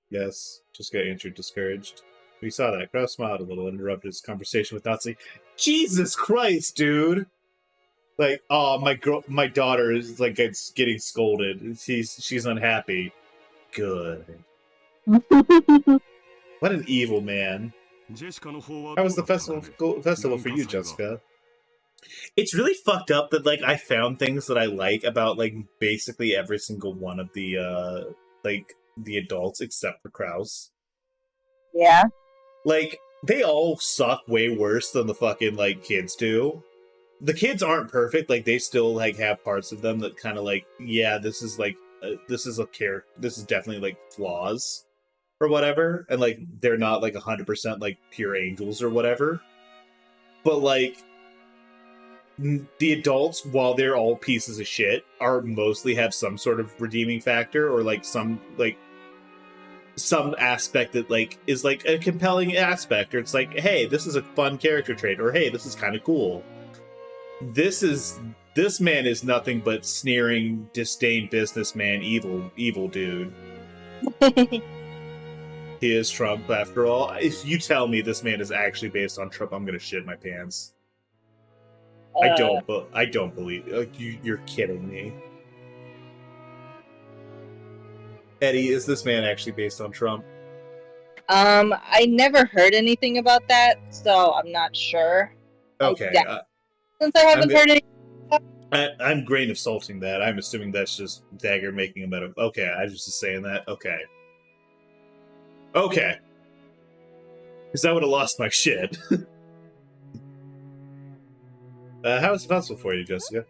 Yes, Jessica answered, discouraged. We saw that. Krause smiled a little and interrupted his conversation with Natsuki. Jesus Christ, dude! Like, oh, my daughter is like getting scolded. She's unhappy. Good. What an evil man. How was the festival for you, Jessica? It's really fucked up that like I found things that I like about like basically every single one of the the adults except for Krause. Yeah. Like they all suck way worse than the fucking like kids do. The kids aren't perfect. Like they still like have parts of them that kind of like, yeah, this is like this is a character. This is definitely like flaws or whatever, and like they're not like 100% like pure angels or whatever. But like the adults, while they're all pieces of shit, are mostly have some sort of redeeming factor or like some aspect that like is like a compelling aspect, or it's like, hey, this is a fun character trait, or hey, this is kind of cool. This man is nothing but sneering, disdain businessman, evil dude. He is Trump after all. If you tell me this man is actually based on Trump, I'm gonna shit my pants. I don't believe it. Like you're kidding me. Eddie, is this man actually based on Trump? I never heard anything about that, so I'm not sure. Okay. Since I haven't heard anything. I'm grain of salting that. I'm assuming that's just Dagger making a meta. Okay, I was just saying that. Okay. Because I would have lost my shit. How was the festival for you, Jessica?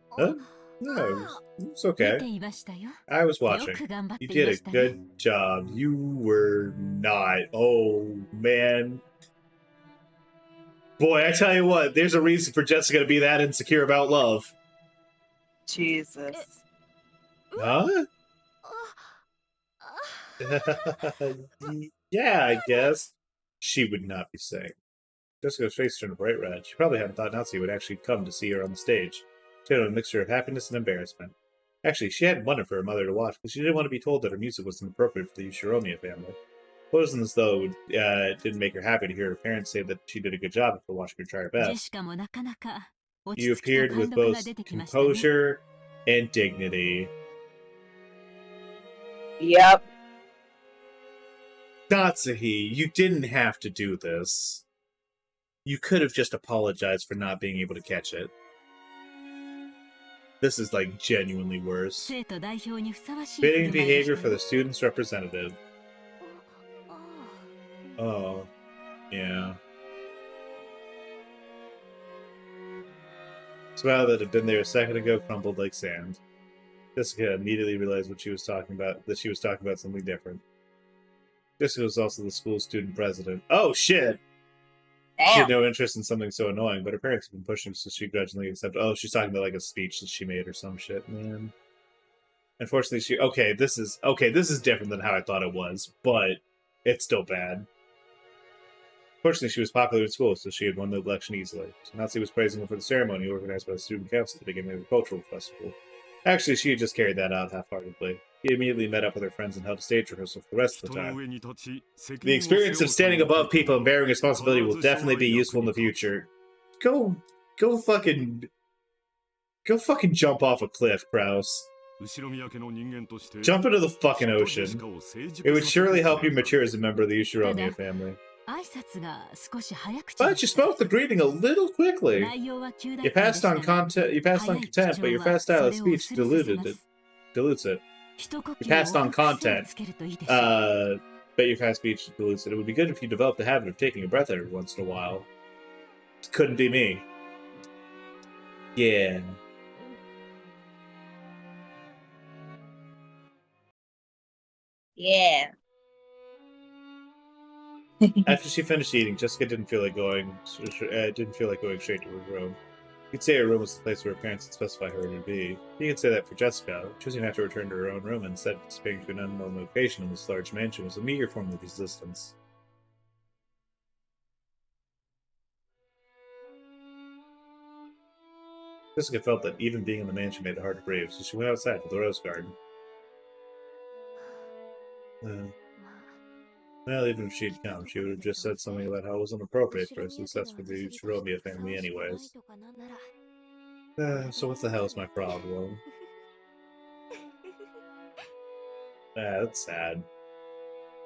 Huh? No, it's okay. I was watching. You did a good job. You were not. Oh, man. Boy, I tell you what, there's a reason for Jessica to be that insecure about love. Jesus. Huh? Yeah, I guess. She would not be saying. Jessica's face turned bright red. She probably hadn't thought Natsuki would actually come to see her on the stage. She had a mixture of happiness and embarrassment. Actually, she hadn't wanted for her mother to watch, because she didn't want to be told that her music was inappropriate for the Ushiromiya family. It wasn't as though it didn't make her happy to hear her parents say that she did a good job after watching her try her best. You appeared with both composure and dignity. Yep. Natsuki, you didn't have to do this. You could have just apologized for not being able to catch it. This is like genuinely worse. Fitting behavior for the student's representative. Oh, yeah. Smile that had been there a second ago crumbled like sand. Jessica immediately realized what she was talking about, that she was talking about something different. Jessica was also the school student president. Oh, shit! She had no interest in something so annoying, but her parents had been pushing, so she grudgingly accepted. Oh, she's talking about like a speech that she made or some shit, man. Unfortunately, this is different than how I thought it was, but it's still bad. Fortunately, she was popular in school, so she had won the election easily. So Nazi was praising her for the ceremony organized by the student council at the beginning of the cultural festival. Actually, she had just carried that out half-heartedly. He immediately met up with her friends and held a stage rehearsal for the rest of the time. The experience of standing above people and bearing responsibility will definitely be useful in the future. Go fucking jump off a cliff, Kraus. Jump into the fucking ocean. It would surely help you mature as a member of the Ushiromiya family. But you spoke the greeting a little quickly. You passed on content, but your fast style of speech dilutes it. You passed on content, but your fast speech dilutes it. It would be good if you developed the habit of taking a breath every once in a while. It couldn't be me. Yeah. Yeah. After she finished eating, Jessica didn't feel like going straight to her room. You could say her room was the place where her parents had specified her to be. You could say that for Jessica. Choosing not to return to her own room and instead disappearing to an unknown location in this large mansion was a meager form of resistance. Jessica felt that even being in the mansion made it hard to breathe, so she went outside to the rose garden. Well, even if she'd come, she would have just said something about how it was inappropriate for a success for the Shiromiya family anyways. So what the hell is my problem? That's sad.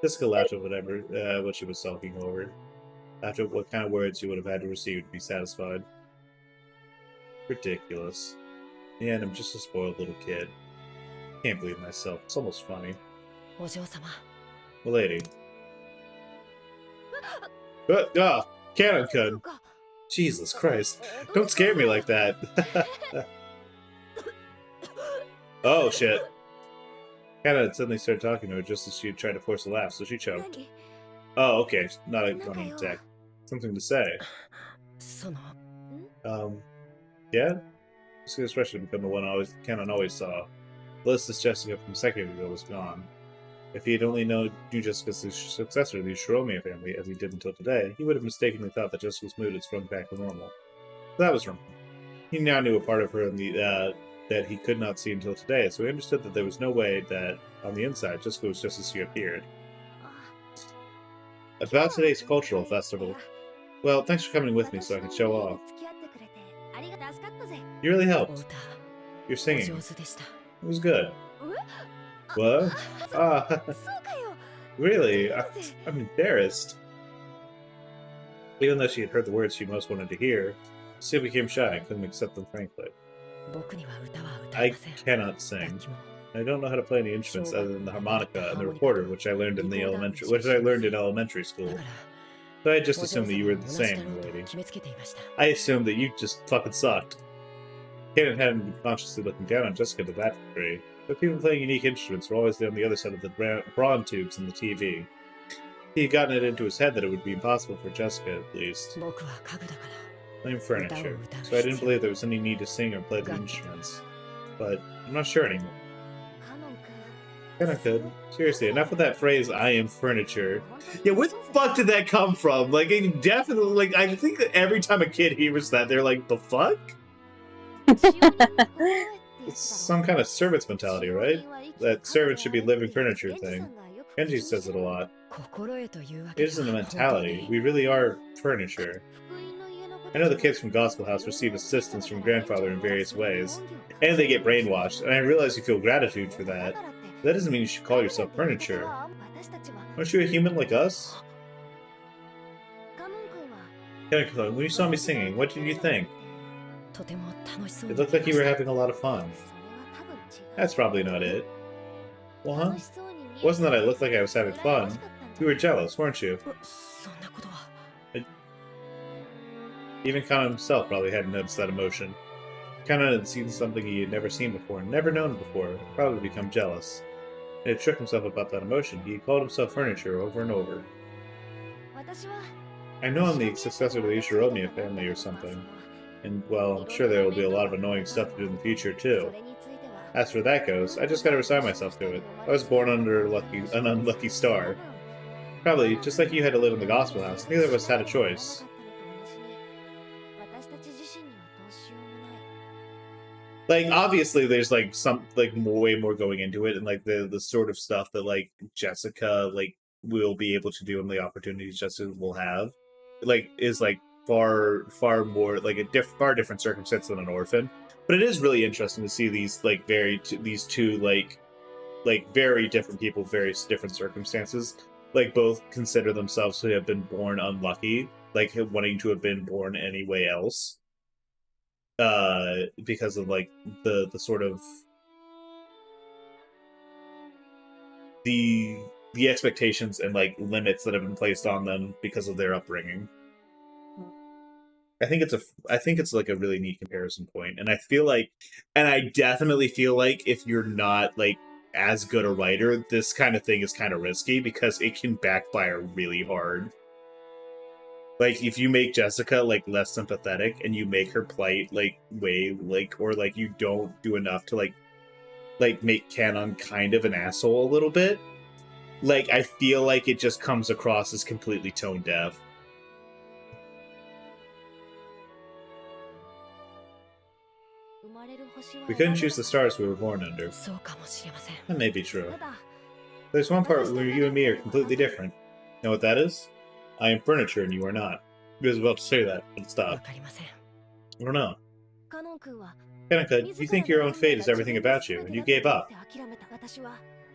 Jessica laughed at what she was sulking over. After what kind of words she would have had to receive to be satisfied. Ridiculous. And I'm just a spoiled little kid. Can't believe myself. It's almost funny. Milady. Canon-kun. Jesus Christ. Don't scare me like that. Oh, shit. Hannah suddenly started talking to her just as she had tried to force a laugh, so she choked. Oh, okay. Not an attack. Something to say. Yeah? This expression had become the one Canon always saw. Listless Jessica from a second ago was gone. If he had only knew Jessica as the successor of the Shiromiya family, as he did until today, he would have mistakenly thought that Jessica's mood had sprung back to normal. That was wrong. He now knew a part of her that he could not see until today, so he understood that there was no way that, on the inside, Jessica was just as she appeared. About today's cultural festival. Well, thanks for coming with me so I can show off. You really helped. Your singing. It was good. What? Really? I'm embarrassed. Even though she had heard the words she most wanted to hear, she still became shy and couldn't accept them frankly. I cannot sing. I don't know how to play any instruments other than the harmonica and the recorder, which I learned in elementary school. So I just assumed that you were the same, lady. I assumed that you just fucking sucked. Canon hadn't been consciously looking down on Jessica to that degree, but people playing unique instruments were always on the other side of the brawn tubes in the TV. He had gotten it into his head that it would be impossible for Jessica, at least. I'm furniture, so I didn't believe there was any need to sing or play the instruments. But I'm not sure anymore. Kinda could. Seriously, enough with that phrase, I am furniture. Yeah, where the fuck did that come from? Like, definitely, like, I think that every time a kid hears that, they're like, the fuck? It's some kind of servant's mentality, right? That servants should be living furniture thing. Kenji says it a lot. It isn't a mentality. We really are furniture. I know the kids from Gospel House receive assistance from grandfather in various ways, and they get brainwashed, and I realize you feel gratitude for that. That doesn't mean you should call yourself furniture. Aren't you a human like us? Kaneko, when you saw me singing, what did you think? It looked like you were having a lot of fun. That's probably not it. Well, huh? It wasn't that I looked like I was having fun. You were jealous, weren't you? Even Kano himself probably hadn't noticed that emotion. Kanon had seen something he had never seen before, never known before, probably become jealous. He had shook himself about that emotion. He called himself furniture over and over. I know I'm the successor to the Ishiromiya family or something. And, well, I'm sure there will be a lot of annoying stuff to do in the future, too. As for that goes, I just gotta resign myself to it. I was born under an unlucky star. Probably, just like you had to live in the gospel house, neither of us had a choice. Like, obviously, there's, like, way more going into it, and, like, the sort of stuff that, like, Jessica, like, will be able to do and the opportunities Jessica will have, like, is, like, far more, like, a far different circumstance than an orphan. But it is really interesting to see these, like, these two, like, very different people, very different circumstances, like, both consider themselves to have been born unlucky, like, wanting to have been born anyway else. Because of like the sort of the expectations and like limits that have been placed on them because of their upbringing. I think it's like a really neat comparison point, and I definitely feel like if you're not like as good a writer, this kind of thing is kind of risky because it can backfire really hard. Like, if you make Jessica, like, less sympathetic and you make her plight, like, or, like, you don't do enough to, like, make Kanon kind of an asshole a little bit, like, I feel like it just comes across as completely tone deaf. We couldn't choose the stars we were born under. That may be true. There's one part where you and me are completely different. Know what that is? I am furniture and you are not. I was about to say that, but stop. I don't know. Kanaka, you think your own fate is everything about you, and you gave up.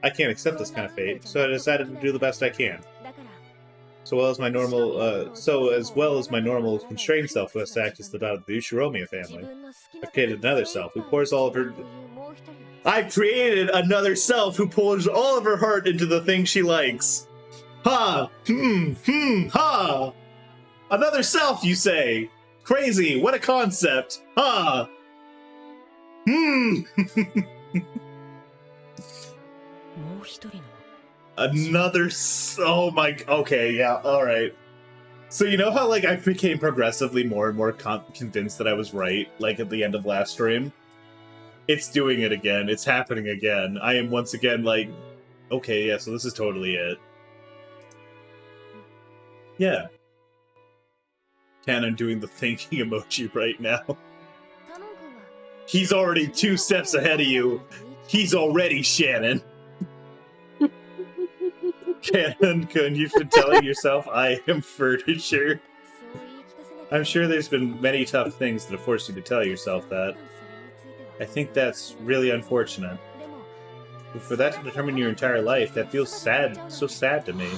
I can't accept this kind of fate, so I decided to do the best I can. As well as my normal constrained self who has to act as the god of the Ushiromiya family, I've created another self who pours all of her... I've created another self who pours all of her heart into the thing she likes. Ha! Ha! Another self, you say? Crazy, what a concept! Ha! Another... Oh my... Okay, yeah, alright. So you know how, like, I became progressively more and more convinced that I was right, like, at the end of last stream? It's doing it again. It's happening again. I am once again like, okay, yeah, so this is totally it. Yeah. Kanon doing the thinking emoji right now. He's already 2 steps ahead of you. He's already Shannon. Kanon, couldn't you been telling yourself I am furniture? I'm sure there's been many tough things that have forced you to tell yourself that. I think that's really unfortunate. But for that to determine your entire life, that feels sad, so sad to me.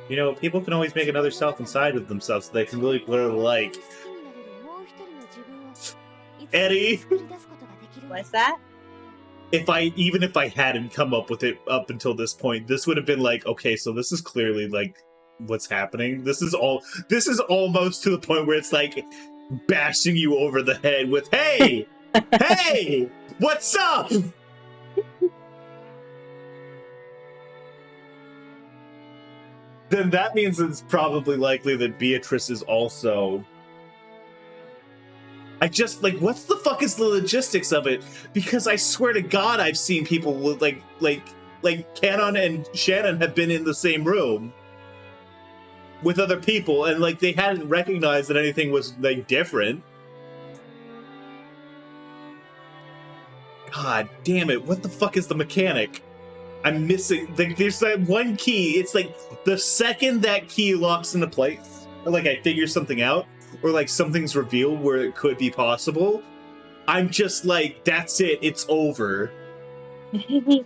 You know, people can always make another self inside of themselves so they can really learn alike. Eddie! What's that? Even if I hadn't come up with it up until this point, this would have been like, okay, so this is clearly like what's happening. This is almost to the point where it's like bashing you over the head with, hey! Hey! What's up? Then that means it's probably likely that Beatrice is also... what's the fuck is the logistics of it? Because I swear to God, I've seen people with, like Kanon and Shannon have been in the same room with other people, and, like, they hadn't recognized that anything was, like, different. God damn it, what the fuck is the mechanic? I'm missing, like, there's that one key, it's like, the second that key locks into place, or, like, I figure something out, or, like, something's revealed where it could be possible, I'm just like, that's it, it's over. You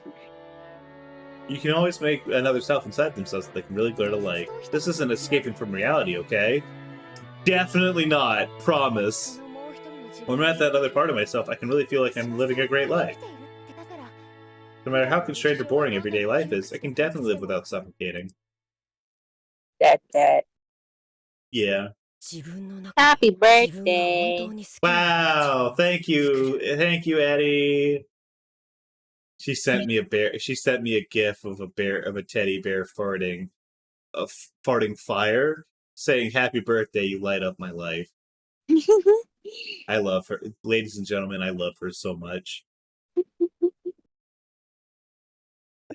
can always make another self inside themselves that they can really learn alike. This isn't escaping from reality, okay? Definitely not, promise. When I'm at that other part of myself, I can really feel like I'm living a great life. No matter how constrained or boring everyday life is, I can definitely live without suffocating. That. Yeah. Happy birthday. Wow, thank you, Eddie. She sent me a bear. She sent me a gif of a teddy bear farting, farting fire, saying "Happy birthday, you light up my life." I love her, ladies and gentlemen. I love her so much.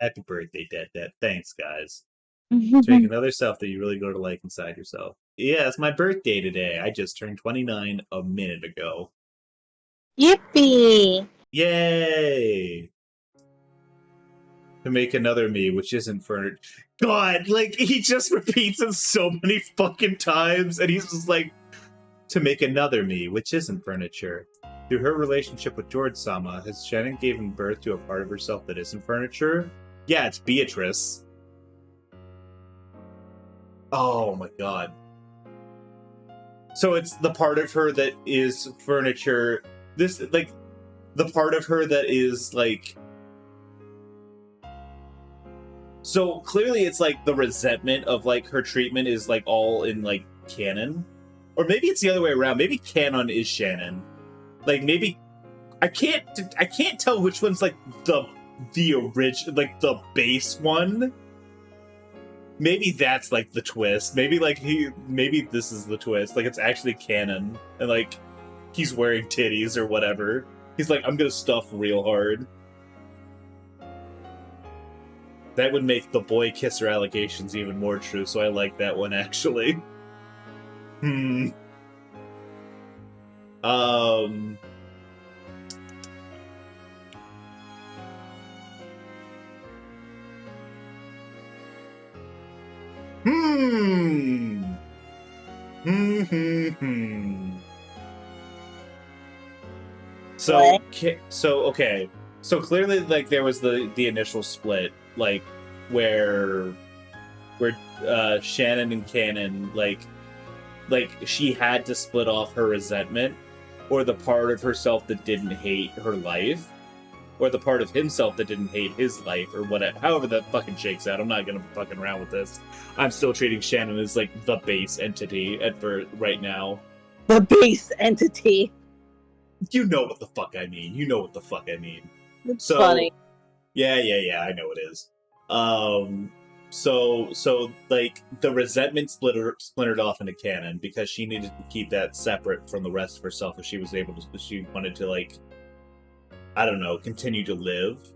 Happy birthday, Dad. Thanks, guys. Drink another self that you really go to like inside yourself. Yeah, it's my birthday today. I just turned 29 a minute ago. Yippee! Yay! To make another me, which isn't furniture. God, like, he just repeats it so many fucking times, and he's just like, to make another me, which isn't furniture. Through her relationship with George Sama, has Shannon given birth to a part of herself that isn't furniture? Yeah, it's Beatrice. Oh my god. So it's the part of her that is furniture. This, like, the part of her that is, like... So clearly it's, like, the resentment of, like, her treatment is, like, all in, like, canon. Or maybe it's the other way around. Maybe canon is Shannon. Like, maybe... I can't tell which one's, like, the original, like, the base one. Maybe that's, like, the twist. Maybe, like, maybe this is the twist. Like, it's actually canon. And, like, he's wearing titties or whatever. He's like, I'm gonna stuff real hard. That would make the boy kisser allegations even more true, so I like that one, actually. Okay. So clearly, like, there was the initial split, like, where Shannon and Canon, like she had to split off her resentment, or the part of herself that didn't hate her life, or the part of himself that didn't hate his life, or whatever. However that fucking shakes out. I'm not gonna fucking around with this. I'm still treating Shannon as, like, the base entity right now. The base entity. You know what the fuck I mean. It's funny. Yeah, I know it is. So like, the resentment splintered off into canon because she needed to keep that separate from the rest of herself if she was able to, if she wanted to, like, I don't know, continue to live,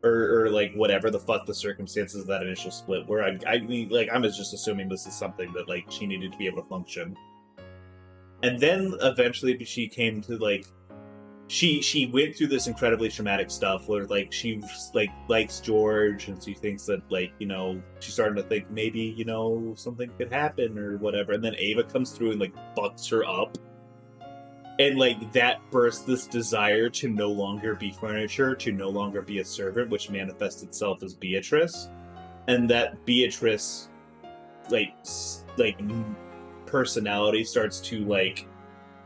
or like, whatever the fuck the circumstances of that initial split were. I mean, like, I'm just assuming this is something that, like, she needed to be able to function. And then eventually she came to, like, she went through this incredibly traumatic stuff where, like, she, like, likes George, and she thinks that, like, you know, she's starting to think maybe, you know, something could happen or whatever, and then Ava comes through and, like, fucks her up, and, like, that bursts this desire to no longer be furniture, to no longer be a servant, which manifests itself as Beatrice, and that Beatrice, like personality starts to, like,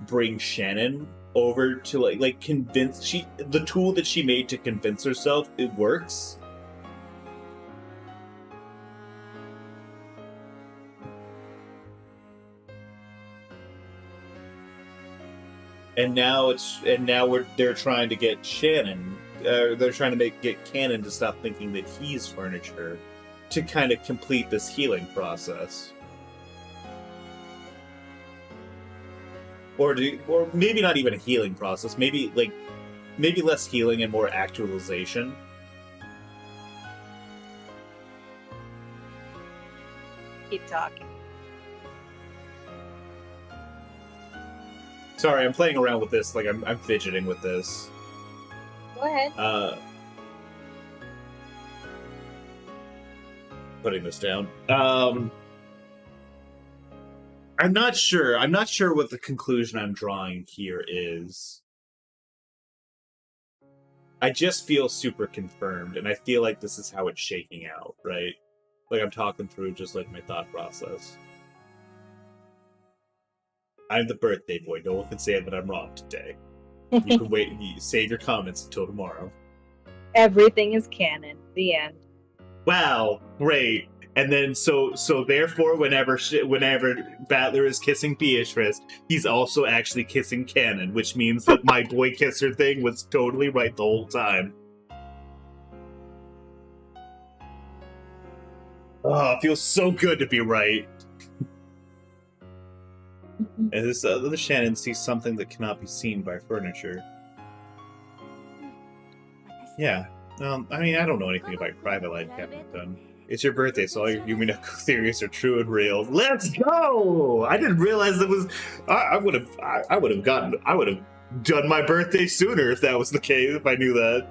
bring Shannon over to, like convince, the tool that she made to convince herself it works. And now they're trying to get Shannon, they're trying to get Canon to stop thinking that he's furniture, to kind of complete this healing process. Or maybe not even a healing process. Maybe less healing and more actualization. Keep talking. Sorry, I'm playing around with this. Like, I'm fidgeting with this. Go ahead. Putting this down. I'm not sure. I'm not sure what the conclusion I'm drawing here is. I just feel super confirmed, and I feel like this is how it's shaking out, right? Like, I'm talking through just, like, my thought process. I'm the birthday boy. No one can say that I'm wrong today. You can wait. Save your comments until tomorrow. Everything is canon. The end. Wow, great. And then so therefore, whenever Battler is kissing Beatrice, he's also actually kissing Canon, which means that my boy kisser thing was totally right the whole time. Oh, it feels so good to be right. And this other Shannon sees something that cannot be seen by furniture. Yeah. I mean, I don't know anything about your private life, Captain Dunn. It's your birthday, so all your Umineko theories are true and real. Let's go! I didn't realize it was. I would have done my birthday sooner if that was the case. If I knew that,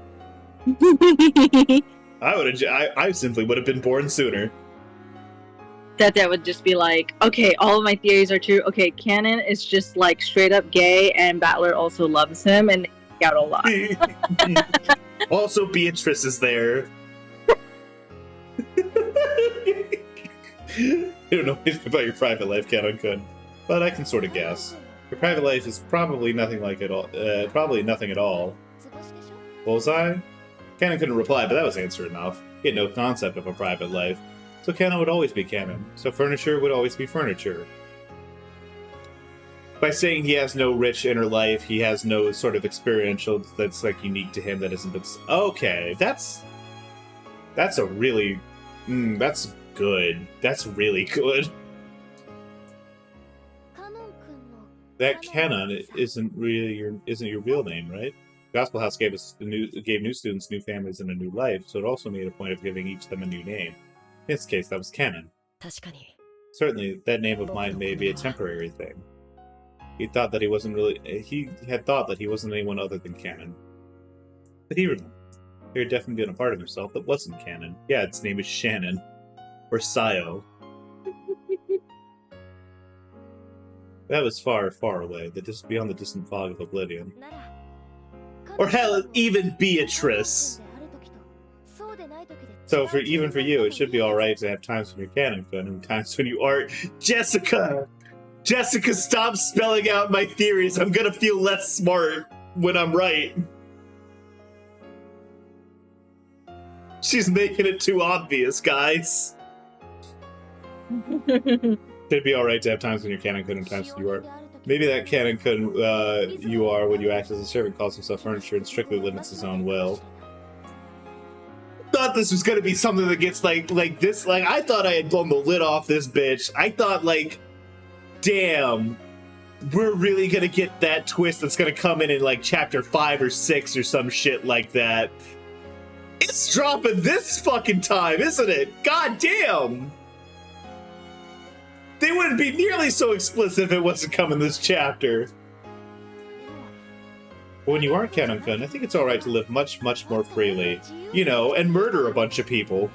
I simply would have been born sooner. That would just be like, okay, all of my theories are true. Okay, Canon is just like straight up gay, and Battler also loves him, and they hang out a lot. Also, Beatrice is there. I don't know anything about your private life, Canon-kun, but I can sort of guess. Your private life is probably nothing like it all. Probably nothing at all. Bullseye? Canon couldn't reply, but that was answer enough. He had no concept of a private life. So Canon would always be Canon. So furniture would always be furniture. By saying he has no rich inner life, he has no sort of experiential that's like unique to him that isn't. Okay, that's a really, that's good. That's really good. That Canon isn't your real name, right? Gospel House gave new students new families and a new life, so it also made a point of giving each of them a new name. In this case, that was Canon. Certainly, that name of mine may be a temporary thing. He had thought that he wasn't anyone other than Canon. But he remembered. There had definitely been a part of himself that wasn't Canon. Yeah, its name is Shannon. Or Sayo. That was far, far away, just beyond the distant fog of oblivion. Or hell, even Beatrice! So even for you, it should be alright to have times when you're Canon-kun and times when you aren't. Jessica! Jessica, stop spelling out my theories. I'm gonna feel less smart when I'm right. She's making it too obvious, guys. It'd be alright to have times when you're Canon-kun and times when you are. Maybe that Canon-kun you are when you act as a servant calls himself furniture and strictly limits his own will. Thought this was gonna be something that gets like this. Like, I thought I had blown the lid off this bitch. I thought, like, damn, we're really gonna get that twist that's gonna come in like chapter 5 or 6 or some shit like that. It's dropping this fucking time, isn't it? God damn! They wouldn't be nearly so explicit if it wasn't coming this chapter. When you aren't Canon-kun, I think it's alright to live much, much more freely. You know, and murder a bunch of people.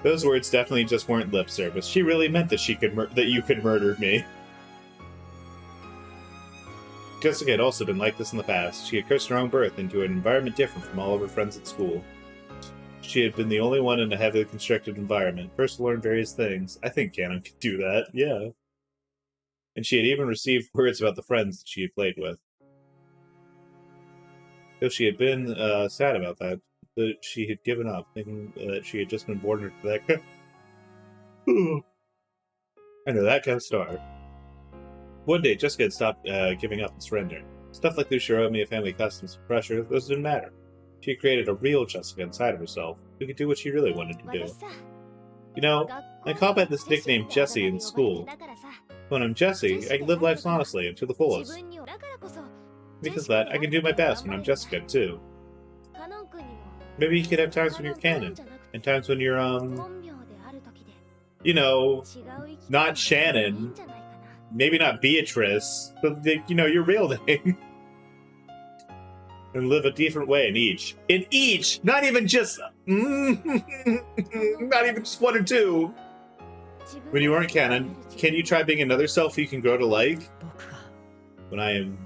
Those words definitely just weren't lip service. She really meant that you could murder me. Jessica had also been like this in the past. She had cursed her own birth into an environment different from all of her friends at school. She had been the only one in a heavily constructed environment, first to learn various things. I think Canon could do that, yeah. And she had even received words about the friends that she had played with. Though she had been sad about that she had given up, thinking that she had just been born into that I know that kind of star. One day, Jessica had stopped giving up and surrendering. Stuff like Luciromi, a family customs and pressure, those didn't matter. She had created a real Jessica inside of herself, who could do what she really wanted to do. You know, I call by this nickname Jessie in school. When I'm Jessie, I can live life honestly and to the fullest. Because of that, I can do my best when I'm Jessica, too. Maybe you could have times when you're Canon, and times when you're, you know, not Shannon, maybe not Beatrice, but, you know, your real name. And live a different way in each. In each! Not even just, not even just 1 or 2. When you aren't Canon, can you try being another self you can grow to like? When I am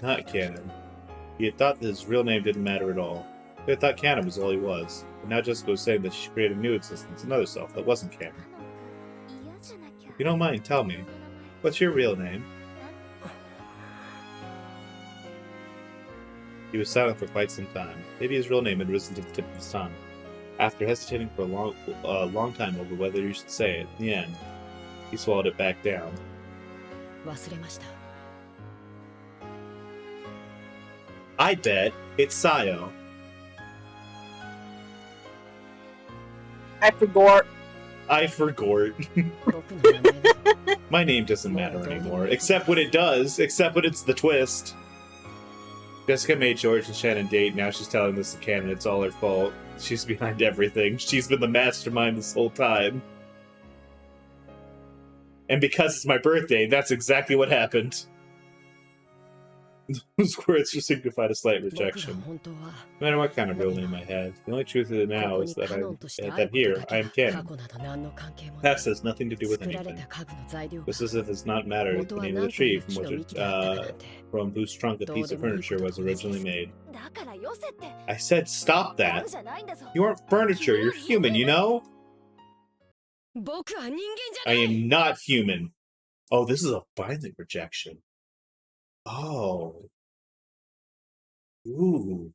not Canon. He had thought that his real name didn't matter at all. He had thought Canon was all he was. But now Jessica was saying that she created a new existence, another self that wasn't Canon. If you don't mind, tell me, what's your real name? He was silent for quite some time. Maybe his real name had risen to the tip of his tongue. After hesitating for a long time over whether he should say it, in the end, he swallowed it back down. 忘れました。 I bet it's Sayo. I forgot. I forgot. 僕の名前は My name doesn't matter anymore, except when it does, except when it's the twist. Jessica made George and Shannon date, now she's telling this to Canon, it's all her fault. She's behind everything. She's been the mastermind this whole time. And because it's my birthday, that's exactly what happened. Those words just signified a slight 僕ら rejection. 本当は No matter what kind of real name I had, the only truth of it こ now こ is に that カノンとして会 that うこと here だ I け am が過 Canon. 去など何の関係もない Past has nothing to do with 作られ anything. た家具の材料 This is if it's not matter 元 the は name of 何 the かの tree 木の from 幹だったなんて from whose trunk a ど piece うで of もいい furniture こと was は同じ originally です made. だからよせって I said stop ダ that. メじゃないんだぞ You aren't furniture, you're human, you know? 僕は人間じゃ I ない am not human. Oh, this is a violent rejection. Oh. Ooh.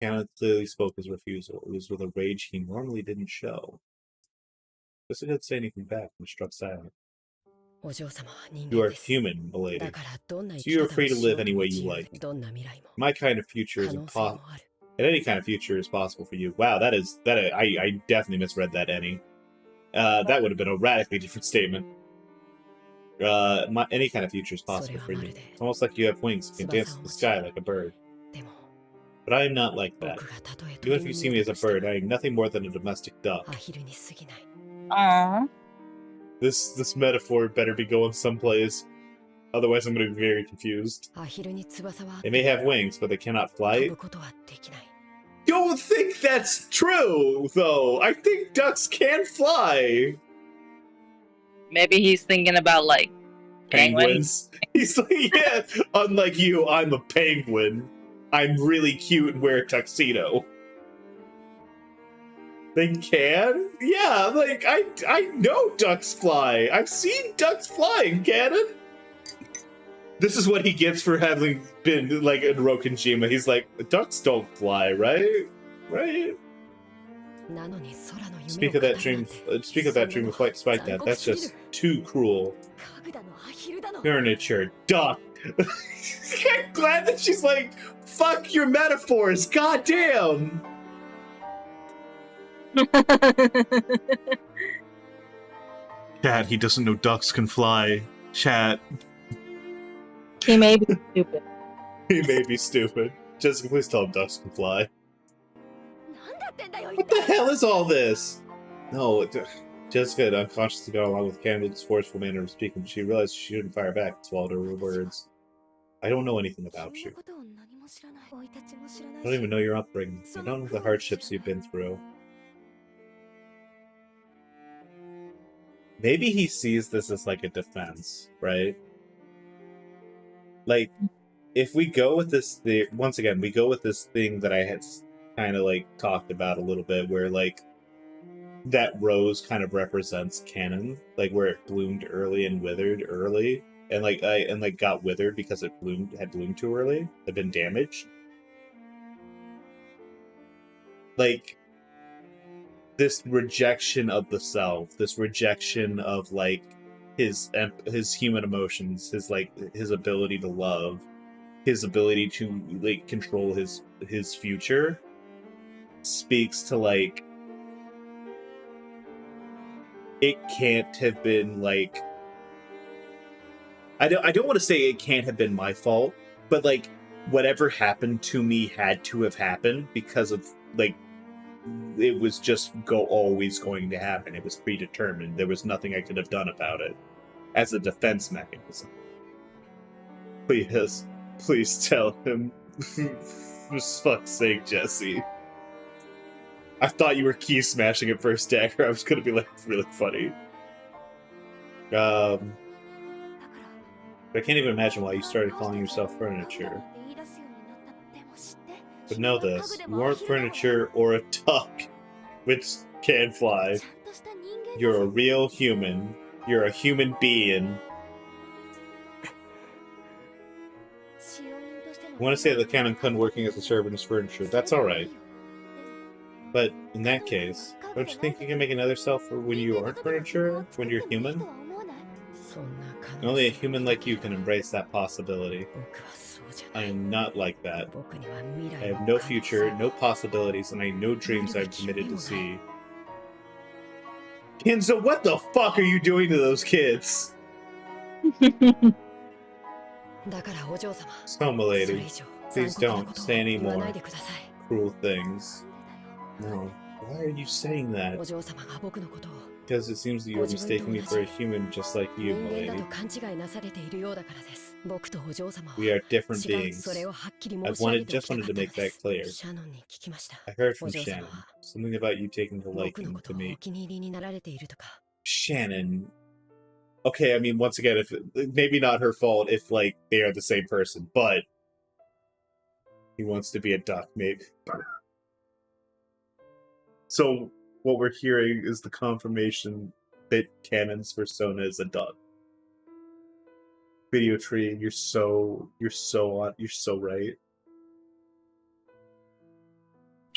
Canon clearly spoke his refusal. It was with a rage he normally didn't show. Jessica didn't say anything back and struck silent. お嬢様は人 You 間 are です human, だ milady. からどんな生 So き you are 方を free to しよ live うと any も way 自 you 由 like. でどんな未来も My kind of future 可 is 能性 impossible. もある And any kind of future is possible for you. Wow, I definitely misread that, Annie. That would have been a radically different statement. Any kind of future is possible for you. It's almost like you have wings. You can dance in the sky like a bird. でも But I am not like that. 僕がたとえ Even 鳥 if you に see 見 me え as た a としても bird, I am nothing more than a domestic duck. アヒルに過ぎない Aww. This metaphor better be going someplace. Otherwise, I'm going to be very confused. アヒルに翼はあっ They て may have wings, but they cannot 飛 fly. ぶことはできない Don't think that's true, though. I think ducks can fly. Maybe he's thinking about like penguins. He's like, yeah, unlike you, I'm a penguin. I'm really cute and wear a tuxedo. They can? Yeah, like, I know ducks fly. I've seen ducks flying, Cannon. This is what he gets for having been, like, in Rokenjima. He's like, ducks don't fly, right? Right? なのに空の夢を Speak of that 語る dream, なんて speak of that dream despite that. That's just too cruel. 家具だのアヒルだの Furniture, duck. I'm glad that she's like, fuck your metaphors, goddamn. Chat, he doesn't know ducks can fly. Chat, He may be stupid. he may be stupid. Jessica, please tell him ducks can fly. なんだってんだよ What the hell is all this? No, Jessica had unconsciously gone along with Camden's forceful manner of speaking. She realized she shouldn't fire back and swallowed her words. I don't know anything about 君 you. のことを何も知らない生い立ちも知らない I don't even know your upbringing. I don't know the hardships you've been through. Maybe he sees this as like a defense, right? Like, if we go with this once again, we go with this thing that I had kind of like talked about a little bit, where like that rose kind of represents canon, like where it bloomed early and withered early, and got withered because it had bloomed too early, had been damaged. Like this rejection of the self, this rejection of like his human emotions, his ability to love, his ability to like control his future, speaks to like it can't have been like I don't want to say it can't have been my fault, but like whatever happened to me had to have happened because of like it was just always going to happen. It was predetermined. There was nothing I could have done about it as a defense mechanism. Please tell him. For fuck's sake, Jesse. I thought you were key smashing at first dagger. I was gonna be like really funny. I can't even imagine why you started calling yourself furniture. But know this, you aren't furniture or a duck, which can fly. You're a real human. You're a human being. I want to say the canon working as a servant is furniture. That's alright. But in that case, don't you think you can make another self for when you aren't furniture? When you're human? そんな可能性 Only a human like you can embrace that possibility. 僕はそうじゃ I ない am not like that. 僕には未 I 来 have も no 可能性 future, no possibilities, and I have no dreams I've committed to see. Kinzo, what the fuck are you doing to those kids? だからお嬢様 So, それ milady, 以上 please 残酷な don't ことを say any 言わな more いでください cruel things. No. Why are you saying that? お嬢様が僕のことを Because it seems that you are mistaking me for a human just like you, 人間だ milady. と勘違いなされているようだからです僕とお嬢様は We are different 違う beings. それをはっきり I 申し上げ wanted, てお just きたか wanted っ to た make ので that す clear. シャノンに聞きました I heard お from 嬢様 Shannon は something about you taking a 僕の liking こと to をお me. 気に入りになられているとか Shannon. Okay, I mean, once again, if maybe not her fault if like they are the same person, but he wants to be a duck, maybe. So what we're hearing is the confirmation that Canon's persona is a duck. Video tree, you're so right.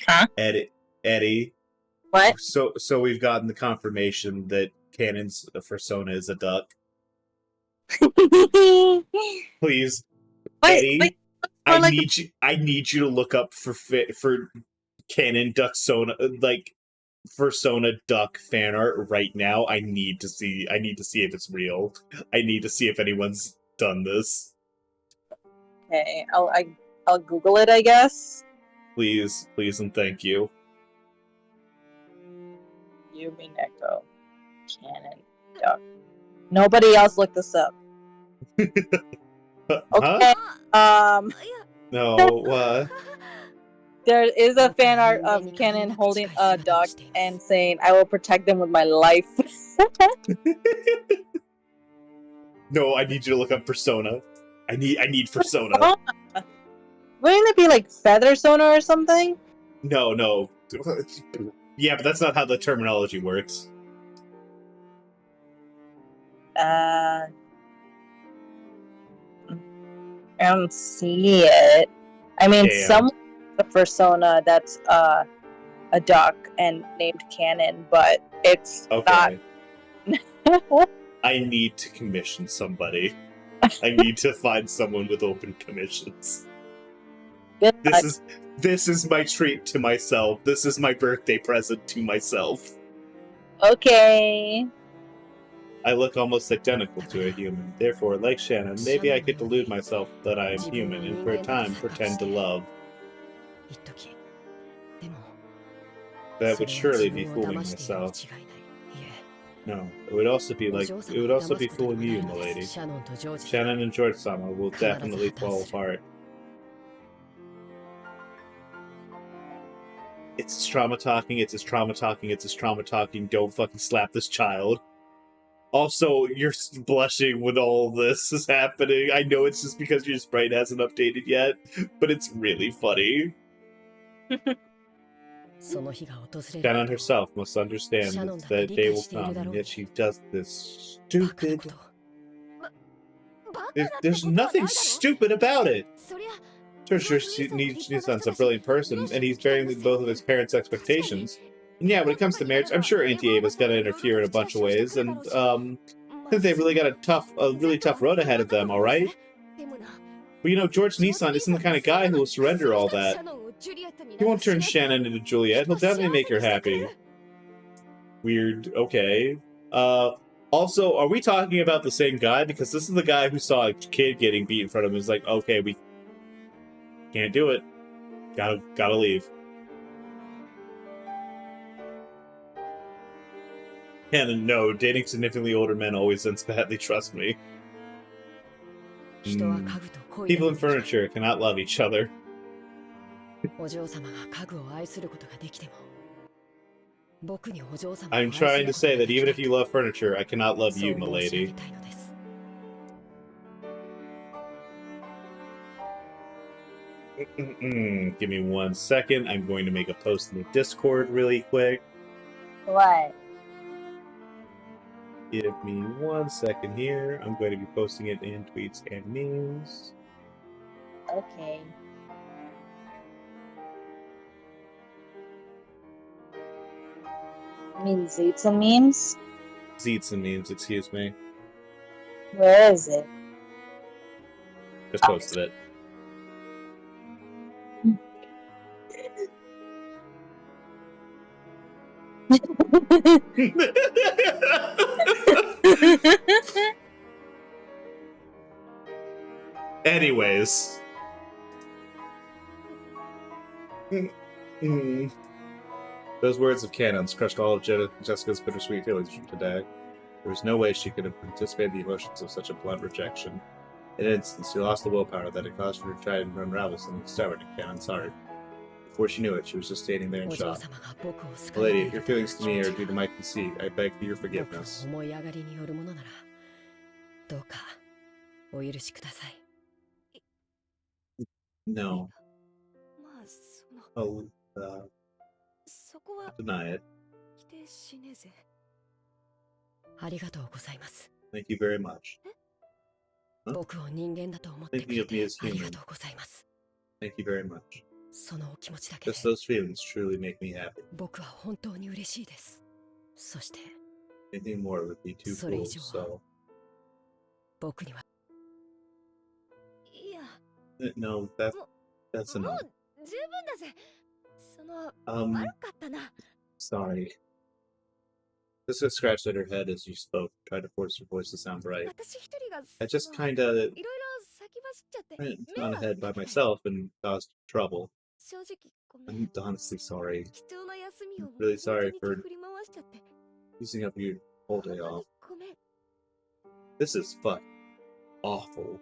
Huh? Eddie. What? So we've gotten the confirmation that Canon's persona is a duck. Please, Eddie, wait, I like- need you to look up for Canon Duck Sona like Persona Duck fan art right now. I need to see if it's real. I need to see if anyone's done this. Okay, I'll Google it, I guess. Please, and thank you. Umineko Canon Duck. Nobody else looked this up. Huh? Okay. No, There is a fan art of Canon holding a duck and saying, "I will protect them with my life." No, I need you to look up Persona. I need Persona. Wouldn't it be like Feather Sona or something? No. Yeah, but that's not how the terminology works. I don't see it. I mean, Damn. some the persona that's a duck and named Canon, but it's Okay. not. I need to commission somebody. I need to find someone with open commissions. Good luck. This is my treat to myself. This is my birthday present to myself. Okay. I look almost identical to a human. Therefore, like Shannon, maybe I could delude myself that I am human and for a time pretend to love. 一時でも That そ would れは surely 自 be 分を fooling 騙しているに myself. 違いないいえ No, it would also be お like 嬢 it 様 would を also 騙 be すことに fooling な you, るのです milady. シャノンとジョージ Shannon and George Sama will Come on, definitely let's fall have this. apart. It's his trauma talking, it's his trauma talking, it's his trauma talking. Don't fucking slap this child. Also, you're blushing when all this is happening. I know it's just because your sprite hasn't updated yet, but it's really funny. その日が訪れる Shannon ことを herself must understand Shannon that だって that day 理 will 解している come, だろう and に yet she does this バカな stupid. ことをバカなって There's ことはないだ nothing ろ stupid about it. そりゃ Sure, Nissan's a brilliant person, and he's bearing both of his parents' expectations. And yeah, when it comes to marriage, I'm sure Auntie Ava's gonna interfere in a bunch of ways, and I think they've really got a really tough road ahead of them, alright? でもな But you know, George Nissan isn't the kind of guy who will surrender all that. He won't turn Shannon into Juliet, he'll definitely make her happy. Weird, okay. Also, are we talking about the same guy? Because this is the guy who saw a kid getting beat in front of him and was like, okay, we can't do it. Gotta leave. And no, dating significantly older men always ends badly, trust me. 人は家具と恋 People だ in けで furniture cannot love each other. お嬢様が家具を愛することができても僕にお嬢様を I'm 愛する trying こ to と say が that でき even ない if you love furniture, I cannot love そう you, 申し上 milady. げたいのです Give me 1 second. I'm going to make a post in the Discord really quick. What? Give me 1 second here. I'm going to be posting it in tweets and memes. Okay. I mean, Zeets and memes? Zeets and memes, excuse me. Where is it? Just posted it. Anyways. Those words of Cannon's crushed all of Jessica's bittersweet feelings from today. There was no way she could have anticipated the emotions of such a blunt rejection. In an instant, she lost the willpower that had caused her to try and unravel something stubborn in Cannon's heart. Before she knew it, she was just standing there in shock. Lady, if your feelings to me are due to my conceit, I beg for your forgiveness. No. I'll deny it. Thank you very much. Huh? Thinking of me as human. Thank you very much. Just those feelings truly make me happy. Anything more would be too cool, so... No, that's enough. Sorry. Jessica scratched at her head as you spoke, tried to force her voice to sound bright. I just kinda went on ahead by myself and caused trouble. I'm honestly sorry. I'm really sorry for using up your whole day off. This is fucking awful.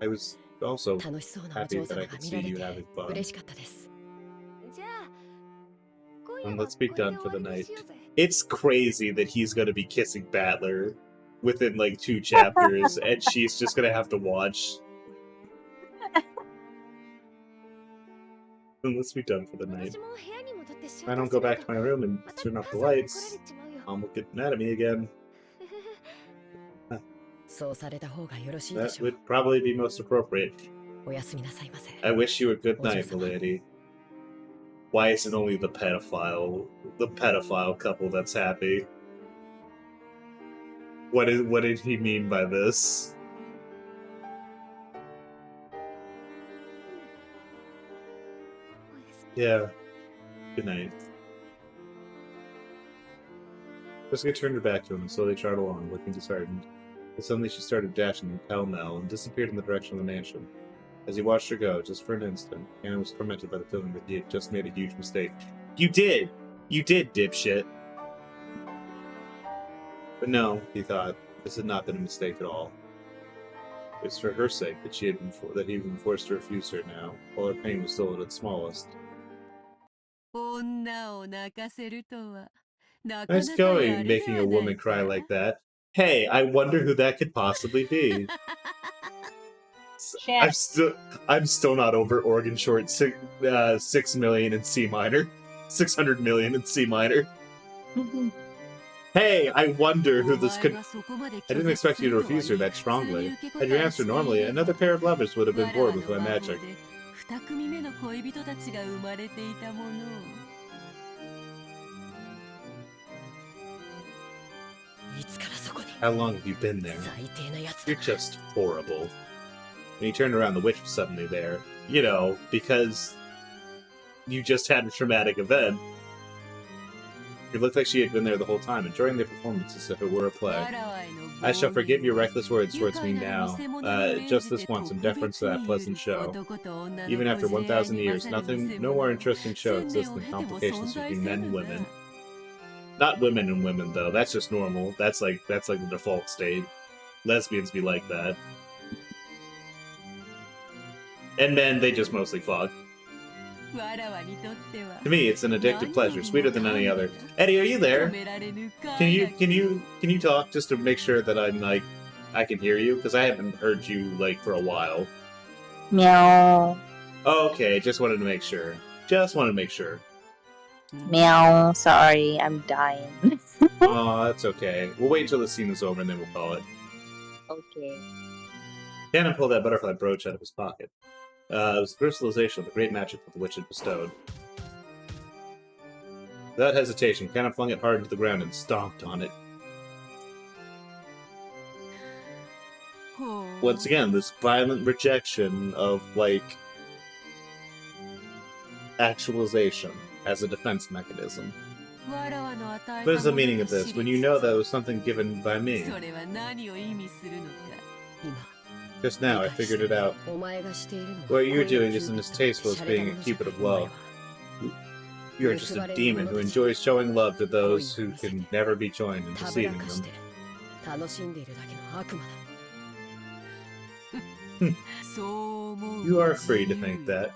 I was also happy that I could see you having fun. And let's be done for the night. It's crazy that he's gonna be kissing Battler within like 2 chapters, and she's just gonna have to watch. And let's be done for the night. If I don't go back to my room and turn off the lights, Mom will get mad at me again. That would probably be most appropriate. I wish you a good night, milady. Why is it only the pedophile couple that's happy? What did he mean by this? Yeah. Good night. Jessica turned her back to him and slowly trotted along, looking disheartened. But suddenly she started dashing pell-mell and disappeared in the direction of the mansion. As he watched her go, just for an instant, Anna was tormented by the feeling that he had just made a huge mistake. You did! You did, dipshit! But no, he thought, this had not been a mistake at all. It was for her sake that he had been forced to refuse her now, while her pain was still at its smallest. Nice going, making a woman cry like that. Hey, I wonder who that could possibly be. I'm still not over Organ Short 6 million in C minor. 600 million in C minor. Hey, I wonder who this could... I didn't expect you to refuse her that strongly. Had you answered normally, another pair of lovers would have been bored with my magic. How long have you been there? You're just horrible. When he turned around, the witch was suddenly there. You know, because you just had a traumatic event. It looked like she had been there the whole time, enjoying the performance as if it were a play. I shall forgive your reckless words towards me now, just this once, in deference to that pleasant show. Even after 1,000 years, no more interesting show exists than complications between men and women. Not women and women, though. That's just normal. That's like the default state. Lesbians be like that. And men, they just mostly fuck. To me, it's an addictive pleasure, sweeter than any other. Eddie, are you there? Can you talk just to make sure that I'm like I can hear you? Because I haven't heard you like for a while. Meow. Okay, just wanted to make sure. Just wanted to make sure. Meow. Sorry, I'm dying. Oh, that's okay. We'll wait until the scene is over and then we'll call it. Okay. Canon pulled that butterfly brooch out of his pocket. It was the crystallization of the great magic that the witch had bestowed. Without hesitation, Canon flung it hard into the ground and stomped on it. Once again, this violent rejection of, like, actualization as a defense mechanism. What is the meaning of this? When you know that it was something given by me. Just now, I figured it out. What you're doing isn't as tasteful as being a cupid of love. You're just a demon who enjoys showing love to those who can never be joined and deceiving them. You are free to think that.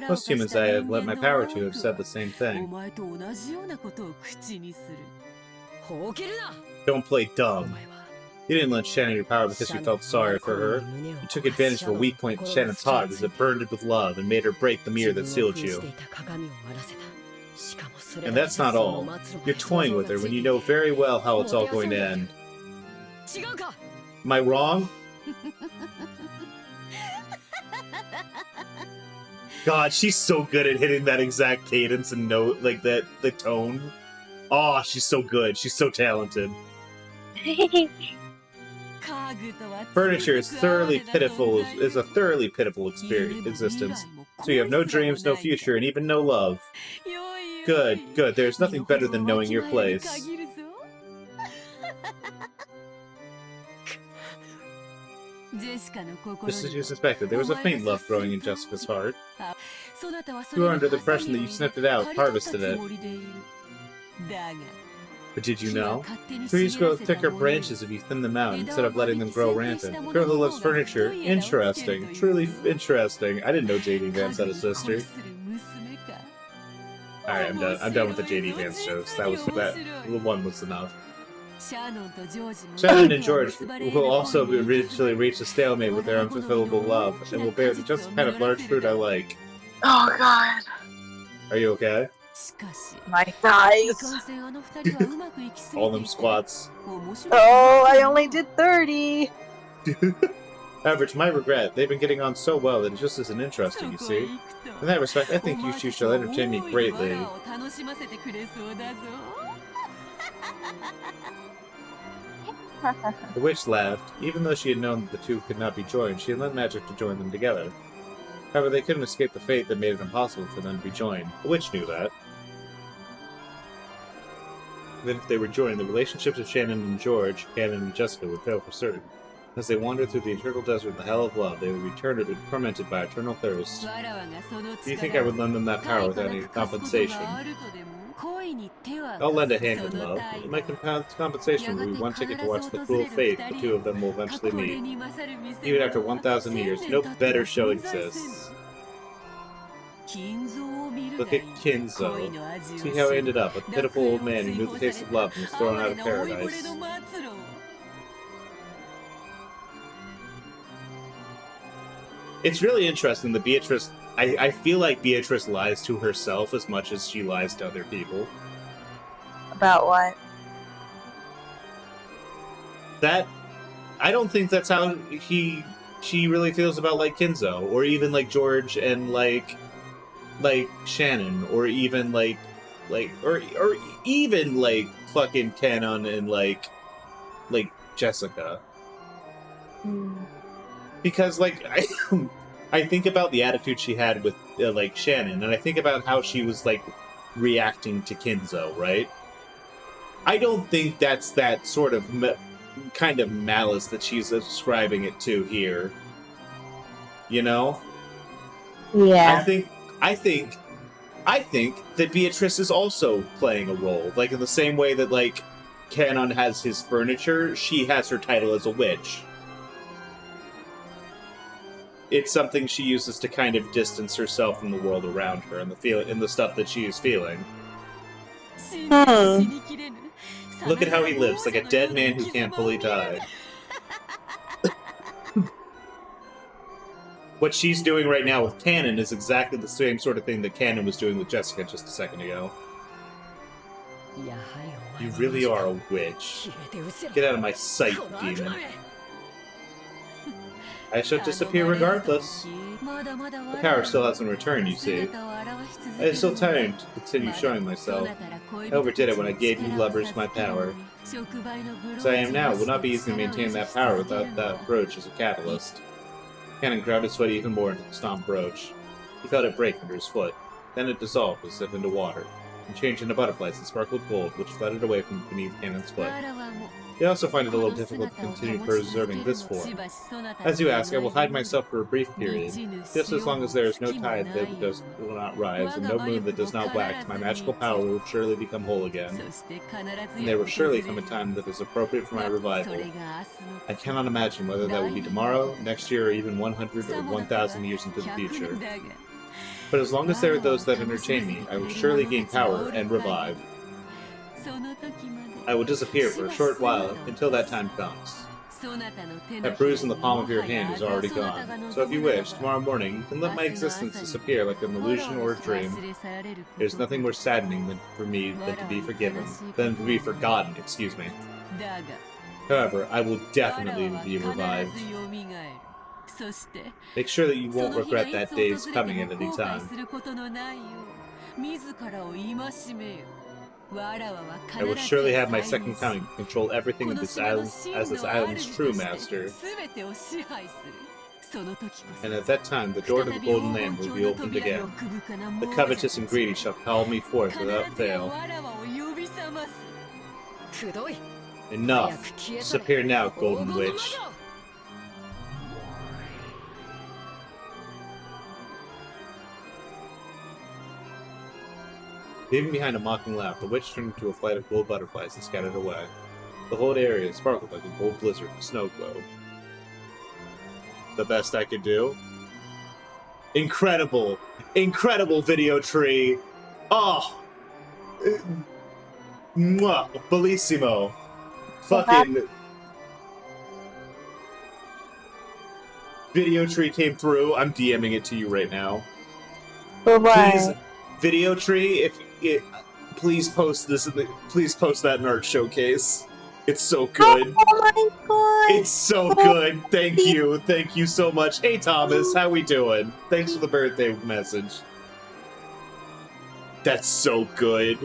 Most humans I have lent my power to have said the same thing. Don't play dumb. You didn't lend Shannon your power because you felt sorry for her. You took advantage of a weak point in Shannon's heart as it burned it with love and made her break the mirror that sealed you. And that's not all. You're toying with her when you know very well how it's all going to end. Am I wrong? God, she's so good at hitting that exact cadence and note, like the tone. Oh, she's so good. She's so talented. Furniture is a thoroughly pitiful existence. So you have no dreams, no future, and even no love. Good, good. There's nothing better than knowing your place. Just as you suspected, there was a faint love growing in Jessica's heart. You were under the impression that you sniffed it out, harvested it. But did you know? Trees grow thicker branches if you thin them out instead of letting them grow rampant. A girl who loves furniture. Interesting. Truly interesting. I didn't know J.D. Vance had a sister. Alright, I'm done with the J.D. Vance shows. The one was enough. Shannon and George will also eventually reach a stalemate with their unfulfillable love, and will bear just the kind of large fruit I like. Oh god. Are you okay? My thighs. All them squats. Oh, I only did 30. However, to my regret, they've been getting on so well that it just isn't interesting, you see. In that respect, I think you two shall entertain me greatly. The witch laughed. Even though she had known that the two could not be joined, she had lent magic to join them together. However, they couldn't escape the fate that made it impossible for them to be joined. The witch knew that. Then if they were joined, the relationships of Shannon and George, Canon and Jessica, would fail for certain. As they wandered through the eternal desert, the hell of love, they would be tormented by eternal thirst. Do you think I would lend them that power without any compensation? I'll lend a hand in love. My compensation will be one ticket to watch the cruel fate the two of them will eventually meet. Even after 1,000 years, no better show exists. Look at Kinzo. See how he ended up, a pitiful old man who knew the taste of love and was thrown out of paradise. It's really interesting that Beatrice... I feel like Beatrice lies to herself as much as she lies to other people. About what? That... I don't think that's how she really feels about, like, Kinzo, or even, like, George and, like Shannon, or even, or even, like, fucking Canon and, like, Jessica. Because, like, I think about the attitude she had with, like, Shannon, and I think about how she was, like, reacting to Kinzo, right? I don't think that's that sort of kind of malice that she's ascribing it to here. You know? Yeah. I think that Beatrice is also playing a role. Like, in the same way that, like, Canon has his furniture, she has her title as a witch. It's something she uses to kind of distance herself from the world around her and the stuff that she is feeling. Look at how he lives, like a dead man who can't fully die. What she's doing right now with Canon is exactly the same sort of thing that Canon was doing with Jessica just a second ago. You really are a witch. Get out of my sight, demon. I shall disappear regardless. The power still hasn't returned, you see. I am still tired to continue showing myself. I overdid it when I gave you lovers my power. As I am now, it will not be easy to maintain that power without that brooch as a catalyst. Cannon ground his foot even more into the stomped brooch. He felt it break under his foot. Then it dissolved as if into water, and changed into butterflies that sparkled gold, which fluttered away from beneath Cannon's foot. I also find it a little difficult to continue preserving this form. As you ask, I will hide myself for a brief period. Just as long as there is no tide that will not rise, and no moon that does not wax, my magical power will surely become whole again. And there will surely come a time that is appropriate for my revival. I cannot imagine whether that will be tomorrow, next year, or even 100 or 1,000 years into the future. But as long as there are those that entertain me, I will surely gain power and revive. I will disappear for a short while until that time comes. That bruise in the palm of your hand is already gone, so if you wish, tomorrow morning you can let my existence disappear like an illusion or a dream. There's nothing more saddening than for me to be forgotten, excuse me. However, I will definitely be revived. Make sure that you won't regret that day's coming at any time. I will surely have my second coming, control everything of this island as this island's true master. And at that time, the door to the Golden Land will be opened again. The covetous and greedy shall call me forth without fail. Enough! Disappear now, Golden Witch. Leaving behind a mocking laugh, the witch turned into a flight of gold butterflies and scattered away. The whole area sparkled like a gold blizzard of snow globe. The best I could do? Incredible! Incredible video tree! Oh! Mwah! Bellissimo! Fucking... Video tree came through. I'm DMing it to you right now. Please, video tree, please post this. Please post that in our showcase. It's so good. Oh my god! It's so good. Thank you so much. Hey Thomas, how we doing? Thanks for the birthday message. That's so good.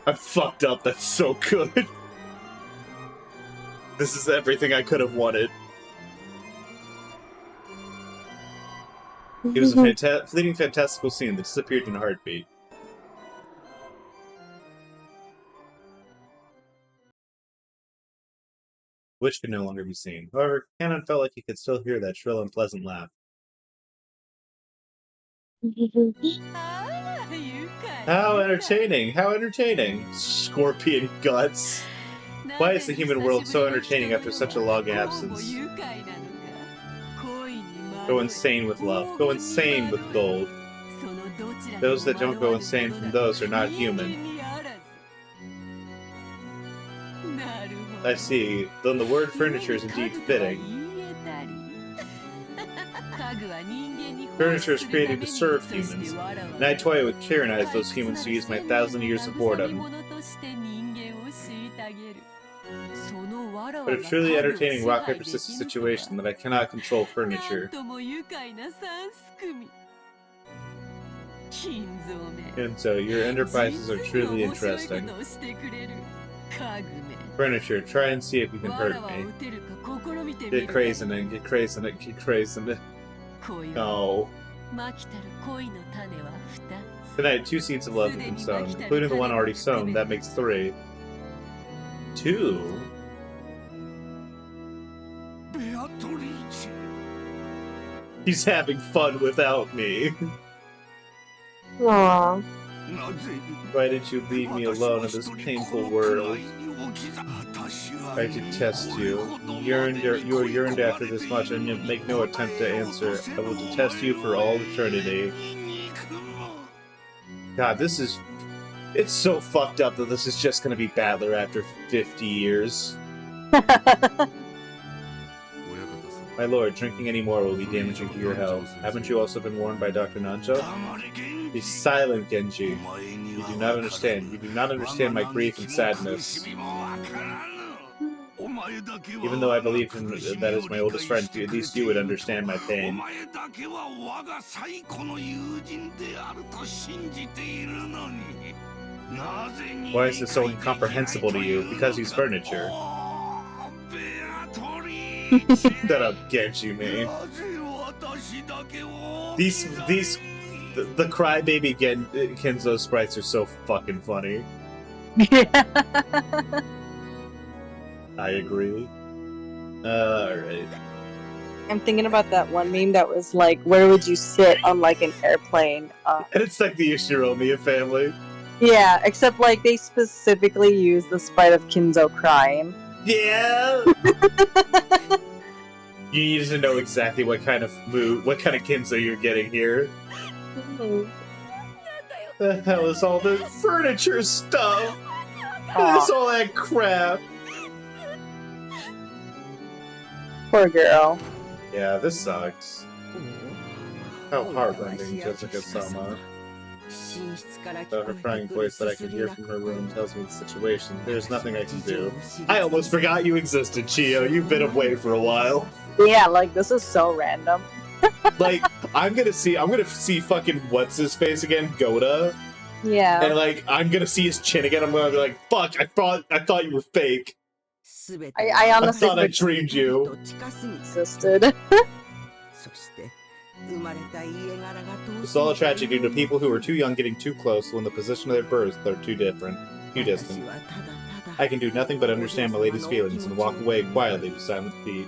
I'm fucked up. That's so good. This is everything I could have wanted. It was a fleeting, fantastical scene that disappeared in a heartbeat. Which could no longer be seen. However, Cannon felt like he could still hear that shrill and pleasant laugh. How entertaining! How entertaining! Scorpion guts! Why is the human world so entertaining after such a long absence? Go insane with love. Go insane with gold. Those that don't go insane from those are not human. I see. Then the word furniture is indeed fitting. Furniture is created to serve humans, and I toy would tyrannize those humans to use my 1,000 years of boredom. But a truly entertaining rock paper scissors situation that I cannot control furniture. And so your enterprises are truly interesting. Furniture, try and see if you can hurt me. Get crazy in it, get crazy in it, get crazy in it. No. Tonight, 2 seeds of love have been sown, including the one already sown. That makes 3. 2? He's having fun without me. Aww. Why did you leave me alone in this painful world? I detest you. You are yearned after this much, and you make no attempt to answer. I will detest you for all eternity. God, this is... It's so fucked up that this is just gonna be Battler after 50 years. My lord, drinking any more will be damaging to your health. Haven't you also been warned by Dr. Nancho? Be silent, Genji. You do not understand. You do not understand my grief and sadness. Even though I believe him that is my oldest friend, at least you would understand my pain. Why is this so incomprehensible to you? Because he's furniture. Shut up, Genji, man. The crybaby Kenzo sprites are so fucking funny. Yeah. I agree. Alright. I'm thinking about that one meme that was like, where would you sit on like an airplane? And it's like the Ishiromiya family. Yeah, except like they specifically use the sprite of Kinzo crying. Yeah! You need to know exactly what kind of mood, what kind of Kinzo you're getting here. Mm-hmm. The hell is all the furniture stuff? What is all that crap? Poor girl. Yeah, this sucks. How heartrending, Jessica-sama. Her crying voice that I can hear from her room tells me the situation. There's nothing I can do. I almost forgot you existed, Chio. You've been away for a while. Yeah, like this is so random. Like, I'm gonna see fucking what's his face again, Goda. Yeah. And like, I'm gonna see his chin again. I'm gonna be like, fuck! I thought you were fake. I honestly thought I dreamed you. Existed. It's all a tragedy due to people who are too young getting too close when the position of their births are too distant. I can do nothing but understand my lady's feelings and walk away quietly with silent feet.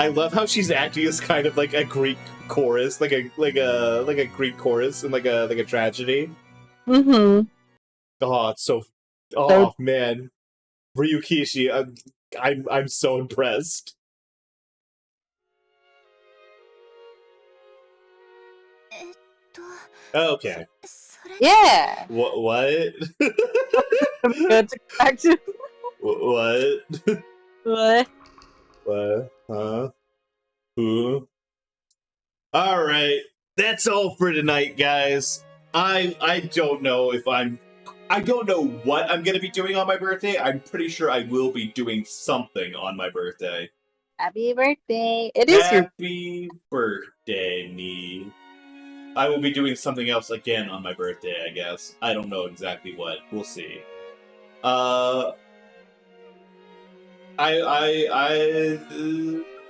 I love how she's acting as kind of like a Greek chorus, like a Greek chorus and like a tragedy. Mm-hmm. Oh, it's so. Oh man, Ryukishi, I'm so impressed. Okay. Yeah. What? I'm good to go back to. What? What? What? Huh? Who? All right, that's all for tonight, guys. I don't know if I don't know what I'm gonna be doing on my birthday. I'm pretty sure I will be doing something on my birthday. Happy birthday! It is your. Happy birthday, me. I will be doing something else again on my birthday, I guess. I don't know exactly what. We'll see.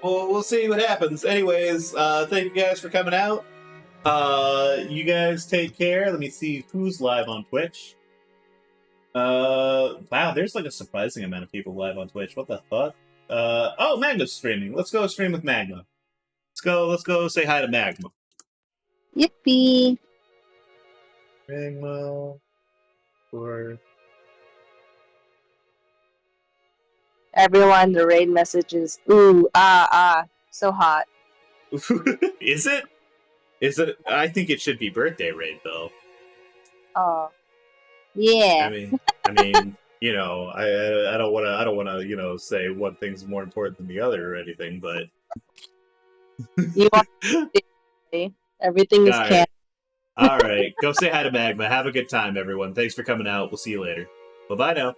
We'll see what happens. Anyways, thank you guys for coming out. You guys take care. Let me see who's live on Twitch. Wow, there's like a surprising amount of people live on Twitch. What the fuck? Oh, Magma's streaming. Let's go stream with Magma. Let's go say hi to Magma. Yippee! Magma. Or Everyone, the raid messages. Ooh, so hot. Is it? Is it? I think it should be birthday raid though. Oh, yeah. I mean, you know, I don't want to, you know, say one thing's more important than the other or anything, but You want everything is All canon. All right, go say hi to Magma. Have a good time, everyone. Thanks for coming out. We'll see you later. Bye bye now.